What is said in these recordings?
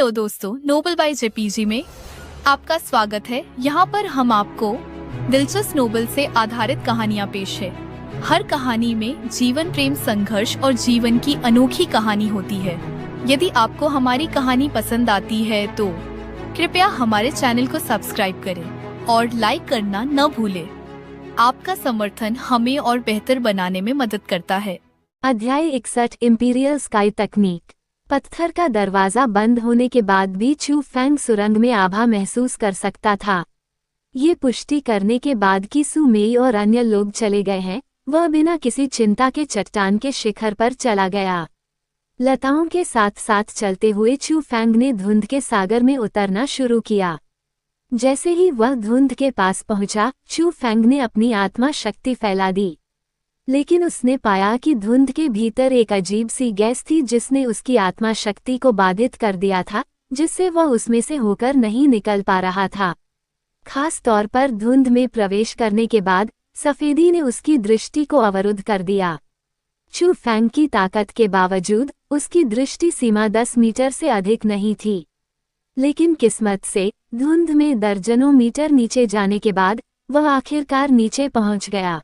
Hello दोस्तों, Nobel bye JPG में आपका स्वागत है। यहाँ पर हम आपको दिलचस्प नोबल से आधारित कहानियाँ पेश है। हर कहानी में जीवन, प्रेम, संघर्ष और जीवन की अनोखी कहानी होती है। यदि आपको हमारी कहानी पसंद आती है तो कृपया हमारे चैनल को सब्सक्राइब करें और लाइक करना न भूलें। आपका समर्थन हमें और बेहतर बनाने में मदद करता है। अध्याय 61 इम्पीरियल स्काई तकनीक। पत्थर का दरवाजा बंद होने के बाद भी चू फैंग सुरंग में आभा महसूस कर सकता था। ये पुष्टि करने के बाद कि सु मेई और अन्य लोग चले गए हैं, वह बिना किसी चिंता के चट्टान के शिखर पर चला गया। लताओं के साथ साथ चलते हुए चू फैंग ने धुंध के सागर में उतरना शुरू किया। जैसे ही वह धुंध के पास पहुंचा, चू फैंग ने अपनी आत्मा शक्ति फैला दी, लेकिन उसने पाया कि धुंध के भीतर एक अजीब सी गैस थी जिसने उसकी आत्मा शक्ति को बाधित कर दिया था, जिससे वह उसमें से होकर नहीं निकल पा रहा था। खास तौर पर धुंध में प्रवेश करने के बाद सफेदी ने उसकी दृष्टि को अवरुद्ध कर दिया। चू फैंग की ताकत के बावजूद उसकी दृष्टि सीमा 10 मीटर से अधिक नहीं थी, लेकिन किस्मत से धुंध में दर्जनों मीटर नीचे जाने के बाद वह आखिरकार नीचे पहुंच गया।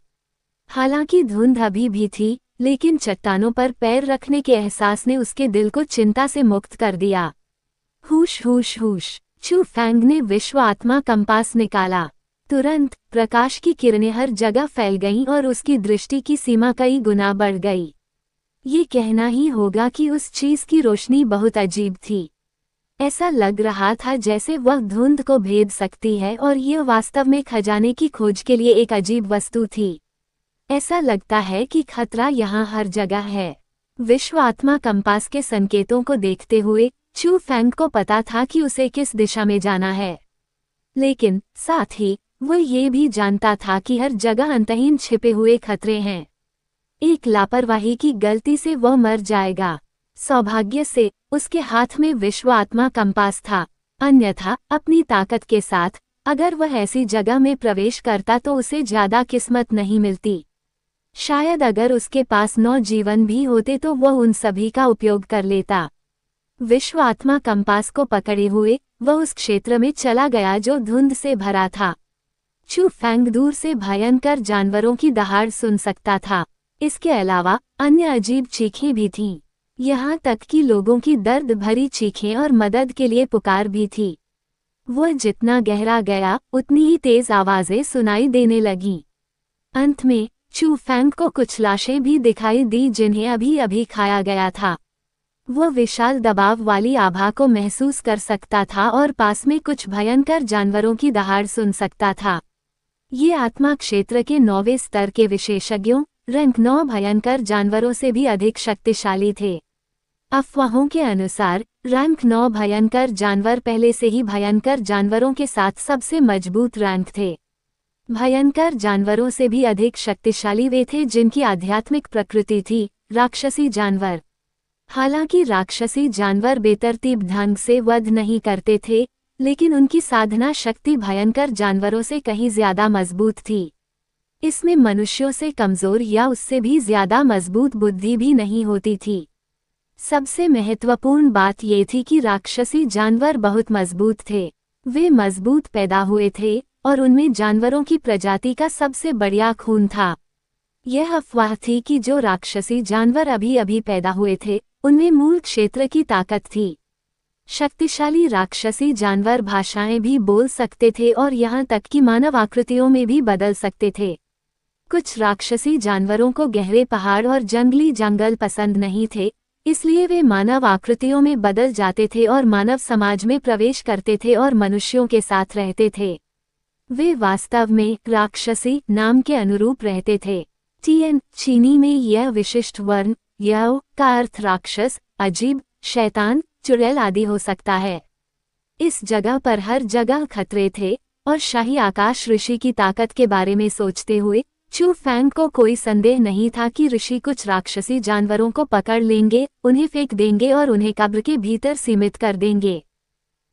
हालांकि धुंध अभी भी थी, लेकिन चट्टानों पर पैर रखने के एहसास ने उसके दिल को चिंता से मुक्त कर दिया। हुश हुश हुश। चू फैंग ने विश्व आत्मा कंपास निकाला। तुरंत प्रकाश की किरणें हर जगह फैल गईं और उसकी दृष्टि की सीमा कई गुना बढ़ गई। ये कहना ही होगा कि उस चीज की रोशनी बहुत अजीब थी। ऐसा लग रहा था जैसे वह धुंध को भेद सकती है और यह वास्तव में खजाने की खोज के लिए एक अजीब वस्तु थी। ऐसा लगता है कि खतरा यहाँ हर जगह है। विश्व आत्मा कंपास के संकेतों को देखते हुए चू फैंग को पता था कि उसे किस दिशा में जाना है, लेकिन साथ ही वह ये भी जानता था कि हर जगह अंतहीन छिपे हुए खतरे हैं। एक लापरवाही की गलती से वह मर जाएगा। सौभाग्य से उसके हाथ में विश्व आत्मा कंपास था, अन्यथा अपनी ताकत के साथ अगर वह ऐसी जगह में प्रवेश करता तो उसे ज्यादा किस्मत नहीं मिलती। शायद अगर उसके पास 9 जीवन भी होते तो वह उन सभी का उपयोग कर लेता। विश्व आत्मा कंपास को पकड़े हुए वह उस क्षेत्र में चला गया जो धुंध से भरा था। चू फैंग दूर से भयंकर जानवरों की दहाड़ सुन सकता था। इसके अलावा अन्य अजीब चीखें भी थीं, यहाँ तक कि लोगों की दर्द भरी चीखें और मदद के लिए पुकार भी थी। वह जितना गहरा गया उतनी ही तेज आवाजें सुनाई देने लगीं। अंत में चू फैंग को कुछ लाशें भी दिखाई दी जिन्हें अभी अभी खाया गया था। वह विशाल दबाव वाली आभा को महसूस कर सकता था और पास में कुछ भयंकर जानवरों की दहाड़ सुन सकता था। ये आत्मा क्षेत्र के 9वें स्तर के विशेषज्ञों रैंक 9 भयंकर जानवरों से भी अधिक शक्तिशाली थे। अफवाहों के अनुसार रैंक 9 भयंकर जानवर पहले से ही भयंकर जानवरों के साथ सबसे मजबूत रैंक थे। भयंकर जानवरों से भी अधिक शक्तिशाली वे थे जिनकी आध्यात्मिक प्रकृति थी, राक्षसी जानवर। हालांकि राक्षसी जानवर बेतरतीब ढंग से वध नहीं करते थे, लेकिन उनकी साधना शक्ति भयंकर जानवरों से कहीं ज्यादा मजबूत थी। इसमें मनुष्यों से कमजोर या उससे भी ज्यादा मजबूत बुद्धि भी नहीं होती थी। सबसे महत्वपूर्ण बात ये थी कि राक्षसी जानवर बहुत मजबूत थे। वे मजबूत पैदा हुए थे और उनमें जानवरों की प्रजाति का सबसे बढ़िया खून था। यह अफवाह थी कि जो राक्षसी जानवर अभी अभी पैदा हुए थे उनमें मूल क्षेत्र की ताकत थी। शक्तिशाली राक्षसी जानवर भाषाएं भी बोल सकते थे और यहाँ तक कि मानव आकृतियों में भी बदल सकते थे। कुछ राक्षसी जानवरों को गहरे पहाड़ और जंगली जंगल पसंद नहीं थे, इसलिए वे मानव आकृतियों में बदल जाते थे और मानव समाज में प्रवेश करते थे और मनुष्यों के साथ रहते थे। वे वास्तव में राक्षसी नाम के अनुरूप रहते थे। टीएन चीनी में यह विशिष्ट वर्ण याओ का अर्थ राक्षस, अजीब, शैतान, चुड़ैल आदि हो सकता है। इस जगह पर हर जगह खतरे थे और शाही आकाश ऋषि की ताकत के बारे में सोचते हुए चू फैंग को कोई संदेह नहीं था कि ऋषि कुछ राक्षसी जानवरों को पकड़ लेंगे, उन्हें फेंक देंगे और उन्हें कब्र के भीतर सीमित कर देंगे।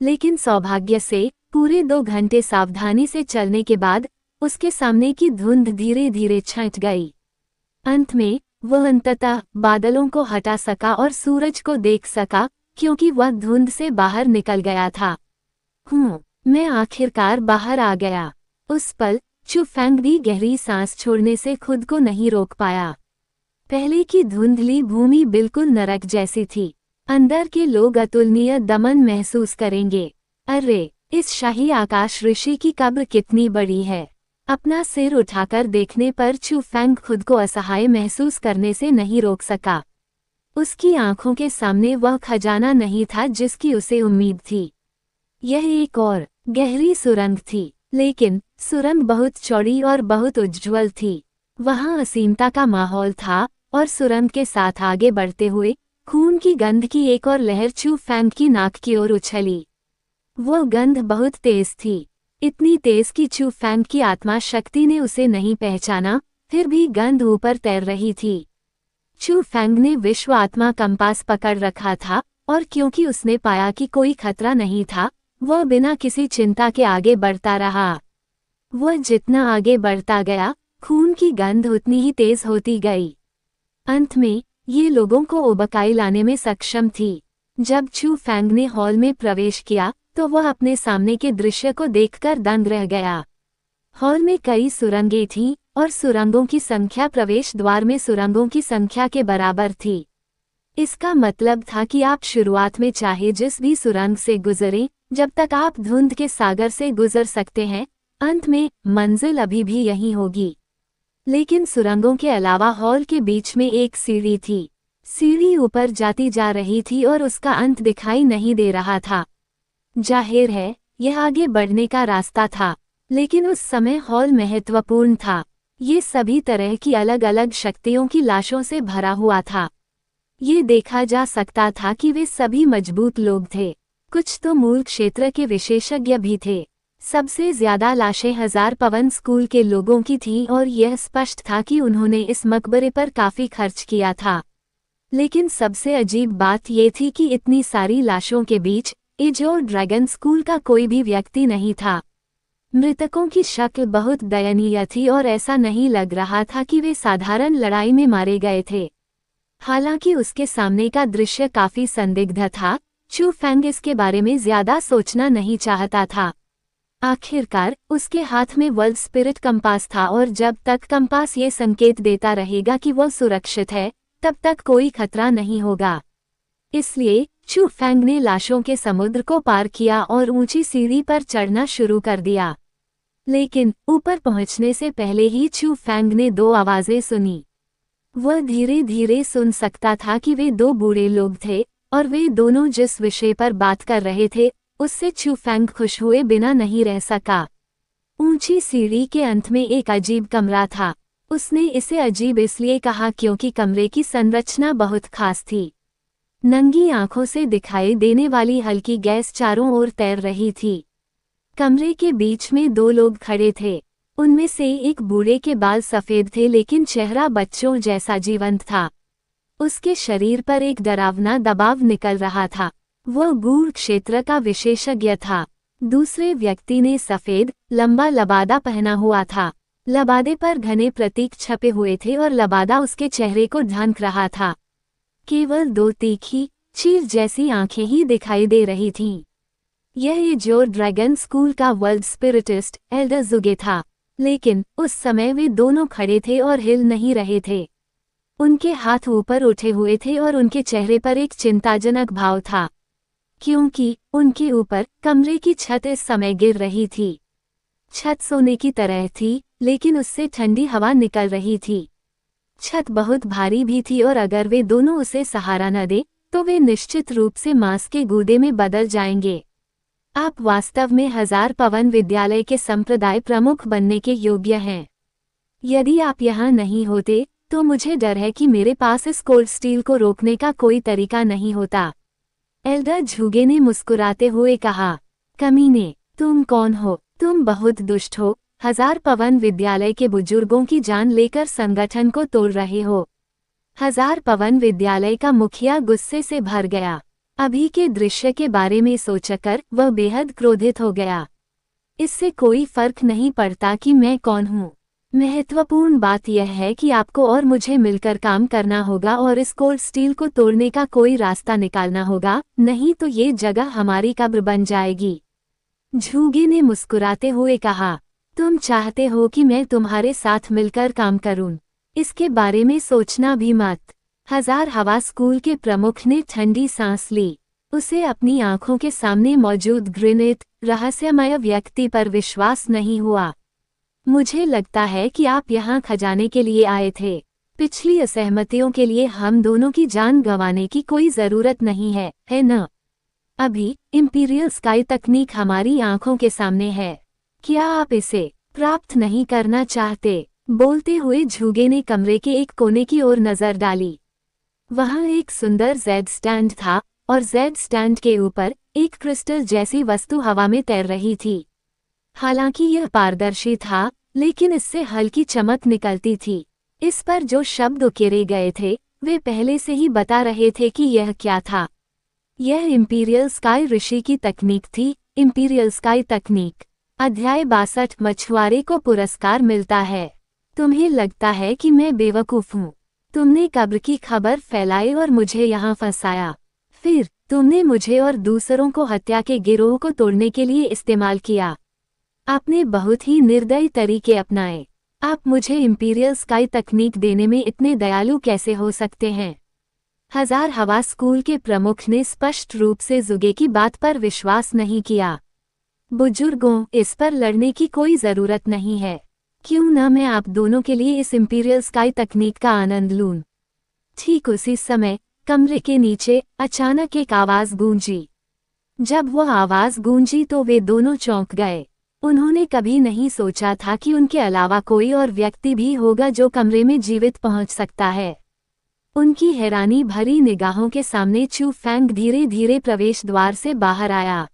लेकिन सौभाग्य से पूरे 2 घंटे सावधानी से चलने के बाद उसके सामने की धुंध धीरे धीरे छंट गई। अंत में वह अंततः बादलों को हटा सका और सूरज को देख सका, क्योंकि वह धुंध से बाहर निकल गया था। मैं आखिरकार बाहर आ गया। उस पल चू फेंग भी गहरी सांस छोड़ने से खुद को नहीं रोक पाया। पहले की धुंधली भूमि बिल्कुल नरक जैसी थी। अंदर के लोग अतुलनीय दमन महसूस करेंगे। अरे, इस शाही आकाश ऋषि की कब्र कितनी बड़ी है। अपना सिर उठाकर देखने पर चू फेंग खुद को असहाय महसूस करने से नहीं रोक सका। उसकी आंखों के सामने वह खजाना नहीं था जिसकी उसे उम्मीद थी। यह एक और गहरी सुरंग थी, लेकिन सुरंग बहुत चौड़ी और बहुत उज्ज्वल थी। वहां असीमता का माहौल था और सुरंग के साथ आगे बढ़ते हुए खून की गंध की एक और लहर चू फेंग की नाक की ओर उछली। वो गंध बहुत तेज थी, इतनी तेज कि चू फेंग की आत्मा शक्ति ने उसे नहीं पहचाना, फिर भी गंध ऊपर तैर रही थी। चू फेंग ने विश्व आत्मा कंपास पकड़ रखा था और क्योंकि उसने पाया कि कोई खतरा नहीं था, वह बिना किसी चिंता के आगे बढ़ता रहा। वह जितना आगे बढ़ता गया, खून की गंध उतनी ही तेज होती गई। अंत में ये लोगों को उबकाई लाने में सक्षम थी। जब चू फेंग ने हॉल में प्रवेश किया तो वह अपने सामने के दृश्य को देखकर दंग रह गया। हॉल में कई सुरंगें थीं और सुरंगों की संख्या प्रवेश द्वार में सुरंगों की संख्या के बराबर थी। इसका मतलब था कि आप शुरुआत में चाहे जिस भी सुरंग से गुजरें, जब तक आप धुंध के सागर से गुजर सकते हैं, अंत में मंजिल अभी भी यहीं होगी। लेकिन सुरंगों के अलावा हॉल के बीच में एक सीढ़ी थी। सीढ़ी ऊपर जाती जा रही थी और उसका अंत दिखाई नहीं दे रहा था। जाहिर है, यह आगे बढ़ने का रास्ता था, लेकिन उस समय हॉल महत्वपूर्ण था। ये सभी तरह की अलग अलग शक्तियों की लाशों से भरा हुआ था। ये देखा जा सकता था कि वे सभी मजबूत लोग थे। कुछ तो मूल क्षेत्र के विशेषज्ञ भी थे। सबसे ज्यादा लाशें 1000 पवन स्कूल के लोगों की थीं और यह स्पष्ट था कि उन्होंने इस मकबरे पर काफी खर्च किया था। लेकिन सबसे अजीब बात यह थी कि इतनी सारी लाशों के बीच एजोर ड्रैगन स्कूल का कोई भी व्यक्ति नहीं था। मृतकों की शक्ल बहुत दयनीय थी और ऐसा नहीं लग रहा था कि वे साधारण लड़ाई में मारे गए थे। हालांकि उसके सामने का दृश्य काफी संदिग्ध था, चू फेंग इसके बारे में ज्यादा सोचना नहीं चाहता था। आखिरकार उसके हाथ में वर्ल्ड स्पिरिट कंपास था और जब तक कंपास ये संकेत देता रहेगा कि वह सुरक्षित है, तब तक कोई खतरा नहीं होगा। इसलिए चू फेंग ने लाशों के समुद्र को पार किया और ऊंची सीढ़ी पर चढ़ना शुरू कर दिया। लेकिन ऊपर पहुंचने से पहले ही चू फेंग ने 2 आवाजें सुनी। वह धीरे धीरे सुन सकता था कि वे 2 बूढ़े लोग थे और वे दोनों जिस विषय पर बात कर रहे थे उससे चू फेंग खुश हुए बिना नहीं रह सका। ऊंची सीढ़ी के अंत में एक अजीब कमरा था। उसने इसे अजीब इसलिए कहा क्योंकि कमरे की संरचना बहुत खास थी। नंगी आंखों से दिखाई देने वाली हल्की गैस चारों ओर तैर रही थी। कमरे के बीच में 2 लोग खड़े थे। उनमें से एक बूढ़े के बाल सफेद थे लेकिन चेहरा बच्चों जैसा जीवंत था। उसके शरीर पर एक डरावना दबाव निकल रहा था। वह गूढ़ क्षेत्र का विशेषज्ञ था। दूसरे व्यक्ति ने सफेद, लंबा लबादा पहना हुआ था। लबादे पर घने प्रतीक छपे हुए थे और लबादा उसके चेहरे को ढक रहा था। केवल 2 तीखी, चील जैसी आंखें ही दिखाई दे रही थीं। यह एजोर ड्रैगन स्कूल का वर्ल्ड स्पिरिटिस्ट एल्डर जुगे था, लेकिन उस समय वे दोनों खड़े थे और हिल नहीं रहे थे। उनके हाथ ऊपर उठे हुए थे और उनके चेहरे पर एक चिंताजनक भाव था, क्योंकि उनके ऊपर कमरे की छत इस समय गिर रही थी। छत सोने की तरह थी, लेकिन उससे ठंडी हवा निकल रही थी। छत बहुत भारी भी थी और अगर वे दोनों उसे सहारा न दे तो वे निश्चित रूप से मांस के गूदे में बदल जाएंगे। आप वास्तव में 1000 पवन विद्यालय के संप्रदाय प्रमुख बनने के योग्य हैं। यदि आप यहाँ नहीं होते तो मुझे डर है कि मेरे पास इस कोल्ड स्टील को रोकने का कोई तरीका नहीं होता। एल्डर झुगे ने मुस्कुराते हुए कहा, कमीने, तुम कौन हो? तुम बहुत दुष्ट हो। 1000 पवन विद्यालय के बुजुर्गों की जान लेकर संगठन को तोड़ रहे हो। 1000 पवन विद्यालय का मुखिया गुस्से से भर गया। अभी के दृश्य के बारे में सोचकर वह बेहद क्रोधित हो गया। इससे कोई फर्क नहीं पड़ता कि मैं कौन हूँ। महत्वपूर्ण बात यह है कि आपको और मुझे मिलकर काम करना होगा और इस कोल्ड स्टील को तोड़ने का कोई रास्ता निकालना होगा, नहीं तो ये जगह हमारी कब्र बन जाएगी। झूगे ने मुस्कुराते हुए कहा, तुम चाहते हो कि मैं तुम्हारे साथ मिलकर काम करूं? इसके बारे में सोचना भी मत। हजार हवा स्कूल के प्रमुख ने ठंडी सांस ली। उसे अपनी आंखों के सामने मौजूद घृणित, रहस्यमय व्यक्ति पर विश्वास नहीं हुआ। मुझे लगता है कि आप यहाँ खजाने के लिए आए थे। पिछली असहमतियों के लिए हम दोनों की जान गंवाने की कोई जरूरत नहीं है न? अभी इंपीरियल स्काई तकनीक हमारी आंखों के सामने है। क्या आप इसे प्राप्त नहीं करना चाहते? बोलते हुए झूगे ने कमरे के एक कोने की ओर नजर डाली। वहां एक सुंदर जेड स्टैंड था और जेड स्टैंड के ऊपर एक क्रिस्टल जैसी वस्तु हवा में तैर रही थी। हालांकि यह पारदर्शी था, लेकिन इससे हल्की चमक निकलती थी। इस पर जो शब्द उकेरे गए थे वे पहले से ही बता रहे थे कि यह क्या था। यह इंपीरियल स्काई ऋषि की तकनीक थी। इंपीरियल स्काई तकनीक। अध्याय 62। मछुआरे को पुरस्कार मिलता है। तुम्हें लगता है कि मैं बेवकूफ हूँ? तुमने कब्र की खबर फैलाई और मुझे यहाँ फंसाया। फिर तुमने मुझे और दूसरों को हत्या के गिरोह को तोड़ने के लिए इस्तेमाल किया। आपने बहुत ही निर्दयी तरीके अपनाए। आप मुझे इंपीरियल स्काई तकनीक देने में इतने दयालु कैसे हो सकते हैं? हजार हवा स्कूल के प्रमुख ने स्पष्ट रूप से जुगे की बात पर विश्वास नहीं किया। बुजुर्गों, इस पर लड़ने की कोई जरूरत नहीं है। क्यों न मैं आप दोनों के लिए इस इंपीरियल स्काई तकनीक का आनंद लूं। ठीक उसी समय कमरे के नीचे अचानक एक आवाज गूंजी। जब वह आवाज गूंजी तो वे दोनों चौंक गए। उन्होंने कभी नहीं सोचा था कि उनके अलावा कोई और व्यक्ति भी होगा जो कमरे में जीवित पहुंच सकता है। उनकी हैरानी भरी निगाहों के सामने चू फैंग धीरे धीरे प्रवेश द्वार से बाहर आया।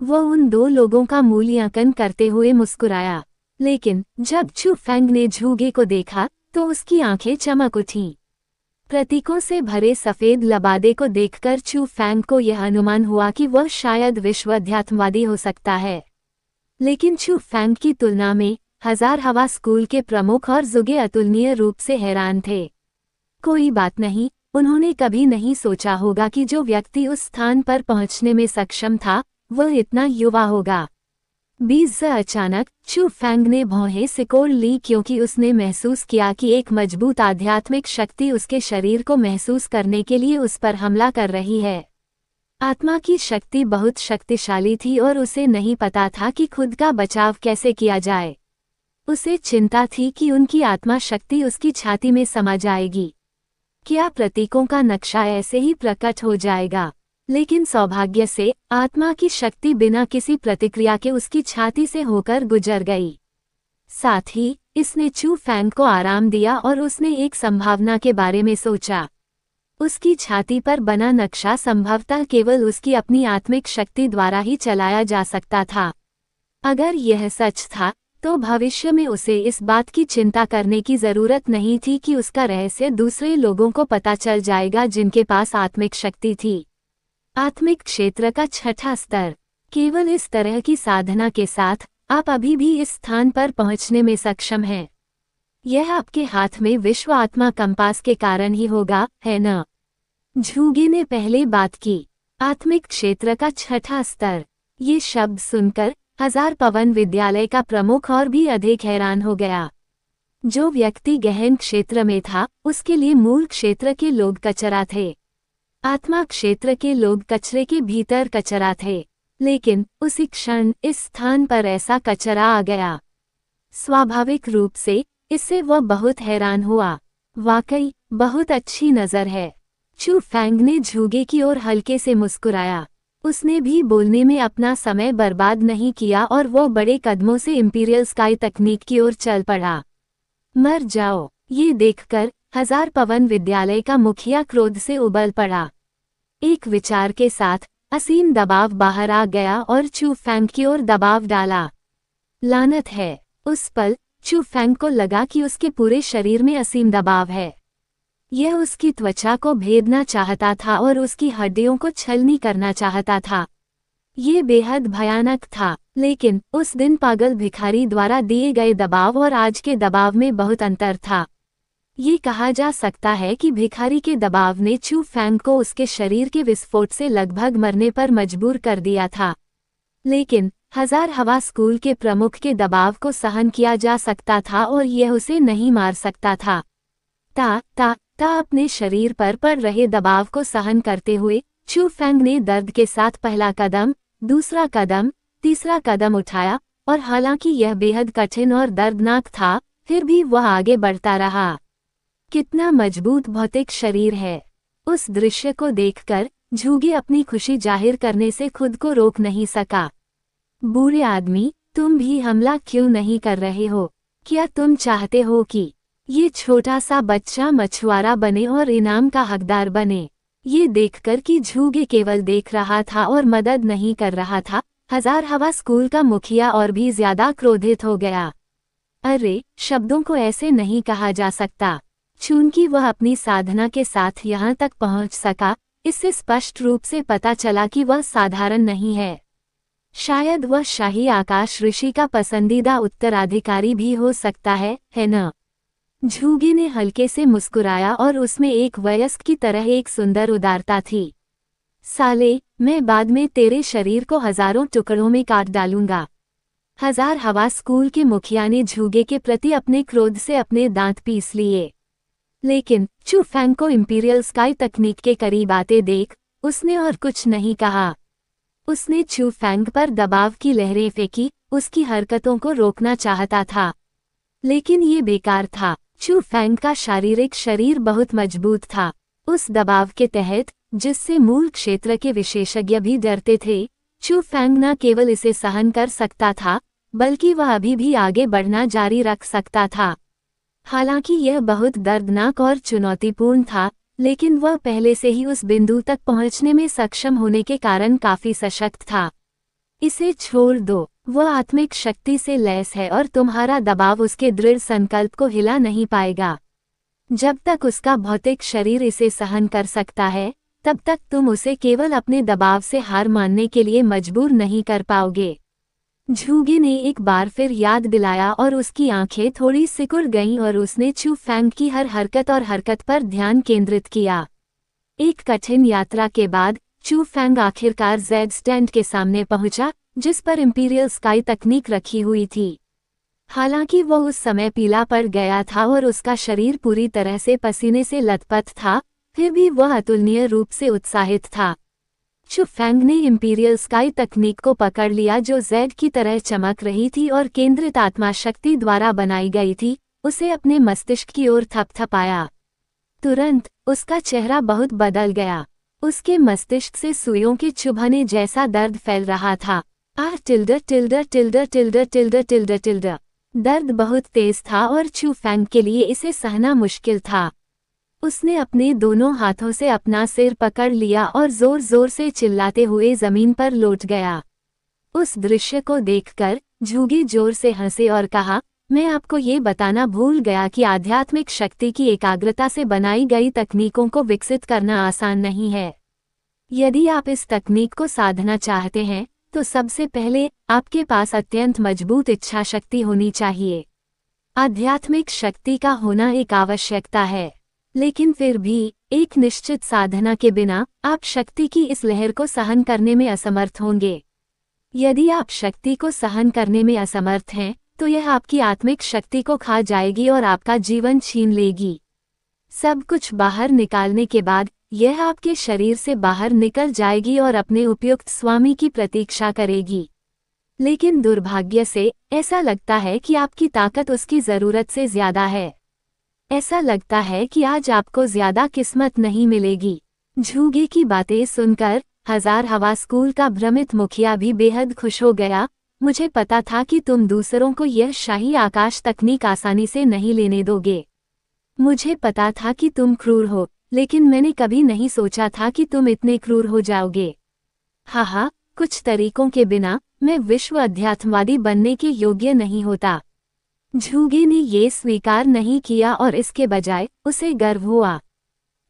वह उन दो लोगों का मूल्यांकन करते हुए मुस्कुराया, लेकिन जब चू फैंग ने झूगे को देखा तो उसकी आंखें चमक उठीं। प्रतीकों से भरे सफेद लबादे को देखकर चू फैंग को यह अनुमान हुआ कि वह शायद विश्व अध्यात्मवादी हो सकता है। लेकिन चू फैंग की तुलना में हजार हवा स्कूल के प्रमुख और जुगे अतुलनीय रूप से हैरान थे। कोई बात नहीं, उन्होंने कभी नहीं सोचा होगा कि जो व्यक्ति उस स्थान पर पहुंचने में सक्षम था वह इतना युवा होगा। अचानक चू फैंग ने भौहें सिकोड़ ली, क्योंकि उसने महसूस किया कि एक मजबूत आध्यात्मिक शक्ति उसके शरीर को महसूस करने के लिए उस पर हमला कर रही है। आत्मा की शक्ति बहुत शक्तिशाली थी और उसे नहीं पता था कि खुद का बचाव कैसे किया जाए। उसे चिंता थी कि उनकी आत्मा शक्ति उसकी छाती में समा जाएगी। क्या प्रतीकों का नक्शा ऐसे ही प्रकट हो जाएगा? लेकिन सौभाग्य से आत्मा की शक्ति बिना किसी प्रतिक्रिया के उसकी छाती से होकर गुजर गई। साथ ही इसने चू फैंग को आराम दिया और उसने एक संभावना के बारे में सोचा। उसकी छाती पर बना नक्शा संभवतः केवल उसकी अपनी आत्मिक शक्ति द्वारा ही चलाया जा सकता था। अगर यह सच था तो भविष्य में उसे इस बात की चिंता करने की जरूरत नहीं थी कि उसका रहस्य दूसरे लोगों को पता चल जाएगा जिनके पास आत्मिक शक्ति थी। आत्मिक क्षेत्र का छठा स्तर। केवल इस तरह की साधना के साथ आप अभी भी इस स्थान पर पहुंचने में सक्षम हैं। यह आपके हाथ में विश्व आत्मा कंपास के कारण ही होगा, है न? झूगे ने पहले बात की। आत्मिक क्षेत्र का छठा स्तर। ये शब्द सुनकर हजार पवन विद्यालय का प्रमुख और भी अधिक हैरान हो गया। जो व्यक्ति गहन क्षेत्र में था उसके लिए मूल क्षेत्र के लोग कचरा थे। आत्मा क्षेत्र के लोग कचरे के भीतर कचरा थे। लेकिन उसी क्षण इस स्थान पर ऐसा कचरा आ गया। स्वाभाविक रूप से इससे वह बहुत हैरान हुआ। वाकई बहुत अच्छी नजर है। चू फैंग ने झूगे की ओर हल्के से मुस्कुराया। उसने भी बोलने में अपना समय बर्बाद नहीं किया और वो बड़े कदमों से इंपीरियल स्काई तकनीक की ओर चल पड़ा। मर जाओ। ये देखकर हजार पवन विद्यालय का मुखिया क्रोध से उबल पड़ा। एक विचार के साथ असीम दबाव बाहर आ गया और चू फैंग की ओर दबाव डाला। लानत है। उस पल चू फैंग को लगा कि उसके पूरे शरीर में असीम दबाव है। यह उसकी त्वचा को भेदना चाहता था और उसकी हड्डियों को छलनी करना चाहता था। ये बेहद भयानक था। लेकिन उस दिन पागल भिखारी द्वारा दिए गए दबाव और आज के दबाव में बहुत अंतर था। ये कहा जा सकता है कि भिखारी के दबाव ने चू फैंग को उसके शरीर के विस्फोट से लगभग मरने पर मजबूर कर दिया था, लेकिन हजार हवा स्कूल के प्रमुख के दबाव को सहन किया जा सकता था और यह उसे नहीं मार सकता था। ता अपने शरीर पर पड़ रहे दबाव को सहन करते हुए चू फैंग ने दर्द के साथ पहला कदम, दूसरा कदम, तीसरा कदम उठाया और हालांकि यह बेहद कठिन और दर्दनाक था, फिर भी वह आगे बढ़ता रहा। कितना मजबूत भौतिक शरीर है। उस दृश्य को देखकर झूगे अपनी खुशी जाहिर करने से खुद को रोक नहीं सका। बूढ़े आदमी, तुम भी हमला क्यों नहीं कर रहे हो? क्या तुम चाहते हो कि ये छोटा सा बच्चा मछुआरा बने और इनाम का हकदार बने? ये देखकर कि झूगे केवल देख रहा था और मदद नहीं कर रहा था, हजार हवा स्कूल का मुखिया और भी ज्यादा क्रोधित हो गया। अरे, शब्दों को ऐसे नहीं कहा जा सकता। चूंकि वह अपनी साधना के साथ यहाँ तक पहुँच सका, इससे स्पष्ट रूप से पता चला कि वह साधारण नहीं है। शायद वह शाही आकाश ऋषि का पसंदीदा उत्तराधिकारी भी हो सकता है न? झूगे ने हल्के से मुस्कुराया और उसमें एक वयस्क की तरह एक सुंदर उदारता थी। साले, मैं बाद में तेरे शरीर को हजारों टुकड़ों में काट डालूंगा। हजार हवा स्कूल के मुखिया ने झूगे के प्रति अपने क्रोध से अपने दांत पीस लिए। लेकिन चू फैंग को इंपीरियल स्काई तकनीक के करीब आते देख उसने और कुछ नहीं कहा। उसने चू फैंग पर दबाव की लहरें फेंकी, उसकी हरकतों को रोकना चाहता था, लेकिन ये बेकार था। चू फैंग का शारीरिक शरीर बहुत मजबूत था। उस दबाव के तहत, जिससे मूल क्षेत्र के विशेषज्ञ भी डरते थे, चू फैंग न केवल इसे सहन कर सकता था, बल्कि वह अभी भी आगे बढ़ना जारी रख सकता था। हालांकि यह बहुत दर्दनाक और चुनौतीपूर्ण था, लेकिन वह पहले से ही उस बिंदु तक पहुंचने में सक्षम होने के कारण काफी सशक्त था। इसे छोड़ दो, वह आत्मिक शक्ति से लैस है और तुम्हारा दबाव उसके दृढ़ संकल्प को हिला नहीं पाएगा। जब तक उसका भौतिक शरीर इसे सहन कर सकता है, तब तक तुम उसे केवल अपने दबाव से हार मानने के लिए मजबूर नहीं कर पाओगे। झूगे ने एक बार फिर याद दिलाया और उसकी आंखें थोड़ी सिकुड़ गईं और उसने चू फैंग की हर हरकत और हरकत पर ध्यान केंद्रित किया। एक कठिन यात्रा के बाद चू फैंग आखिरकार जेड स्टैंड के सामने पहुंचा, जिस पर इंपीरियल स्काई तकनीक रखी हुई थी। हालांकि वह उस समय पीला पड़ गया था और उसका शरीर पूरी तरह से पसीने से लथपथ था, फिर भी वह अतुलनीय रूप से उत्साहित था। चू फैंग ने इंपीरियल स्काई तकनीक को पकड़ लिया, जो जेड की तरह चमक रही थी और केंद्रित आत्मा शक्ति द्वारा बनाई गई थी, उसे अपने मस्तिष्क की ओर थपथपाया। तुरंत उसका चेहरा बहुत बदल गया। उसके मस्तिष्क से सुइयों के चुभने जैसा दर्द फैल रहा था। दर्द बहुत तेज था और चू फैंग के लिए इसे सहना मुश्किल था। उसने अपने दोनों हाथों से अपना सिर पकड़ लिया और जोर जोर से चिल्लाते हुए जमीन पर लौट गया। उस दृश्य को देखकर झूगे जोर से हंसे और कहा, मैं आपको ये बताना भूल गया कि आध्यात्मिक शक्ति की एकाग्रता से बनाई गई तकनीकों को विकसित करना आसान नहीं है। यदि आप इस तकनीक को साधना चाहते हैं, तो सबसे पहले आपके पास अत्यंत मजबूत इच्छा शक्ति होनी चाहिए। आध्यात्मिक शक्ति का होना एक आवश्यकता है, लेकिन फिर भी एक निश्चित साधना के बिना आप शक्ति की इस लहर को सहन करने में असमर्थ होंगे। यदि आप शक्ति को सहन करने में असमर्थ हैं, तो यह आपकी आत्मिक शक्ति को खा जाएगी और आपका जीवन छीन लेगी। सब कुछ बाहर निकालने के बाद यह आपके शरीर से बाहर निकल जाएगी और अपने उपयुक्त स्वामी की प्रतीक्षा करेगी। लेकिन दुर्भाग्य से ऐसा लगता है कि आपकी ताकत उसकी जरूरत से ज्यादा है। ऐसा लगता है कि आज आपको ज्यादा किस्मत नहीं मिलेगी। झूगे की बातें सुनकर हजार हवा स्कूल का भ्रमित मुखिया भी बेहद खुश हो गया। मुझे पता था कि तुम दूसरों को यह शाही आकाश तकनीक आसानी से नहीं लेने दोगे। मुझे पता था कि तुम क्रूर हो, लेकिन मैंने कभी नहीं सोचा था कि तुम इतने क्रूर हो जाओगे। हाँ, कुछ तरीकों के बिना मैं विश्व अध्यात्मवादी बनने के योग्य नहीं होता। झूगे ने ये स्वीकार नहीं किया और इसके बजाय उसे गर्व हुआ।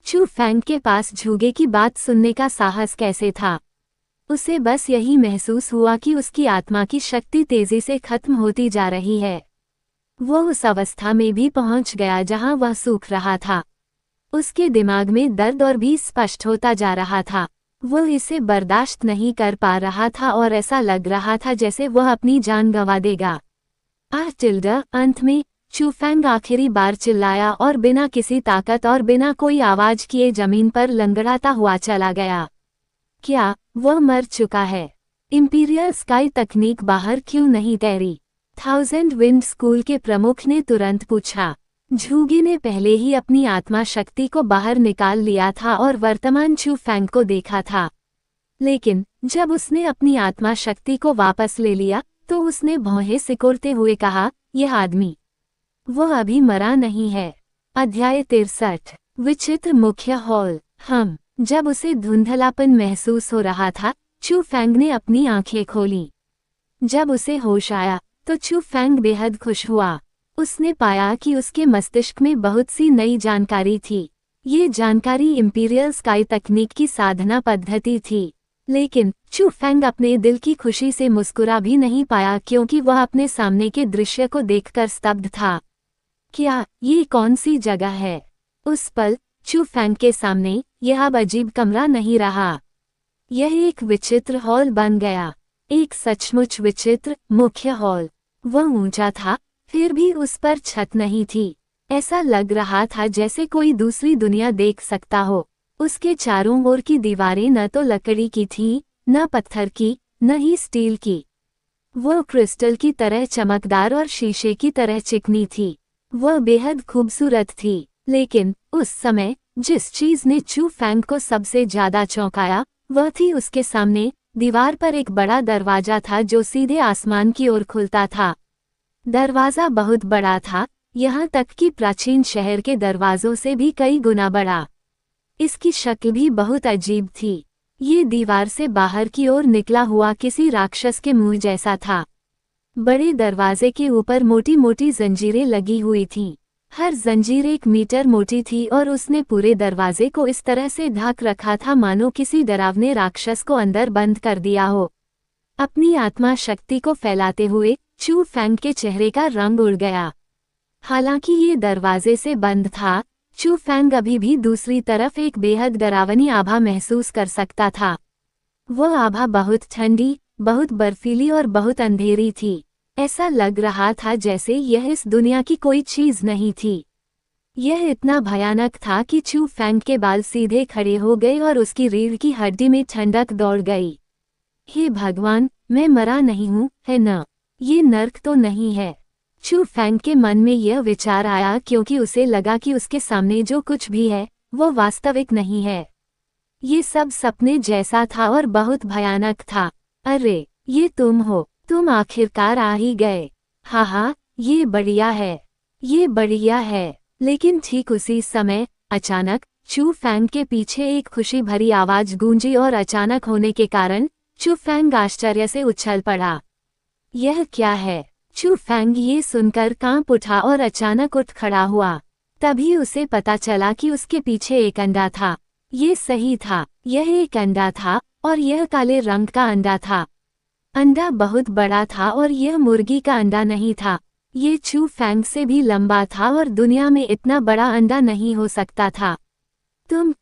चू फैंग के पास झूगे की बात सुनने का साहस कैसे था? उसे बस यही महसूस हुआ कि उसकी आत्मा की शक्ति तेजी से खत्म होती जा रही है। वो उस अवस्था में भी पहुंच गया जहां वह सूख रहा था। उसके दिमाग में दर्द और भी स्पष्ट होता जा रहा था। वो इसे बर्दाश्त नहीं कर पा रहा था और ऐसा लग रहा था जैसे वह अपनी जान गंवा देगा। अंत में चूफेंग आखिरी बार चिल्लाया और बिना किसी ताकत और बिना कोई आवाज किए जमीन पर लंगड़ाता हुआ चला गया। क्या वह मर चुका है? इंपीरियल स्काई तकनीक बाहर क्यों नहीं तैरी? 1000 विंड स्कूल के प्रमुख ने तुरंत पूछा। झूगी ने पहले ही अपनी आत्मा शक्ति को बाहर निकाल लिया था और वर्तमान चूफेंग को देखा था। लेकिन जब उसने अपनी आत्मा शक्ति को वापस ले लिया तो उसने भौहें सिकोड़ते हुए कहा, यह आदमी, वो अभी मरा नहीं है। अध्याय 63। विचित्र मुख्य हॉल। जब उसे धुंधलापन महसूस हो रहा था, चूफेंग ने अपनी आंखें खोली। जब उसे होश आया तो चूफेंग बेहद खुश हुआ। उसने पाया कि उसके मस्तिष्क में बहुत सी नई जानकारी थी। ये जानकारी इंपीरियल स्काई तकनीक की साधना पद्धति थी। लेकिन चूफेंग अपने दिल की खुशी से मुस्कुरा भी नहीं पाया क्योंकि वह अपने सामने के दृश्य को देखकर स्तब्ध था। क्या ये कौन सी जगह है? उस पल चूफेंग के सामने यह अब अजीब कमरा नहीं रहा। यह एक विचित्र हॉल बन गया। एक सचमुच विचित्र मुख्य हॉल। वह ऊंचा था, फिर भी उस पर छत नहीं थी। ऐसा लग रहा था जैसे कोई दूसरी दुनिया देख सकता हो। उसके चारों ओर की दीवारें न तो लकड़ी की थीं, न पत्थर की, न ही स्टील की। वह क्रिस्टल की तरह चमकदार और शीशे की तरह चिकनी थी। वह बेहद खूबसूरत थी। लेकिन उस समय जिस चीज ने चूफेंग को सबसे ज्यादा चौंकाया वह थी उसके सामने दीवार पर एक बड़ा दरवाजा था जो सीधे आसमान की ओर खुलता था। दरवाजा बहुत बड़ा था, यहाँ तक कि प्राचीन शहर के दरवाजों से भी कई गुना बड़ा। इसकी शक्ल भी बहुत अजीब थी। ये दीवार से बाहर की ओर निकला हुआ किसी राक्षस के मुंह जैसा था। बड़े दरवाजे के ऊपर मोटी मोटी जंजीरें लगी हुई थीं। हर जंजीर 1 मीटर मोटी थी और उसने पूरे दरवाजे को इस तरह से ढक रखा था मानो किसी डरावने राक्षस को अंदर बंद कर दिया हो। अपनी आत्मा शक्ति को फैलाते हुए चूफेंग के चेहरे का रंग उड़ गया। हालांकि ये दरवाजे से बंद था, चूफेंग अभी भी दूसरी तरफ एक बेहद डरावनी आभा महसूस कर सकता था। वह आभा बहुत ठंडी, बहुत बर्फीली और बहुत अंधेरी थी। ऐसा लग रहा था जैसे यह इस दुनिया की कोई चीज नहीं थी। यह इतना भयानक था कि चूफेंग के बाल सीधे खड़े हो गए और उसकी रीढ़ की हड्डी में ठंडक दौड़ गई। हे भगवान, मैं मरा नहीं हूँ, है न? ये नर्क तो नहीं है। चूफेंग के मन में यह विचार आया क्योंकि उसे लगा कि उसके सामने जो कुछ भी है वो वास्तविक नहीं है। ये सब सपने जैसा था और बहुत भयानक था। अरे, ये तुम हो, तुम आखिरकार आ ही गए। हाँ, ये बढ़िया है, ये बढ़िया है। लेकिन ठीक उसी समय अचानक चूफेंग के पीछे एक खुशी भरी आवाज गूंजी और अचानक होने के कारण चूफेंग आश्चर्य से उछल पड़ा। यह क्या है? चूफेंग ये सुनकर कांप उठा और अचानक उठ खड़ा हुआ। तभी उसे पता चला कि उसके पीछे एक अंडा था। ये सही था, यह एक अंडा था और यह काले रंग का अंडा था। अंडा बहुत बड़ा था और यह मुर्गी का अंडा नहीं था। ये चूफेंग से भी लंबा था और दुनिया में इतना बड़ा अंडा नहीं हो सकता था।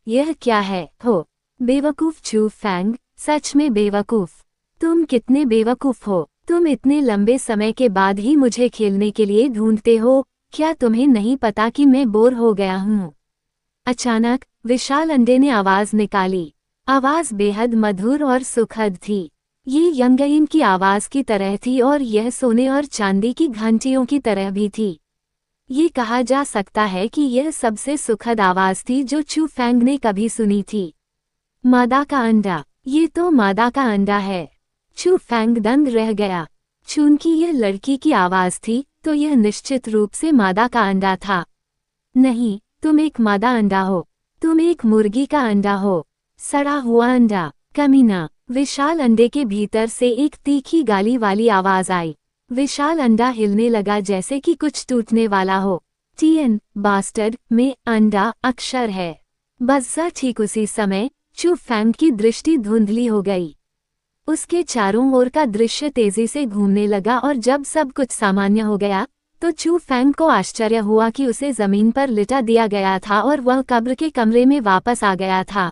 यह क्या है? हो बेवकूफ चूफेंग, सच में बेवकूफ। तुम कितने बेवकूफ हो। तुम इतने लंबे समय के बाद ही मुझे खेलने के लिए ढूंढते हो। क्या तुम्हें नहीं पता कि मैं बोर हो गया हूँ? अचानक विशाल अंडे ने आवाज निकाली। आवाज बेहद मधुर और सुखद थी। ये यंगइन की आवाज की तरह थी और यह सोने और चांदी की घंटियों की तरह भी थी। ये कहा जा सकता है कि यह सबसे सुखद आवाज थी जो चूफेंग ने कभी सुनी थी। मादा का अंडा, ये तो मादा का अंडा है। चूफेंग दंग रह गया। चूंकि यह लड़की की आवाज थी तो यह निश्चित रूप से मादा का अंडा था। नहीं, तुम एक मादा अंडा हो। तुम एक मुर्गी का अंडा हो। सड़ा हुआ अंडा, कमीना। विशाल अंडे के भीतर से एक तीखी गाली वाली आवाज आई। विशाल अंडा हिलने लगा जैसे कि कुछ टूटने वाला हो। टीएन बास्टर्ड में अंडा अक्षर है। बस ठीक उसी समय चूफेंग की दृष्टि धुंधली हो गई। उसके चारों ओर का दृश्य तेजी से घूमने लगा और जब सब कुछ सामान्य हो गया तो चू फैंग को आश्चर्य हुआ कि उसे जमीन पर लिटा दिया गया था और वह कब्र के कमरे में वापस आ गया था।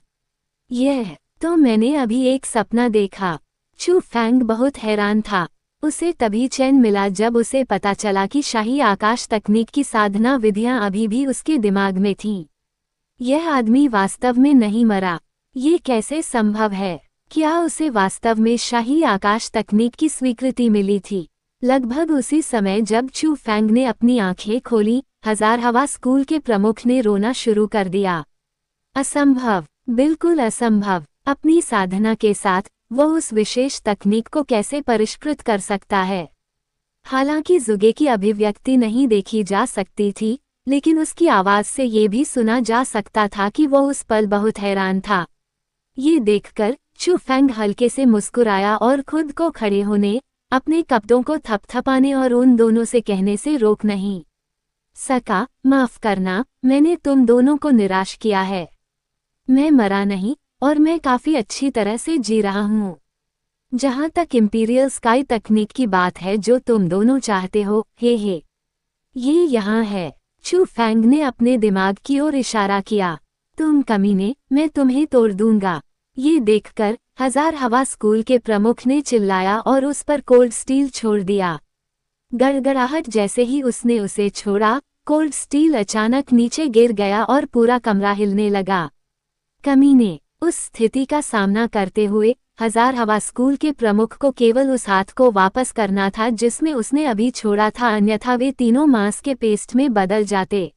यह तो मैंने अभी एक सपना देखा। चू फैंग बहुत हैरान था। उसे तभी चैन मिला जब उसे पता चला कि शाही आकाश तकनीक की साधना विधियां अभी भी उसके दिमाग में थीं। यह आदमी वास्तव में नहीं मरा। ये कैसे संभव है? क्या उसे वास्तव में शाही आकाश तकनीक की स्वीकृति मिली थी? लगभग उसी समय जब चू फैंग ने अपनी आंखें खोली, हजार हवा स्कूल के प्रमुख ने रोना शुरू कर दिया। असंभव, बिल्कुल असंभव। अपनी साधना के साथ वह उस विशेष तकनीक को कैसे परिष्कृत कर सकता है? हालांकि जुगे की अभिव्यक्ति नहीं देखी जा सकती थी, लेकिन उसकी आवाज से ये भी सुना जा सकता था कि वह उस पल बहुत हैरान था। ये देखकर चू फैंग हल्के से मुस्कुराया और खुद को खड़े होने, अपने कपड़ों को थपथपाने और उन दोनों से कहने से रोक नहीं सका, माफ करना, मैंने तुम दोनों को निराश किया है। मैं मरा नहीं और मैं काफी अच्छी तरह से जी रहा हूँ। जहाँ तक इंपीरियल स्काई तकनीक की बात है जो तुम दोनों चाहते हो, हे ये यहाँ है। चू फैंग ने अपने दिमाग की ओर इशारा किया। तुम कमीने, मैं तुम्हें तोड़ दूंगा। ये देखकर हजार हवा स्कूल के प्रमुख ने चिल्लाया और उस पर कोल्ड स्टील छोड़ दिया। गड़गड़ाहट जैसे ही उसने उसे छोड़ा, कोल्ड स्टील अचानक नीचे गिर गया और पूरा कमरा हिलने लगा। कमीने, उस स्थिति का सामना करते हुए हजार हवा स्कूल के प्रमुख को केवल उस हाथ को वापस करना था जिसमें उसने अभी छोड़ा था, अन्यथा वे तीनों मांस के पेस्ट में बदल जाते।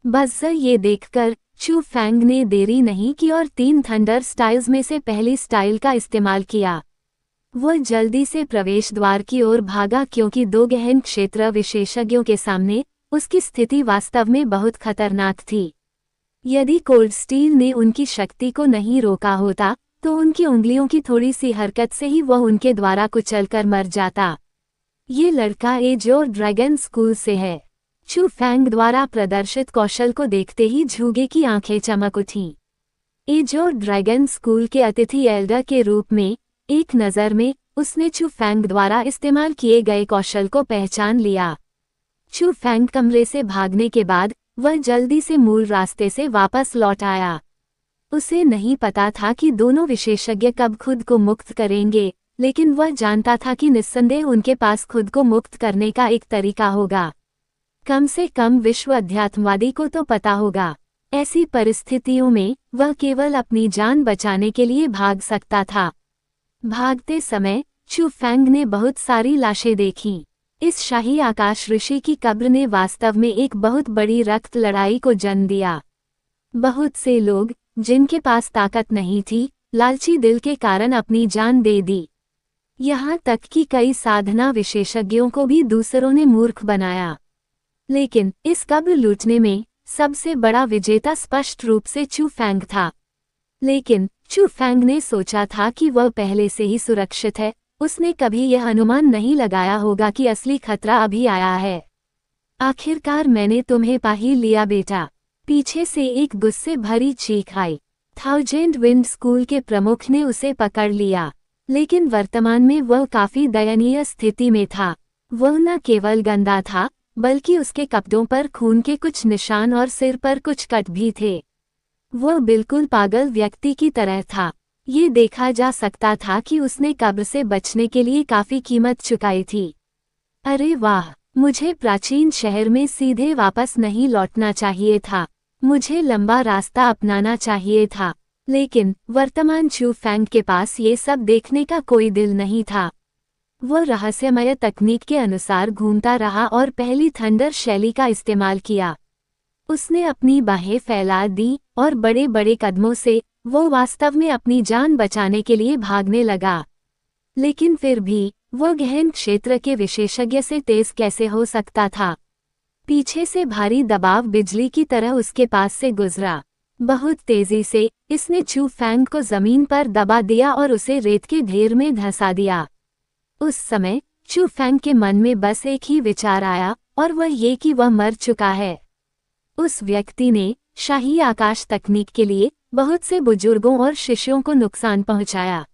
बस ये देखकर चू फैंग ने देरी नहीं की और 3 थंडर स्टाइल्स में से पहली स्टाइल का इस्तेमाल किया। वह जल्दी से प्रवेश द्वार की ओर भागा क्योंकि 2 गहन क्षेत्र विशेषज्ञों के सामने उसकी स्थिति वास्तव में बहुत खतरनाक थी। यदि कोल्ड स्टील ने उनकी शक्ति को नहीं रोका होता तो उनकी उंगलियों की थोड़ी सी हरकत से ही वह उनके द्वारा कुचलकर मर जाता। ये लड़का एज और ड्रैगन स्कूल से है। चू फैंग द्वारा प्रदर्शित कौशल को देखते ही झूगे की आंखें चमक उठीं। एज और ड्रैगन स्कूल के अतिथि एल्डर के रूप में एक नज़र में उसने चू फैंग द्वारा इस्तेमाल किए गए कौशल को पहचान लिया। चू फैंग कमरे से भागने के बाद वह जल्दी से मूल रास्ते से वापस लौट आया। उसे नहीं पता था कि दोनों विशेषज्ञ कब खुद को मुक्त करेंगे, लेकिन वह जानता था कि निस्संदेह उनके पास खुद को मुक्त करने का एक तरीका होगा। कम से कम विश्व अध्यात्मवादी को तो पता होगा। ऐसी परिस्थितियों में वह केवल अपनी जान बचाने के लिए भाग सकता था। भागते समय चू फैंग ने बहुत सारी लाशें देखीं। इस शाही आकाश ऋषि की कब्र ने वास्तव में एक बहुत बड़ी रक्त लड़ाई को जन्म दिया। बहुत से लोग, जिनके पास ताकत नहीं थी, लालची दिल के कारण अपनी जान दे दी। यहाँ तक कि कई साधना विशेषज्ञों को भी दूसरों ने मूर्ख बनाया। लेकिन इस कब्र लूटने में सबसे बड़ा विजेता स्पष्ट रूप से चू फैंग था। लेकिन चू फैंग ने सोचा था कि वह पहले से ही सुरक्षित है। उसने कभी यह अनुमान नहीं लगाया होगा कि असली खतरा अभी आया है। आखिरकार मैंने तुम्हें पा ही लिया बेटा, पीछे से एक गुस्से भरी चीख आई। थाउजेंड विंड स्कूल के प्रमुख ने उसे पकड़ लिया, लेकिन वर्तमान में वह काफी दयनीय स्थिति में था। वह न केवल गंदा था, बल्कि उसके कपड़ों पर खून के कुछ निशान और सिर पर कुछ कट भी थे। वह बिल्कुल पागल व्यक्ति की तरह था। ये देखा जा सकता था कि उसने कब्र से बचने के लिए काफी कीमत चुकाई थी। अरे वाह, मुझे प्राचीन शहर में सीधे वापस नहीं लौटना चाहिए था। मुझे लंबा रास्ता अपनाना चाहिए था। लेकिन वर्तमान चू फैंग के पास ये सब देखने का कोई दिल नहीं था। वह रहस्यमय तकनीक के अनुसार घूमता रहा और पहली थंडर शैली का इस्तेमाल किया। उसने अपनी बाहें फैला दी और बड़े बड़े कदमों से वो वास्तव में अपनी जान बचाने के लिए भागने लगा। लेकिन फिर भी वह गहन क्षेत्र के विशेषज्ञ से तेज कैसे हो सकता था? पीछे से भारी दबाव बिजली की तरह उसके पास से गुजरा। बहुत तेजी से इसने चू फैंग को जमीन पर दबा दिया और उसे रेत के ढेर में धंसा दिया। उस समय चू फैंग के मन में बस एक ही विचार आया, और वह ये कि वह मर चुका है। उस व्यक्ति ने शाही आकाश तकनीक के लिए बहुत से बुजुर्गों और शिष्यों को नुकसान पहुंचाया।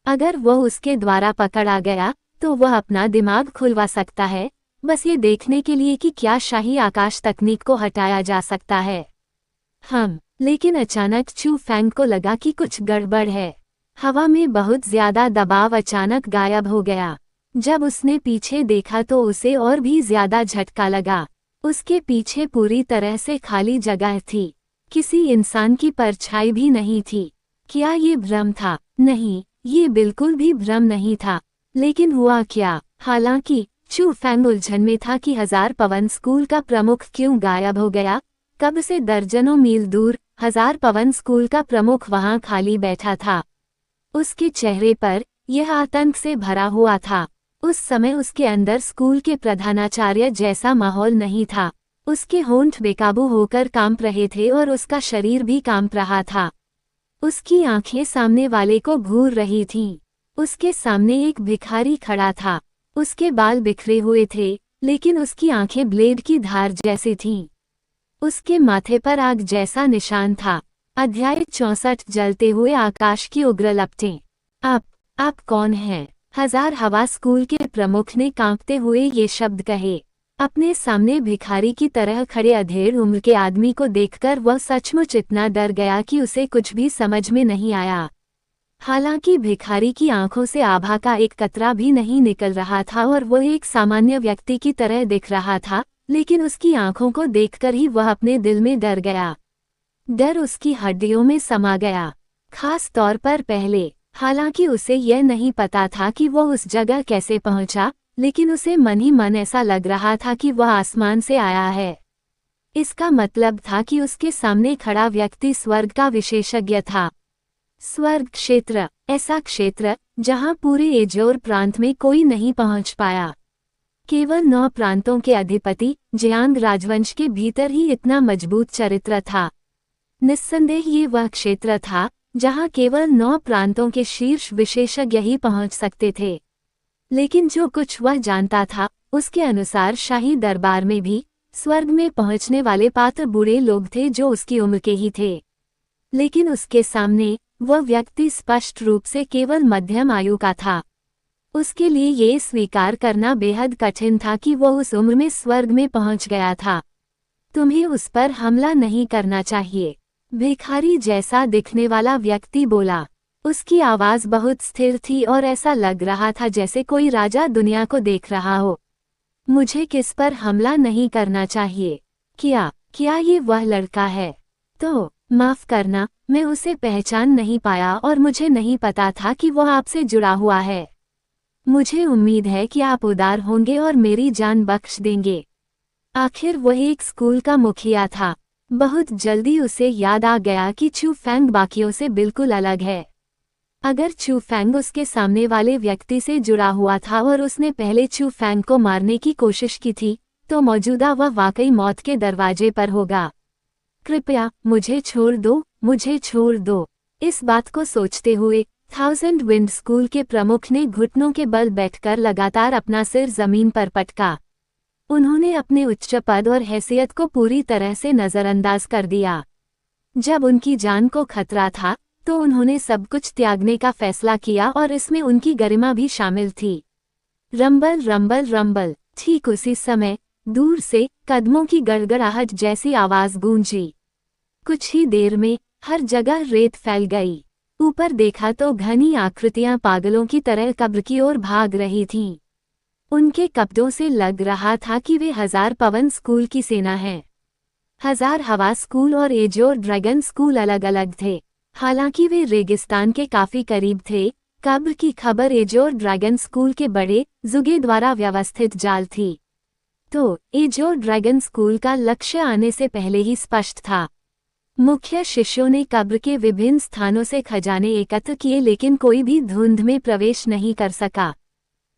अगर वह उसके द्वारा पकड़ा गया तो वह अपना दिमाग खुलवा सकता है, बस ये देखने के लिए कि क्या शाही आकाश तकनीक को हटाया जा सकता है। लेकिन अचानक चू फैंग को लगा कि कुछ गड़बड़ है। हवा में बहुत ज्यादा दबाव अचानक गायब हो गया। जब उसने पीछे देखा तो उसे और भी ज्यादा झटका लगा। उसके पीछे पूरी तरह से खाली जगह थी, किसी इंसान की परछाई भी नहीं थी। क्या ये भ्रम था? नहीं, ये बिल्कुल भी भ्रम नहीं था। लेकिन हुआ क्या? हालांकि चू फैंग उलझन में था कि हजार पवन स्कूल का प्रमुख क्यों गायब हो गया। कब से दर्जनों मील दूर हजार पवन स्कूल का प्रमुख वहां खाली बैठा था। उसके चेहरे पर यह आतंक से भरा हुआ था। उस समय उसके अंदर स्कूल के प्रधानाचार्य जैसा माहौल नहीं था। उसके होंठ बेकाबू होकर कांप रहे थे और उसका शरीर भी कांप रहा था। उसकी आंखें सामने वाले को घूर रही थीं। उसके सामने एक भिखारी खड़ा था। उसके बाल बिखरे हुए थे, लेकिन उसकी आंखें ब्लेड की धार जैसी थीं। उसके माथे पर आग जैसा निशान था। अध्याय 64 जलते हुए आकाश की उग्र लपटें। आप कौन हैं? हजार हवा स्कूल के प्रमुख ने कांपते हुए ये शब्द कहे। अपने सामने भिखारी की तरह खड़े अधेड़ उम्र के आदमी को देखकर वह सचमुच इतना डर गया कि उसे कुछ भी समझ में नहीं आया। हालांकि भिखारी की आंखों से आभा का एक कतरा भी नहीं निकल रहा था और वह एक सामान्य व्यक्ति की तरह दिख रहा था, लेकिन उसकी आंखों को देखकर ही वह अपने दिल में डर गया। डर उसकी हड्डियों में समा गया, खास तौर पर पहले। हालांकि उसे यह नहीं पता था कि वह उस जगह कैसे पहुंचा, लेकिन उसे मन ही मन ऐसा लग रहा था कि वह आसमान से आया है। इसका मतलब था कि उसके सामने खड़ा व्यक्ति स्वर्ग का विशेषज्ञ था। स्वर्ग क्षेत्र, ऐसा क्षेत्र जहां पूरे एजोर प्रांत में कोई नहीं पहुंच पाया। केवल 9 प्रांतों के अधिपति जियांग राजवंश के भीतर ही इतना मजबूत चरित्र था। निस्संदेह ये वह क्षेत्र था जहां केवल 9 प्रांतों के शीर्ष विशेषज्ञ ही पहुंच सकते थे। लेकिन जो कुछ वह जानता था, उसके अनुसार शाही दरबार में भी स्वर्ग में पहुंचने वाले पात्र बूढ़े लोग थे जो उसकी उम्र के ही थे। लेकिन उसके सामने वह व्यक्ति स्पष्ट रूप से केवल मध्यम आयु का था। उसके लिए ये स्वीकार करना बेहद कठिन था कि वह उस उम्र में स्वर्ग में पहुंच गया था। तुम्हें उस पर हमला नहीं करना चाहिए, भिखारी जैसा दिखने वाला व्यक्ति बोला। उसकी आवाज बहुत स्थिर थी और ऐसा लग रहा था जैसे कोई राजा दुनिया को देख रहा हो। मुझे किस पर हमला नहीं करना चाहिए? क्या ये वह लड़का है? तो माफ करना, मैं उसे पहचान नहीं पाया और मुझे नहीं पता था कि वह आपसे जुड़ा हुआ है। मुझे उम्मीद है कि आप उदार होंगे और मेरी जान बख्श देंगे। आखिर वह एक स्कूल का मुखिया था। बहुत जल्दी उसे याद आ गया कि चू फैंग बाकियों से बिल्कुल अलग है। अगर चू फैंग उसके सामने वाले व्यक्ति से जुड़ा हुआ था और उसने पहले चू फैंग को मारने की कोशिश की थी, तो मौजूदा वह वाकई मौत के दरवाजे पर होगा। कृपया मुझे छोड़ दो, मुझे छोड़ दो। इस बात को सोचते हुए थाउजेंड विंड स्कूल के प्रमुख ने घुटनों के बल बैठकर लगातार अपना सिर जमीन पर पटका। उन्होंने अपने उच्च पद और हैसियत को पूरी तरह से नजरअंदाज कर दिया। जब उनकी जान को खतरा था, तो उन्होंने सब कुछ त्यागने का फैसला किया और इसमें उनकी गरिमा भी शामिल थी। Rumble rumble rumble. ठीक उसी समय दूर से कदमों की गड़गड़ाहट जैसी आवाज गूंजी। कुछ ही देर में हर जगह रेत फैल गई। ऊपर देखा तो घनी आकृतियां पागलों की तरह कब्र की ओर भाग रही थीं। उनके कपड़ों से लग रहा था कि वे हजार पवन स्कूल की सेना है। हजार हवा स्कूल और एजोर ड्रैगन स्कूल अलग अलग थे। हालांकि वे रेगिस्तान के काफी करीब थे, कब्र की खबर एजोर ड्रैगन स्कूल के बड़े जुगे द्वारा व्यवस्थित जाल थी। तो एजोर ड्रैगन स्कूल का लक्ष्य आने से पहले ही स्पष्ट था। मुख्य शिष्यों ने कब्र के विभिन्न स्थानों से खजाने एकत्र किए, लेकिन कोई भी धुंध में प्रवेश नहीं कर सका।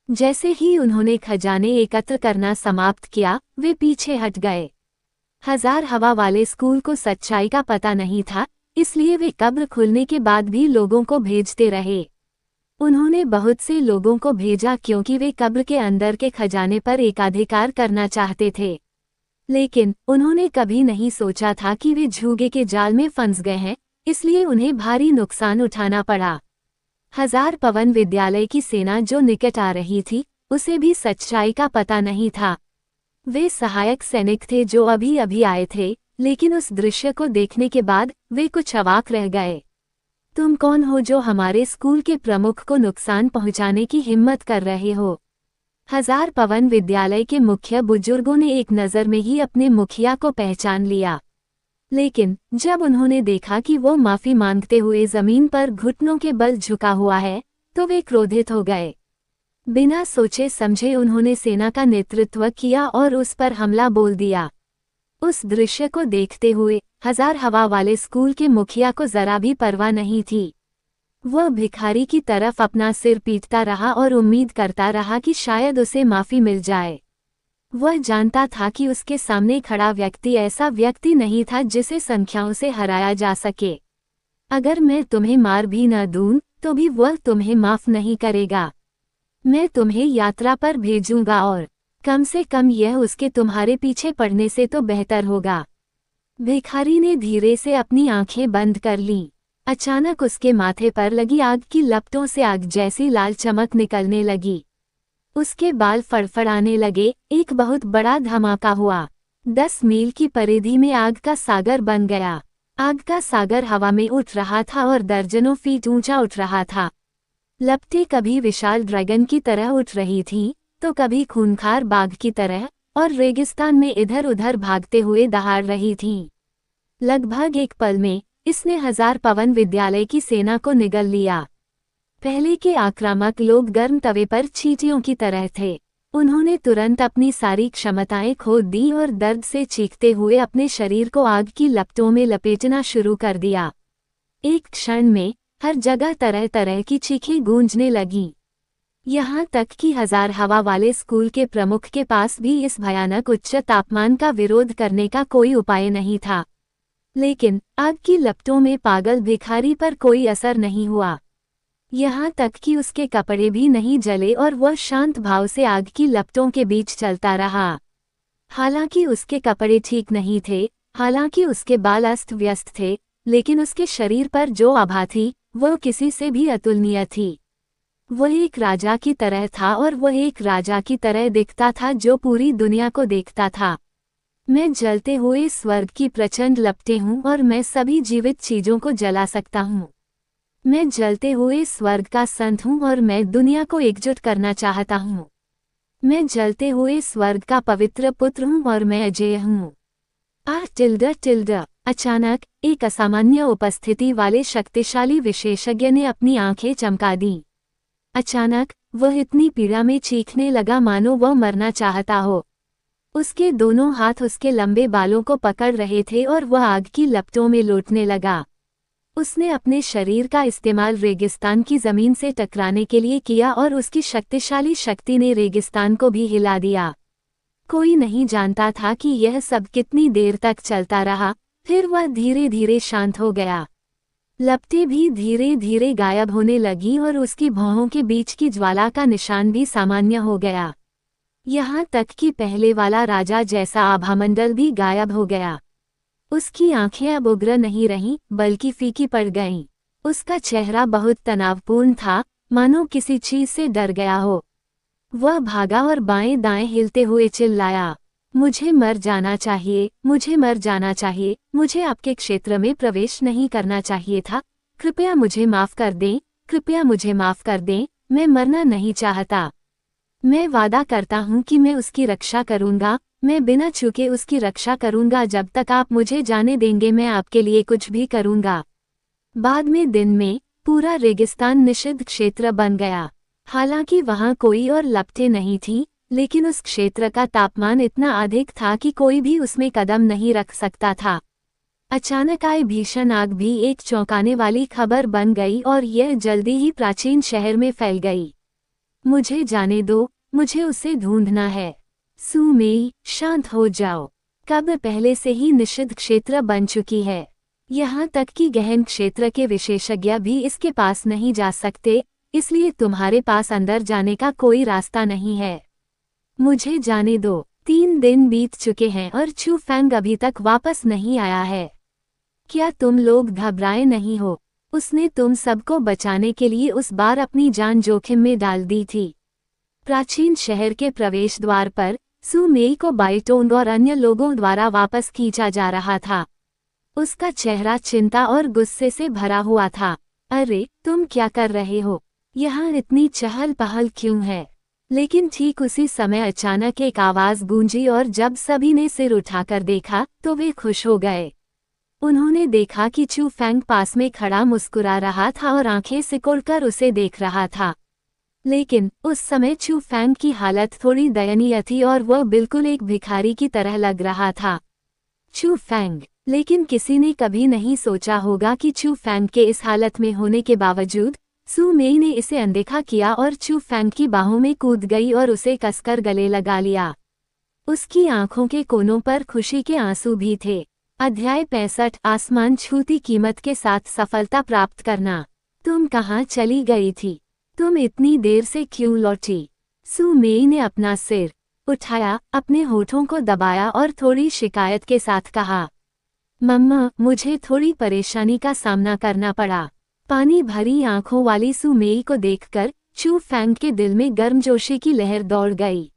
जैसे ही उन्होंने खजाने एकत्र करना समाप्त किया, वे पीछे हट गए। हजार हवा वाले स्कूल को सच्चाई का पता नहीं था, इसलिए वे कब्र खुलने के बाद भी लोगों को भेजते रहे। उन्होंने बहुत से लोगों को भेजा क्योंकि वे कब्र के अंदर के खजाने पर एकाधिकार करना चाहते थे। लेकिन उन्होंने कभी नहीं सोचा था कि वे झूगे के जाल में फंस गए हैं, इसलिए उन्हें भारी नुकसान उठाना पड़ा। हजार पवन विद्यालय की सेना जो निकट आ रही थी, उसे भी सच्चाई का पता नहीं था। वे सहायक सैनिक थे जो अभी अभी आए थे, लेकिन उस दृश्य को देखने के बाद वे कुछ अवाक रह गए। तुम कौन हो जो हमारे स्कूल के प्रमुख को नुकसान पहुंचाने की हिम्मत कर रहे हो? हजार पवन विद्यालय के मुखिया बुजुर्गों ने एक नज़र में ही अपने मुखिया को पहचान लिया, लेकिन जब उन्होंने देखा कि वो माफी मांगते हुए जमीन पर घुटनों के बल झुका हुआ है, तो वे क्रोधित हो गए। बिना सोचे समझे उन्होंने सेना का नेतृत्व किया और उस पर हमला बोल दिया। उस दृश्य को देखते हुए हजार हवा वाले स्कूल के मुखिया को जरा भी परवाह नहीं थी। वह भिखारी की तरफ अपना सिर पीटता रहा और उम्मीद करता रहा कि शायद उसे माफी मिल जाए। वह जानता था कि उसके सामने खड़ा व्यक्ति ऐसा व्यक्ति नहीं था जिसे संख्याओं से हराया जा सके। अगर मैं तुम्हें मार भी न दूं, तो भी वह तुम्हें माफ नहीं करेगा। मैं तुम्हें यात्रा पर भेजूंगा और कम से कम यह उसके तुम्हारे पीछे पड़ने से तो बेहतर होगा। भिखारी ने धीरे से अपनी आंखें बंद कर लीं। अचानक उसके माथे पर लगी आग की लपटों से आग जैसी लाल चमक निकलने लगी। उसके बाल फड़फड़ाने लगे। एक बहुत बड़ा धमाका हुआ। 10 मील की परिधि में आग का सागर बन गया। आग का सागर हवा में उठ रहा था और दर्जनों फीट ऊंचा उठ रहा था। लपटें कभी विशाल ड्रैगन की तरह उठ रही थीं, तो कभी खूंखार बाघ की तरह, और रेगिस्तान में इधर उधर भागते हुए दहाड़ रही थीं। लगभग एक पल में इसने हजार पवन विद्यालय की सेना को निगल लिया। पहले के आक्रामक लोग गर्म तवे पर चींटियों की तरह थे। उन्होंने तुरंत अपनी सारी क्षमताएं खो दी और दर्द से चीखते हुए अपने शरीर को आग की लपटों में लपेटना शुरू कर दिया। एक क्षण में हर जगह तरह तरह की चीखें गूंजने लगीं। यहाँ तक कि हजार हवा वाले स्कूल के प्रमुख के पास भी इस भयानक उच्च तापमान का विरोध करने का कोई उपाय नहीं था। लेकिन आग की लपटों में पागल भिखारी पर कोई असर नहीं हुआ। यहाँ तक कि उसके कपड़े भी नहीं जले और वह शांत भाव से आग की लपटों के बीच चलता रहा। हालांकि उसके कपड़े ठीक नहीं थे, हालांकि उसके बाल अस्त व्यस्त थे, लेकिन उसके शरीर पर जो आभा थी वह किसी से भी अतुलनीय थी। वह एक राजा की तरह था और वह एक राजा की तरह दिखता था जो पूरी दुनिया को देखता था। मैं जलते हुए स्वर्ग की प्रचंड लपटें हूँ और मैं सभी जीवित चीजों को जला सकता हूँ। मैं जलते हुए स्वर्ग का संत हूँ और मैं दुनिया को एकजुट करना चाहता हूँ। मैं जलते हुए स्वर्ग का पवित्र पुत्र हूँ और मैं अजेय हूँ। टिल्ड। अचानक एक असामान्य उपस्थिति वाले शक्तिशाली विशेषज्ञ ने अपनी आंखें चमका दी। अचानक वह इतनी पीड़ा में चीखने लगा मानो वह मरना चाहता हो। उसके दोनों हाथ उसके लंबे बालों को पकड़ रहे थे और वह आग की लपटों में लौटने लगा। उसने अपने शरीर का इस्तेमाल रेगिस्तान की जमीन से टकराने के लिए किया और उसकी शक्तिशाली शक्ति ने रेगिस्तान को भी हिला दिया। कोई नहीं जानता था कि यह सब कितनी देर तक चलता रहा, फिर वह धीरे धीरे शांत हो गया। लपटें भी धीरे धीरे गायब होने लगी और उसकी भौहों के बीच की ज्वाला का निशान भी सामान्य हो गया। यहाँ तक कि पहले वाला राजा जैसा आभामंडल भी गायब हो गया। उसकी आंखें अब उग्र नहीं रहीं, बल्कि फीकी पड़ गईं। उसका चेहरा बहुत तनावपूर्ण था, मानो किसी चीज से डर गया हो। वह भागा और बाएं दाएं हिलते हुए चिल्लाया, मुझे मर जाना चाहिए, मुझे मर जाना चाहिए, मुझे आपके क्षेत्र में प्रवेश नहीं करना चाहिए था। कृपया मुझे माफ कर दें, कृपया मुझे माफ कर दें, मैं मरना नहीं चाहता। मैं वादा करता हूँ कि मैं उसकी रक्षा करूँगा, मैं बिना चूके उसकी रक्षा करूँगा। जब तक आप मुझे जाने देंगे मैं आपके लिए कुछ भी करूँगा। बाद में दिन में पूरा रेगिस्तान निषिद्ध क्षेत्र बन गया। हालांकि वहाँ कोई और लपटें नहीं थीं, लेकिन उस क्षेत्र का तापमान इतना अधिक था कि कोई भी उसमें कदम नहीं रख सकता था। अचानक आई भीषण आग भी एक चौंकाने वाली खबर बन गई और यह जल्दी ही प्राचीन शहर में फैल गई। मुझे जाने दो, मुझे उसे ढूंढना है। सुमेई, शांत हो जाओ। कब पहले से ही निषिद्ध क्षेत्र बन चुकी है। यहाँ तक कि गहन क्षेत्र के विशेषज्ञ भी इसके पास नहीं जा सकते, इसलिए तुम्हारे पास अंदर जाने का कोई रास्ता नहीं है। मुझे जाने दो। 3 दिन बीत चुके हैं और चू फैंग अभी तक वापस नहीं आया है। क्या तुम लोग घबराए नहीं हो? उसने तुम सबको बचाने के लिए उस बार अपनी जान जोखिम में डाल दी थी। प्राचीन शहर के प्रवेश द्वार पर सू मेई को बाइटोंग और अन्य लोगों द्वारा वापस खींचा जा रहा था। उसका चेहरा चिंता और गुस्से से भरा हुआ था। अरे, तुम क्या कर रहे हो? यहाँ इतनी चहल पहल क्यों है? लेकिन ठीक उसी समय अचानक एक आवाज गूंजी और जब सभी ने सिर उठाकर देखा तो वे खुश हो गए। उन्होंने देखा कि चू फैंग पास में खड़ा मुस्कुरा रहा था और आंखें सिकोड़कर उसे देख रहा था। लेकिन उस समय चू फैंग की हालत थोड़ी दयनीय थी और वह बिल्कुल एक भिखारी की तरह लग रहा था। चू फैंग, लेकिन किसी ने कभी नहीं सोचा होगा कि चू फैंग के इस हालत में होने के बावजूद सू मेई ने इसे अनदेखा किया और चू फैंग की बाहों में कूद गई और उसे कसकर गले लगा लिया। उसकी आंखों के कोनों पर खुशी के आंसू भी थे। अध्याय 65 आसमान छूती कीमत के साथ सफलता प्राप्त करना। तुम कहाँ चली गई थी? तुम इतनी देर से क्यों लौटी? सू मेई ने अपना सिर उठाया, अपने होठों को दबाया और थोड़ी शिकायत के साथ कहा, मम्मा, मुझे थोड़ी परेशानी का सामना करना पड़ा। पानी भरी आंखों वाली सू मेई को देखकर चू फैंग के दिल में गर्मजोशी की लहर दौड़ गई।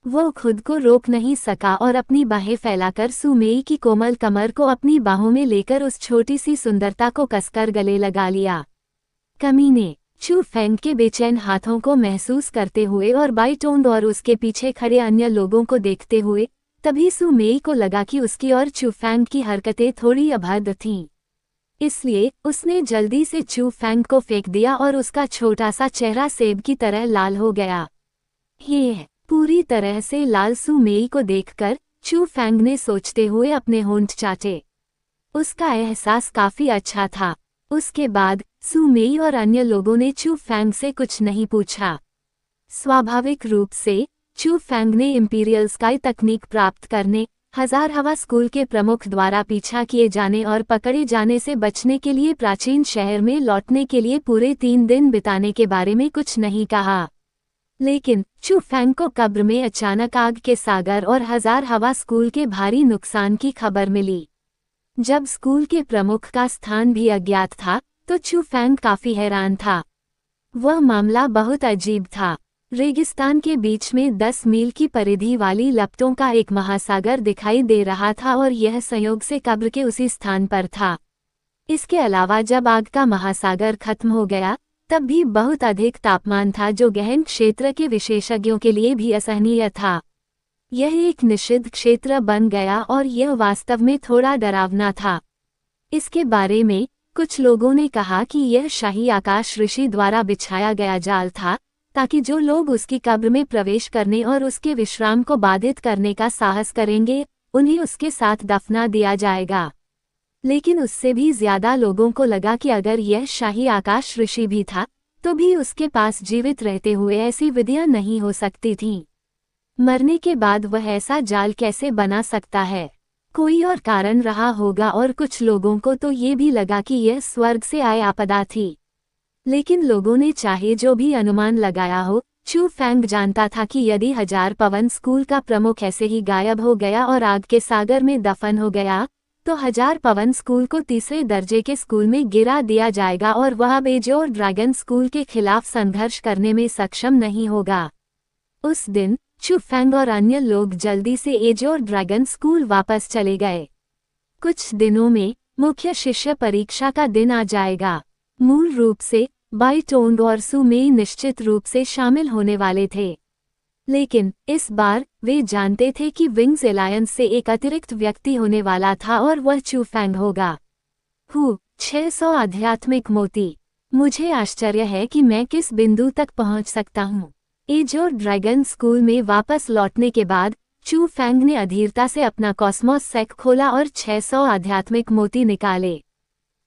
वो खुद को रोक नहीं सका और अपनी बाहें फैलाकर सू मेई की कोमल कमर को अपनी बाहों में लेकर उस छोटी सी सुंदरता को कसकर गले लगा लिया। कमीने, चू फैंग के बेचैन हाथों को महसूस करते हुए और बाइटोंग और उसके पीछे खड़े अन्य लोगों को देखते हुए तभी सू मेई को लगा कि उसकी और चू फैंग की हरकतें थोड़ी अभद्र थीं। इसलिए उसने जल्दी से चू फैंग को फेंक दिया और उसका छोटा सा चेहरा सेब की तरह लाल हो गया। ये पूरी तरह से लाल सू मेई को देखकर चू फैंग ने सोचते हुए अपने होंठ चाटे। उसका एहसास काफी अच्छा था। उसके बाद सू मेई और अन्य लोगों ने चू फैंग से कुछ नहीं पूछा। स्वाभाविक रूप से चू फैंग ने इंपीरियल स्काई तकनीक प्राप्त करने, हजार हवा स्कूल के प्रमुख द्वारा पीछा किए जाने और पकड़े जाने से बचने के लिए प्राचीन शहर में लौटने के लिए पूरे 3 दिन बिताने के बारे में कुछ नहीं कहा। लेकिन चू फैंग को कब्र में अचानक आग के सागर और हजार हवा स्कूल के भारी नुकसान की खबर मिली। जब स्कूल के प्रमुख का स्थान भी अज्ञात था तो चू फैंग काफी हैरान था। वह मामला बहुत अजीब था। रेगिस्तान के बीच में 10 मील की परिधि वाली लपटों का एक महासागर दिखाई दे रहा था और यह संयोग से कब्र के उसी स्थान पर था। इसके अलावा जब आग का महासागर खत्म हो गया तब भी बहुत अधिक तापमान था जो गहन क्षेत्र के विशेषज्ञों के लिए भी असहनीय था। यह एक निषिद्ध क्षेत्र बन गया और यह वास्तव में थोड़ा डरावना था। इसके बारे में कुछ लोगों ने कहा कि यह शाही आकाश ऋषि द्वारा बिछाया गया जाल था ताकि जो लोग उसकी कब्र में प्रवेश करने और उसके विश्राम को बाधित करने का साहस करेंगे उन्हें उसके साथ दफना दिया जाएगा। लेकिन उससे भी ज्यादा लोगों को लगा कि अगर यह शाही आकाश ऋषि भी था तो भी उसके पास जीवित रहते हुए ऐसी विधियां नहीं हो सकती थीं। मरने के बाद वह ऐसा जाल कैसे बना सकता है? कोई और कारण रहा होगा और कुछ लोगों को तो ये भी लगा कि यह स्वर्ग से आए आपदा थी। लेकिन लोगों ने चाहे जो भी अनुमान लगाया हो, चू फैंग जानता था कि यदि हजार पवन स्कूल का प्रमुख ऐसे ही गायब हो गया और आग के सागर में दफन हो गया तो हजार पवन स्कूल को तीसरे दर्जे के स्कूल में गिरा दिया जाएगा और वह बेजोर ड्रैगन स्कूल के खिलाफ संघर्ष करने में सक्षम नहीं होगा। उस दिन चू फैंग और अन्य लोग जल्दी से एजोर ड्रैगन स्कूल वापस चले गए। कुछ दिनों में मुख्य शिष्य परीक्षा का दिन आ जाएगा। मूल रूप से बाइटोंग और सू मेई निश्चित रूप से शामिल होने वाले थे, लेकिन इस बार वे जानते थे कि विंग्स एलायंस से एक अतिरिक्त व्यक्ति होने वाला था और वह चू फैंग होगा। 600 आध्यात्मिक मोती। मुझे आश्चर्य है कि मैं किस बिंदु तक पहुंच सकता हूं। एजोर ड्रैगन स्कूल में वापस लौटने के बाद चू फैंग ने अधीरता से अपना कॉस्मोस सेक खोला और 600 आध्यात्मिक मोती निकाले।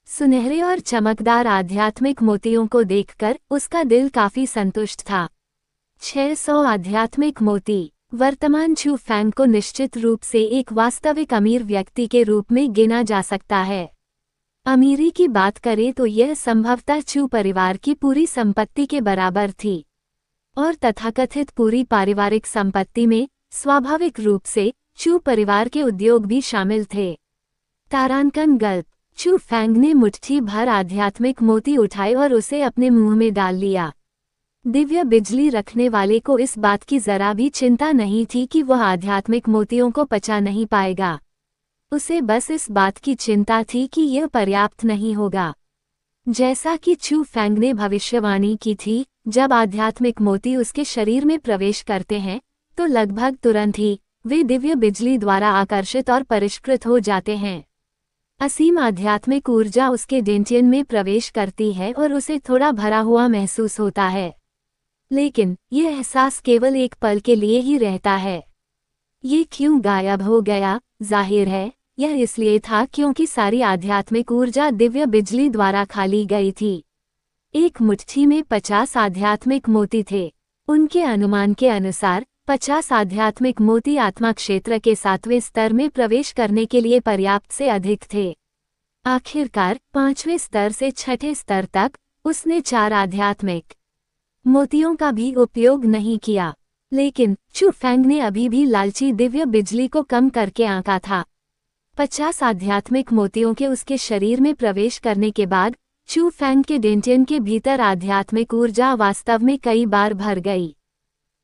सुनहरे और चमकदार आध्यात्मिक मोतियों को देखकर उसका दिल काफी संतुष्ट था। 600 आध्यात्मिक मोती। वर्तमान चू फैंग को निश्चित रूप से एक वास्तविक अमीर व्यक्ति के रूप में गिना जा सकता है। अमीरी की बात करें तो यह संभवतः चू परिवार की पूरी संपत्ति के बराबर थी, और तथाकथित पूरी पारिवारिक संपत्ति में स्वाभाविक रूप से चू परिवार के उद्योग भी शामिल थे। तारांकन गल्प। चू फैंग ने मुट्ठी भर आध्यात्मिक मोती उठाए और उसे अपने मुंह में डाल लिया। दिव्य बिजली रखने वाले को इस बात की जरा भी चिंता नहीं थी कि वह आध्यात्मिक मोतियों को पचा नहीं पाएगा। उसे बस इस बात की चिंता थी कि यह पर्याप्त नहीं होगा। जैसा कि चू फैंग ने भविष्यवाणी की थी, जब आध्यात्मिक मोती उसके शरीर में प्रवेश करते हैं तो लगभग तुरंत ही वे दिव्य बिजली द्वारा आकर्षित और परिष्कृत हो जाते हैं। असीम आध्यात्मिक ऊर्जा उसके डेंटियन में प्रवेश करती है और उसे थोड़ा भरा हुआ महसूस होता है, लेकिन यह एहसास केवल एक पल के लिए ही रहता है। ये क्यों गायब हो गया? जाहिर है यह इसलिए था क्योंकि सारी आध्यात्मिक ऊर्जा दिव्य बिजली द्वारा खा ली गई थी। एक मुट्ठी में 50 आध्यात्मिक मोती थे। उनके अनुमान के अनुसार 50 आध्यात्मिक मोती आत्मा क्षेत्र के 7वें स्तर में प्रवेश करने के लिए पर्याप्त से अधिक थे। आखिरकार 5वें स्तर से 6ठे स्तर तक उसने 4 आध्यात्मिक मोतियों का भी उपयोग नहीं किया, लेकिन चू फैंग ने अभी भी लालची दिव्य बिजली को कम करके आंका था। 50 आध्यात्मिक मोतियों के उसके शरीर में प्रवेश करने के बाद चू फैंग के डेंटियन के भीतर आध्यात्मिक ऊर्जा वास्तव में कई बार भर गई,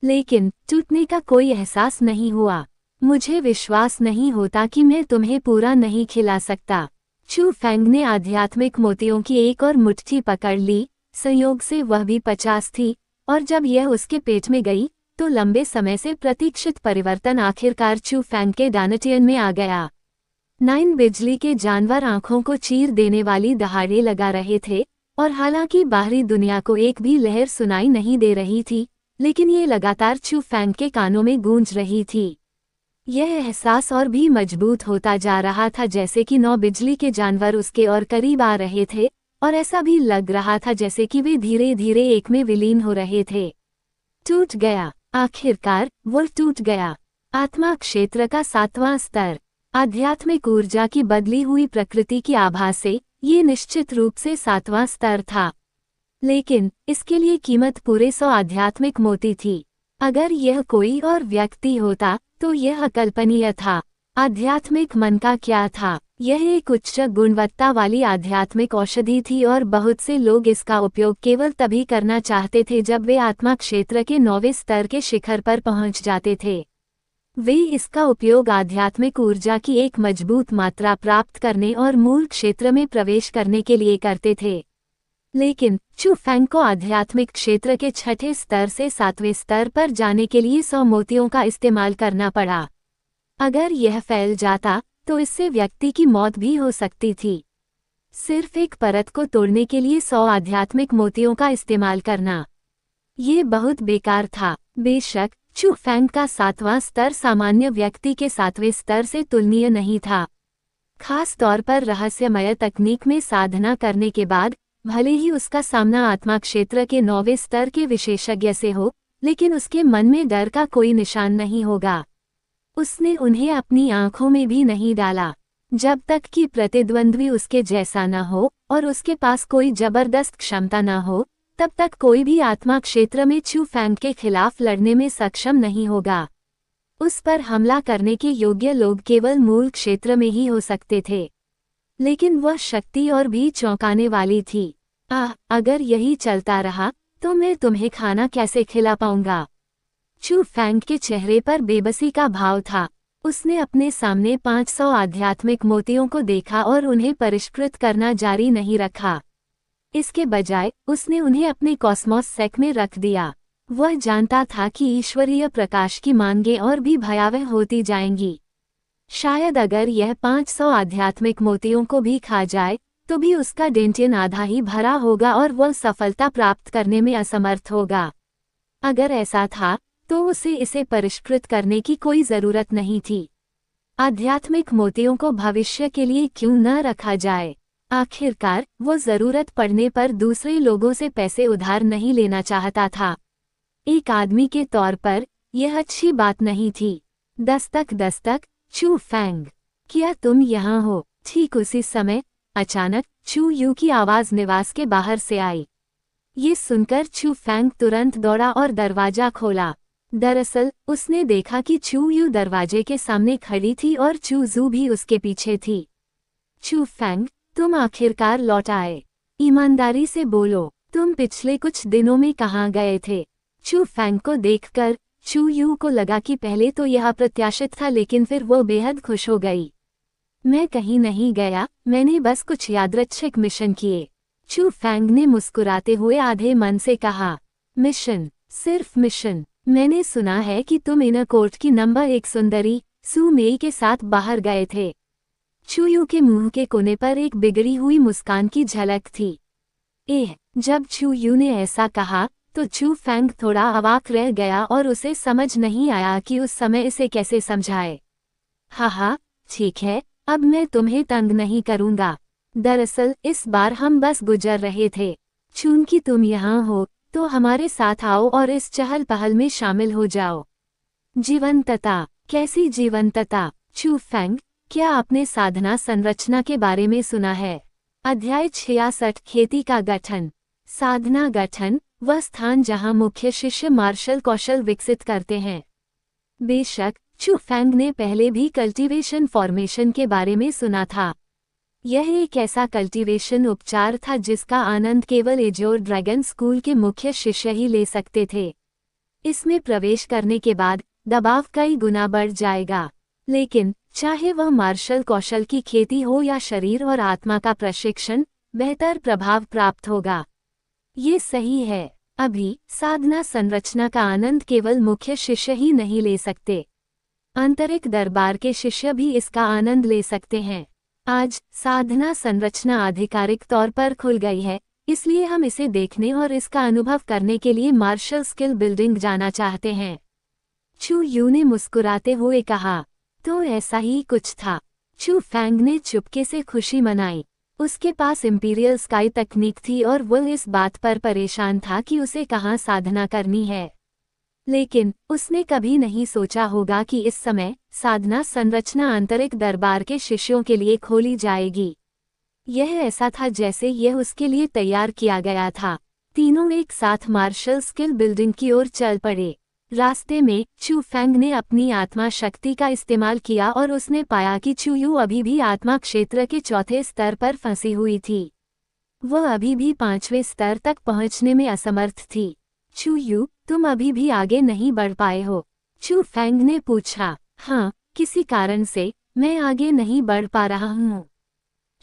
लेकिन टूटने का कोई एहसास नहीं हुआ। मुझे विश्वास नहीं होता कि मैं तुम्हें पूरा नहीं खिला सकता। चू फैंग ने आध्यात्मिक मोतियों की एक और मुट्ठी पकड़ ली। संयोग से वह भी 50 थी, और जब यह उसके पेट में गई तो लंबे समय से प्रतीक्षित परिवर्तन आखिरकार चू फैंग के डायनेटियन में आ गया। 9 बिजली के जानवर आंखों को चीर देने वाली दहाड़े लगा रहे थे, और हालांकि बाहरी दुनिया को एक भी लहर सुनाई नहीं दे रही थी, लेकिन ये लगातार चू फैंग के कानों में गूंज रही थी। यह एहसास और भी मजबूत होता जा रहा था जैसे कि 9 बिजली के जानवर उसके और करीब आ रहे थे, और ऐसा भी लग रहा था जैसे कि वे धीरे धीरे एक में विलीन हो रहे थे। टूट गया। आखिरकार वो टूट गया। आत्मा क्षेत्र का 7वां स्तर। आध्यात्मिक ऊर्जा की बदली हुई प्रकृति की आभा से ये निश्चित रूप से 7वां स्तर था, लेकिन इसके लिए कीमत पूरे 100 आध्यात्मिक मोती थी। अगर यह कोई और व्यक्ति होता तो यह अकल्पनीय था। आध्यात्मिक मन का क्या था? यह एक उच्च गुणवत्ता वाली आध्यात्मिक औषधि थी और बहुत से लोग इसका उपयोग केवल तभी करना चाहते थे जब वे आत्मा क्षेत्र के 9वें स्तर के शिखर पर पहुंच जाते थे। वे इसका उपयोग आध्यात्मिक ऊर्जा की एक मजबूत मात्रा प्राप्त करने और मूल क्षेत्र में प्रवेश करने के लिए करते थे। लेकिन चू फैंग को आध्यात्मिक क्षेत्र के 6ठे स्तर से 7वें स्तर पर जाने के लिए 100 मोतियों का इस्तेमाल करना पड़ा। अगर यह फैल जाता तो इससे व्यक्ति की मौत भी हो सकती थी। सिर्फ एक परत को तोड़ने के लिए 100 आध्यात्मिक मोतियों का इस्तेमाल करना, ये बहुत बेकार था। बेशक चू फैंग का 7वां स्तर सामान्य व्यक्ति के 7वें स्तर से तुलनीय नहीं था। खास तौर पर रहस्यमय तकनीक में साधना करने के बाद भले ही उसका सामना आत्मा क्षेत्र के 9वें स्तर के विशेषज्ञ से हो, लेकिन उसके मन में डर का कोई निशान नहीं होगा। उसने उन्हें अपनी आंखों में भी नहीं डाला। जब तक कि प्रतिद्वंद्वी उसके जैसा न हो और उसके पास कोई जबरदस्त क्षमता न हो, तब तक कोई भी आत्मा क्षेत्र में चू फैंग के खिलाफ लड़ने में सक्षम नहीं होगा। उस पर हमला करने के योग्य लोग केवल मूल क्षेत्र में ही हो सकते थे, लेकिन वह शक्ति और भी चौंकाने वाली थी। अगर यही चलता रहा तो मैं तुम्हें खाना कैसे खिला पाऊंगा? चू फैंग के चेहरे पर बेबसी का भाव था। उसने अपने सामने 500 आध्यात्मिक मोतियों को देखा और उन्हें परिष्कृत करना जारी नहीं रखा। इसके बजाय उसने उन्हें अपने कॉस्मोस सेक में रख दिया। वह जानता था कि ईश्वरीय प्रकाश की मांगें और भी भयावह होती जाएंगी। शायद अगर यह 500 आध्यात्मिक मोतियों को भी खा जाए तो भी उसका डेंटियन आधा ही भरा होगा और वह सफलता प्राप्त करने में असमर्थ होगा। अगर ऐसा था तो उसे इसे परिष्कृत करने की कोई जरूरत नहीं थी। आध्यात्मिक मोतियों को भविष्य के लिए क्यों न रखा जाए? आखिरकार वो जरूरत पड़ने पर दूसरे लोगों से पैसे उधार नहीं लेना चाहता था। एक आदमी के तौर पर यह अच्छी बात नहीं थी। दस्तक, चू फैंग, क्या तुम यहाँ हो? ठीक उसी समय अचानक चू यू की आवाज निवास के बाहर से आई। ये सुनकर चू फैंग तुरंत दौड़ा और दरवाजा खोला। दरअसल उसने देखा कि चू यू दरवाजे के सामने खड़ी थी और चू जू भी उसके पीछे थी। चू फैंग, तुम आखिरकार लौट आए। ईमानदारी से बोलो, तुम पिछले कुछ दिनों में कहाँ गए थे? चू फैंग को देखकर चू यू को लगा कि पहले तो यह अप्रत्याशित था, लेकिन फिर वो बेहद खुश हो गई। मैं कहीं नहीं गया, मैंने बस कुछ यादृच्छिक मिशन किए। चू फैंग ने मुस्कुराते हुए आधे मन से कहा। मिशन? सिर्फ मिशन? मैंने सुना है कि तुम इनर कोर्ट की नंबर 1 सुंदरी सू मेई के साथ बाहर गए थे। चू यू के मुंह के कोने पर एक बिगड़ी हुई मुस्कान की झलक थी। जब चू यू ने ऐसा कहा तो चू फैंग थोड़ा अवाक रह गया और उसे समझ नहीं आया कि उस समय इसे कैसे समझाए। हाँ, ठीक है, अब मैं तुम्हें तंग नहीं करूंगा। दरअसल इस बार हम बस गुजर रहे थे। चूंकि तुम यहाँ हो तो हमारे साथ आओ और इस चहल पहल में शामिल हो जाओ। जीवंतता? कैसी जीवंतता? चू फैंग, क्या आपने साधना संरचना के बारे में सुना है? अध्याय 66 खेती का गठन। साधना गठन वह स्थान जहां मुख्य शिष्य मार्शल कौशल विकसित करते हैं। बेशक चू फैंग ने पहले भी कल्टीवेशन फॉर्मेशन के बारे में सुना था। यह एक ऐसा कल्टीवेशन उपचार था जिसका आनंद केवल एजोर ड्रैगन स्कूल के मुख्य शिष्य ही ले सकते थे। इसमें प्रवेश करने के बाद दबाव कई गुना बढ़ जाएगा, लेकिन चाहे वह मार्शल कौशल की खेती हो या शरीर और आत्मा का प्रशिक्षण, बेहतर प्रभाव प्राप्त होगा। ये सही है। अभी साधना संरचना का आनंद केवल मुख्य शिष्य ही नहीं ले सकते, आंतरिक दरबार के शिष्य भी इसका आनंद ले सकते हैं। आज साधना संरचना आधिकारिक तौर पर खुल गई है, इसलिए हम इसे देखने और इसका अनुभव करने के लिए मार्शल स्किल बिल्डिंग जाना चाहते हैं। चू यू ने मुस्कुराते हुए कहा। तो ऐसा ही कुछ था। चू फैंग ने चुपके से खुशी मनाई। उसके पास इंपीरियल स्काई तकनीक थी और वो इस बात पर परेशान था कि उसे कहाँ साधना करनी है, लेकिन उसने कभी नहीं सोचा होगा कि इस समय साधना संरचना आंतरिक दरबार के शिष्यों के लिए खोली जाएगी। यह ऐसा था जैसे यह उसके लिए तैयार किया गया था। तीनों एक साथ मार्शल स्किल बिल्डिंग की ओर चल पड़े। रास्ते में चू फैंग ने अपनी आत्मा शक्ति का इस्तेमाल किया और उसने पाया कि चू यू अभी भी आत्मा क्षेत्र के चौथे स्तर पर फंसी हुई थी। वह अभी भी 5वें स्तर तक पहुंचने में असमर्थ थी। चू यू, तुम अभी भी आगे नहीं बढ़ पाए हो? चू फैंग ने पूछा। हाँ, किसी कारण से मैं आगे नहीं बढ़ पा रहा हूँ।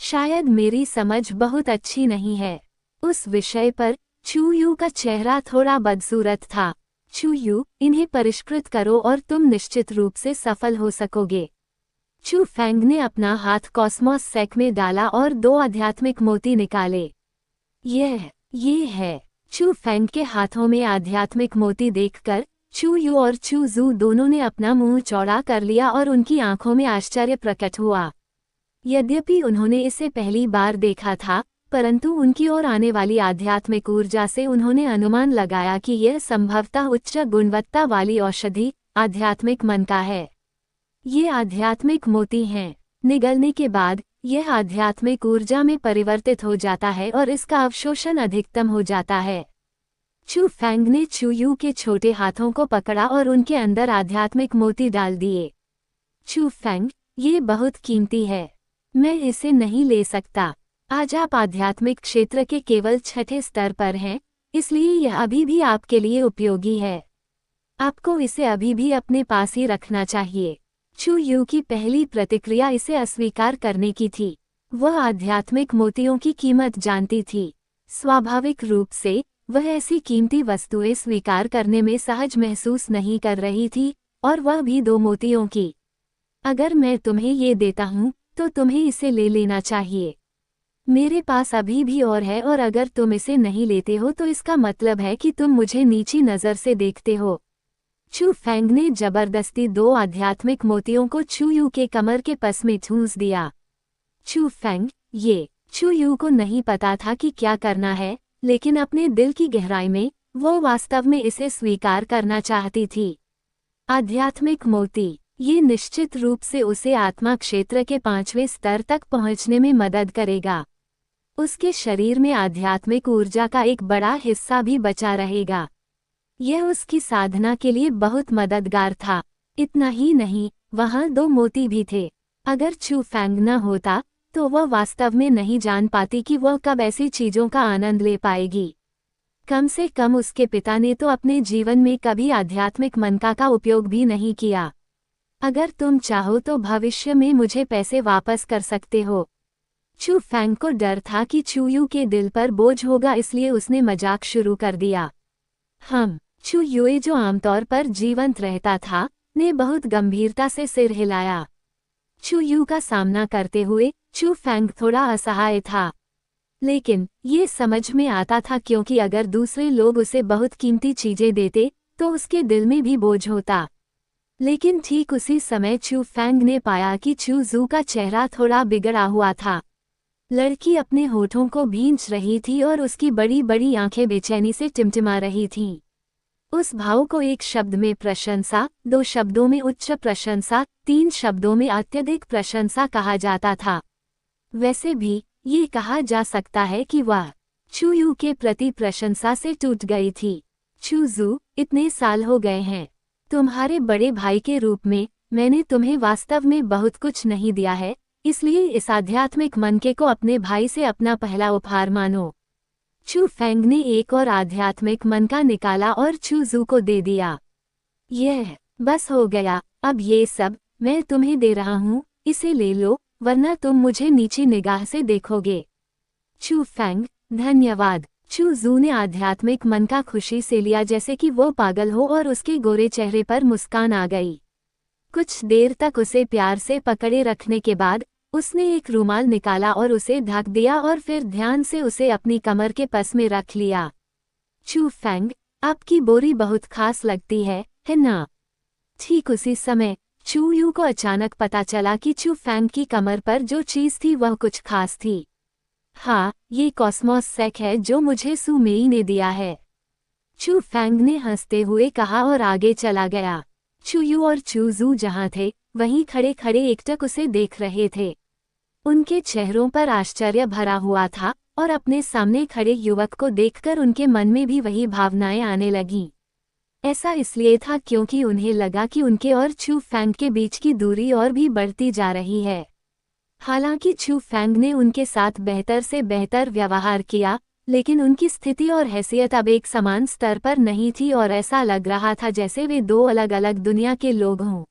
शायद मेरी समझ बहुत अच्छी नहीं है। उस विषय पर चू यू का चेहरा थोड़ा बदसूरत था। चू यू, इन्हें परिष्कृत करो और तुम निश्चित रूप से सफल हो सकोगे। चू फैंग ने अपना हाथ कॉस्मोस सेक में डाला और 2 आध्यात्मिक मोती निकाले। ये है। चू फैंग के हाथों में आध्यात्मिक मोती देखकर चू यू और चू जू दोनों ने अपना मुंह चौड़ा कर लिया और उनकी आंखों में आश्चर्य प्रकट हुआ। यद्यपि उन्होंने इसे पहली बार देखा था, परंतु उनकी ओर आने वाली आध्यात्मिक ऊर्जा से उन्होंने अनुमान लगाया कि यह संभवतः उच्च गुणवत्ता वाली औषधि आध्यात्मिक मन का है। ये आध्यात्मिक मोती हैं। निगलने के बाद यह आध्यात्मिक ऊर्जा में परिवर्तित हो जाता है और इसका अवशोषण अधिकतम हो जाता है। चू फैंग ने चू यू के छोटे हाथों को पकड़ा और उनके अंदर आध्यात्मिक मोती डाल दिए। चू फैंग, ये बहुत कीमती है, मैं इसे नहीं ले सकता। आज आप आध्यात्मिक क्षेत्र के केवल 6ठे स्तर पर हैं, इसलिए यह अभी भी आपके लिए उपयोगी है। आपको इसे अभी भी अपने पास ही रखना चाहिए। चू यू की पहली प्रतिक्रिया इसे अस्वीकार करने की थी। वह आध्यात्मिक मोतियों की कीमत जानती थी। स्वाभाविक रूप से वह ऐसी कीमती वस्तुएं स्वीकार करने में सहज महसूस नहीं कर रही थी, और वह भी 2 मोतियों की। अगर मैं तुम्हें ये देता हूँ तो तुम्हें इसे ले लेना चाहिए। मेरे पास अभी भी और है, और अगर तुम इसे नहीं लेते हो तो इसका मतलब है कि तुम मुझे नीची नज़र से देखते हो। चू फैंग ने जबरदस्ती 2 आध्यात्मिक मोतियों को चू यू के कमर के पस में ठूंस दिया। चू फैंग, ये चू यू को नहीं पता था कि क्या करना है, लेकिन अपने दिल की गहराई में वो वास्तव में इसे स्वीकार करना चाहती थी। आध्यात्मिक मोती, ये निश्चित रूप से उसे आत्मा क्षेत्र के 5वें स्तर तक पहुंचने में मदद करेगा। उसके शरीर में आध्यात्मिक ऊर्जा का एक बड़ा हिस्सा भी बचा रहेगा। यह उसकी साधना के लिए बहुत मददगार था। इतना ही नहीं, वहाँ 2 मोती भी थे। अगर चू फैंग न होता तो वह वास्तव में नहीं जान पाती कि वह कब ऐसी चीजों का आनंद ले पाएगी। कम से कम उसके पिता ने तो अपने जीवन में कभी आध्यात्मिक मनका का उपयोग भी नहीं किया। अगर तुम चाहो तो भविष्य में मुझे पैसे वापस कर सकते हो। चू फैंग को डर था कि चू के दिल पर बोझ होगा, इसलिए उसने मजाक शुरू कर दिया। चू युए, जो आमतौर पर जीवंत रहता था, ने बहुत गंभीरता से सिर हिलाया। चू यू का सामना करते हुए चू फैंग थोड़ा असहाय था, लेकिन ये समझ में आता था क्योंकि अगर दूसरे लोग उसे बहुत कीमती चीजें देते तो उसके दिल में भी बोझ होता। लेकिन ठीक उसी समय चू फैंग ने पाया कि चू जू का चेहरा थोड़ा बिगड़ा हुआ था। लड़की अपने होठों को भींच रही थी और उसकी बड़ी बड़ी आंखें बेचैनी से टिमटिमा रही थीं। उस भाव को एक शब्द में प्रशंसा, 2 शब्दों में उच्च प्रशंसा, 3 शब्दों में अत्यधिक प्रशंसा कहा जाता था। वैसे भी ये कहा जा सकता है कि वह चू यू के प्रति प्रशंसा से टूट गई थी। चू जू, इतने साल हो गए हैं। तुम्हारे बड़े भाई के रूप में मैंने तुम्हें वास्तव में बहुत कुछ नहीं दिया है, इसलिए इस आध्यात्मिक मनके को अपने भाई से अपना पहला उपहार मानो। चू फैंग ने एक और आध्यात्मिक मनका निकाला और चू जू को दे दिया। यह बस हो गया, अब ये सब मैं तुम्हें दे रहा हूँ, इसे ले लो, वरना तुम मुझे नीची निगाह से देखोगे। चू फैंग, धन्यवाद। चू जू ने आध्यात्मिक मनका खुशी से लिया जैसे कि वो पागल हो और उसके गोरे चेहरे पर मुस्कान आ गई। कुछ देर तक उसे प्यार से पकड़े रखने के बाद उसने एक रुमाल निकाला और उसे ढक दिया और फिर ध्यान से उसे अपनी कमर के पास में रख लिया। चू फैंग, आपकी बोरी बहुत खास लगती है ना? ठीक उसी समय चू यू को अचानक पता चला कि चू फैंग की कमर पर जो चीज थी वह कुछ खास थी। हाँ, ये कॉस्मोस सेक है जो मुझे सू मेई ने दिया है। चू फैंग ने हंसते हुए कहा और आगे चला गया। चू यू और चू जू जहाँ थे वहीं खड़े खड़े एकटक उसे देख रहे थे। उनके चेहरों पर आश्चर्य भरा हुआ था और अपने सामने खड़े युवक को देखकर उनके मन में भी वही भावनाएं आने लगीं। ऐसा इसलिए था क्योंकि उन्हें लगा कि उनके और चू फैंग के बीच की दूरी और भी बढ़ती जा रही है। हालांकि चू फैंग ने उनके साथ बेहतर से बेहतर व्यवहार किया, लेकिन उनकी स्थिति और हैसियत अब एक समान स्तर पर नहीं थी और ऐसा लग रहा था जैसे वे 2 अलग अलग दुनिया के लोग हों।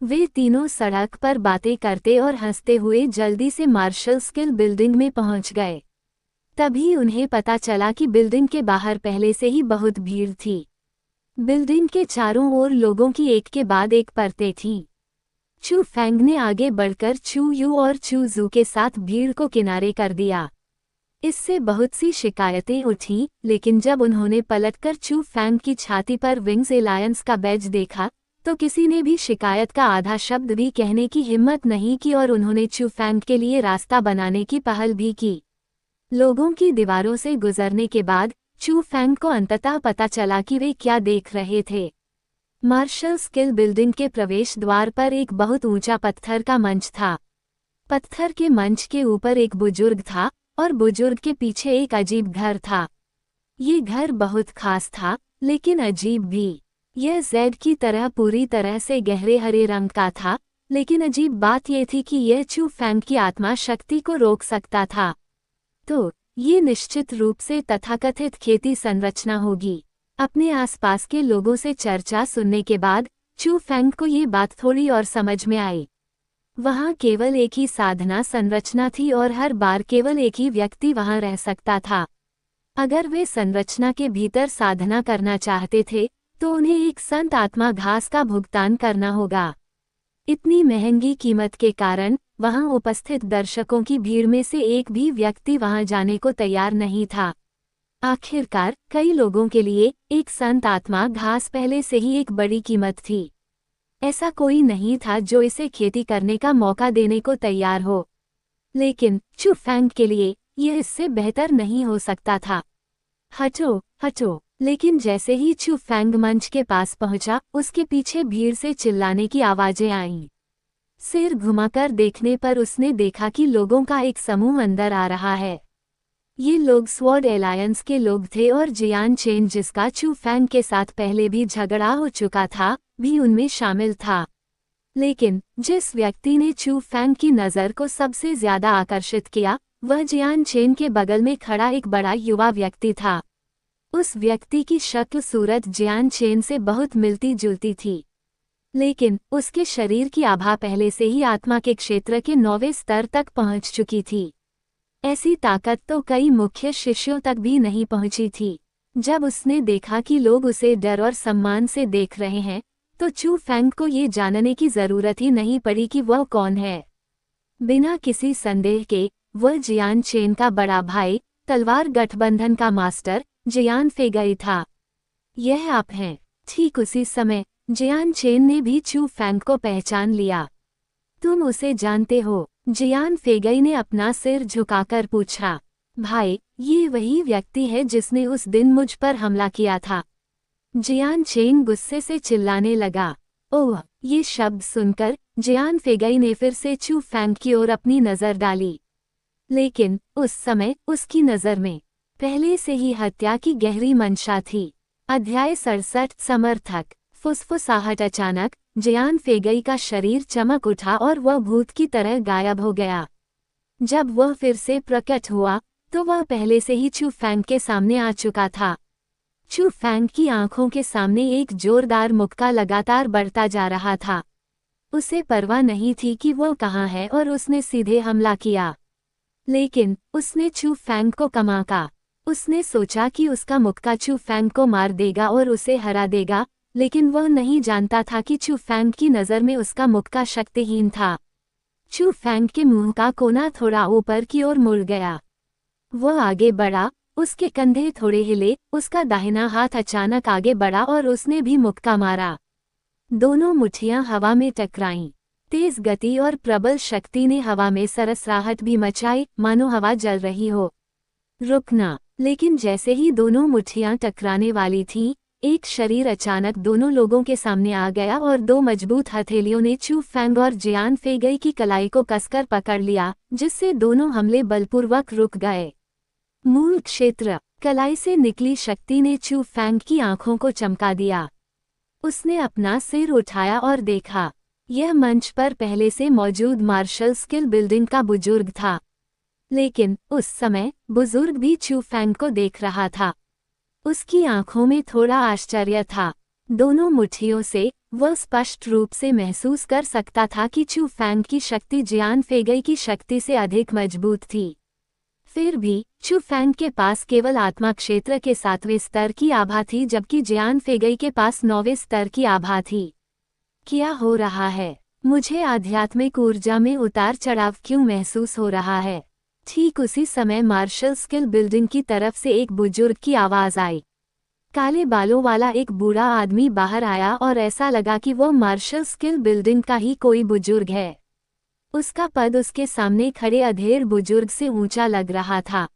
वे तीनों सड़क पर बातें करते और हंसते हुए जल्दी से मार्शल स्किल बिल्डिंग में पहुंच गए। तभी उन्हें पता चला कि बिल्डिंग के बाहर पहले से ही बहुत भीड़ थी। बिल्डिंग के चारों ओर लोगों की एक के बाद एक परतें थीं। चू फैंग ने आगे बढ़कर चू यू और चू जू के साथ भीड़ को किनारे कर दिया। इससे बहुत सी शिकायतें उठीं, लेकिन जब उन्होंने पलटकर चू फैंग की छाती पर विंग्स एलायंस का बैज देखा तो किसी ने भी शिकायत का आधा शब्द भी कहने की हिम्मत नहीं की और उन्होंने चू फैंग के लिए रास्ता बनाने की पहल भी की। लोगों की दीवारों से गुजरने के बाद चू फैंग को अंततः पता चला कि वे क्या देख रहे थे। मार्शल स्किल बिल्डिंग के प्रवेश द्वार पर एक बहुत ऊंचा पत्थर का मंच था। पत्थर के मंच के ऊपर एक बुजुर्ग था और बुजुर्ग के पीछे एक अजीब घर था। ये घर बहुत खास था, लेकिन अजीब भी। यह ज़ेड की तरह पूरी तरह से गहरे हरे रंग का था, लेकिन अजीब बात यह थी कि यह चू फैंग की आत्मा शक्ति को रोक सकता था। तो ये निश्चित रूप से तथाकथित खेती संरचना होगी। अपने आसपास के लोगों से चर्चा सुनने के बाद चू फैंग को ये बात थोड़ी और समझ में आई। वहाँ केवल एक ही साधना संरचना थी और हर बार केवल एक ही व्यक्ति वहाँ रह सकता था। अगर वे संरचना के भीतर साधना करना चाहते थे तो उन्हें एक संत आत्मा घास का भुगतान करना होगा। इतनी महंगी कीमत के कारण वहां उपस्थित दर्शकों की भीड़ में से एक भी व्यक्ति वहां जाने को तैयार नहीं था। आखिरकार कई लोगों के लिए एक संत आत्मा घास पहले से ही एक बड़ी कीमत थी। ऐसा कोई नहीं था जो इसे खेती करने का मौका देने को तैयार हो, लेकिन चू फैंग के लिए यह इससे बेहतर नहीं हो सकता था। हटो हटो। लेकिन जैसे ही चू फैंग मंच के पास पहुंचा, उसके पीछे भीड़ से चिल्लाने की आवाजें आईं। सिर घुमाकर देखने पर उसने देखा कि लोगों का एक समूह अंदर आ रहा है। ये लोग स्वॉर्ड एलायंस के लोग थे और जियान चेन, जिसका चू फैंग के साथ पहले भी झगड़ा हो चुका था, भी उनमें शामिल था। लेकिन जिस व्यक्ति ने चू फैंग की नज़र को सबसे ज्यादा आकर्षित किया वह जियान चेन के बगल में खड़ा एक बड़ा युवा व्यक्ति था। उस व्यक्ति की शक्ल सूरत जियान चेन से बहुत मिलती जुलती थी, लेकिन उसके शरीर की आभा पहले से ही आत्मा के क्षेत्र के 9वें स्तर तक पहुंच चुकी थी। ऐसी ताकत तो कई मुख्य शिष्यों तक भी नहीं पहुंची थी। जब उसने देखा कि लोग उसे डर और सम्मान से देख रहे हैं तो चू फैंग को ये जानने की जरूरत ही नहीं पड़ी कि वह कौन है। बिना किसी संदेह के वह जियान चेन का बड़ा भाई, तलवार गठबंधन का मास्टर जियान फेगई था। यह आप हैं। ठीक उसी समय जियान चेन ने भी चू फैंग को पहचान लिया। तुम उसे जानते हो? जियान फेगई ने अपना सिर झुकाकर पूछा। भाई, ये वही व्यक्ति है जिसने उस दिन मुझ पर हमला किया था। जियान चेन गुस्से से चिल्लाने लगा। ओह! ये शब्द सुनकर जियान फेगई ने फिर से चू फैंग की ओर अपनी नज़र डाली, लेकिन उस समय उसकी नज़र में पहले से ही हत्या की गहरी मंशा थी। अध्याय 67 समर्थक। फुसफुसाहट। अचानक जियान फेगई का शरीर चमक उठा और वह भूत की तरह गायब हो गया। जब वह फिर से प्रकट हुआ तो वह पहले से ही चू फैंग के सामने आ चुका था। चू फैंग की आंखों के सामने एक जोरदार मुक्का लगातार बढ़ता जा रहा था। उसे परवाह नहीं थी कि वह कहाँ है और उसने सीधे हमला किया, लेकिन उसने चू फैंग को कमाका। उसने सोचा कि उसका मुक्का चू फैंग को मार देगा और उसे हरा देगा, लेकिन वह नहीं जानता था कि चू फैंग की नज़र में उसका मुक्का शक्तिहीन था। चू फैंग के मुंह का कोना थोड़ा ऊपर की ओर मुड़ गया। वह आगे बढ़ा, उसके कंधे थोड़े हिले, उसका दाहिना हाथ अचानक आगे बढ़ा और उसने भी मुक्का मारा। दोनों मुट्ठियां हवा में टकराईं। तेज गति और प्रबल शक्ति ने हवा में सरसराहट भी मचाई, मानो हवा जल रही हो। रुकना। लेकिन जैसे ही दोनों मुट्ठियां टकराने वाली थीं, एक शरीर अचानक दोनों लोगों के सामने आ गया और दो मजबूत हथेलियों ने चू फैंग और जियान फेगई की कलाई को कसकर पकड़ लिया, जिससे दोनों हमले बलपूर्वक रुक गए। मूल क्षेत्र। कलाई से निकली शक्ति ने चू फैंग की आंखों को चमका दिया। उसने अपना सिर उठाया और देखा। यह मंच पर पहले से मौजूद मार्शल स्किल बिल्डिंग का बुजुर्ग था, लेकिन उस समय बुजुर्ग भी चू फैंग को देख रहा था। उसकी आंखों में थोड़ा आश्चर्य था। दोनों मुट्ठियों से वह स्पष्ट रूप से महसूस कर सकता था कि चू फैंग की शक्ति जियान फेगई की शक्ति से अधिक मजबूत थी। फिर भी चू फैंग के पास केवल आत्मा क्षेत्र के 7वें स्तर की आभा थी, जबकि जियान फेगई के पास 9वें स्तर की आभा थी। क्या हो रहा है? मुझे आध्यात्मिक ऊर्जा में उतार चढ़ाव क्यों महसूस हो रहा है? ठीक उसी समय मार्शल स्किल बिल्डिंग की तरफ से एक बुजुर्ग की आवाज आई। काले बालों वाला एक बूढ़ा आदमी बाहर आया और ऐसा लगा कि वो मार्शल स्किल बिल्डिंग का ही कोई बुजुर्ग है। उसका पद उसके सामने खड़े अधेड़ बुजुर्ग से ऊंचा लग रहा था।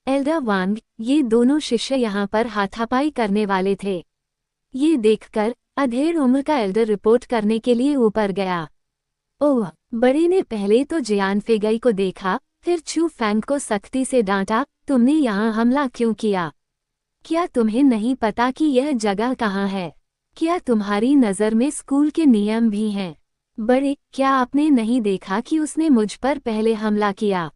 एल्डर वांग, ये दोनों शिष्य यहाँ पर हाथापाई करने वाले थे। ये देखकर अधेड़ उम्र का एल्डर रिपोर्ट करने के लिए ऊपर गया। ओह! बड़े ने पहले तो जियान फेगई को देखा, फिर चू फैंग को सख्ती से डांटा। तुमने यहाँ हमला क्यों किया? क्या तुम्हें नहीं पता कि यह जगह कहाँ है? क्या तुम्हारी नज़र में स्कूल के नियम भी हैं? बड़े, क्या आपने नहीं देखा कि उसने मुझ पर पहले हमला किया?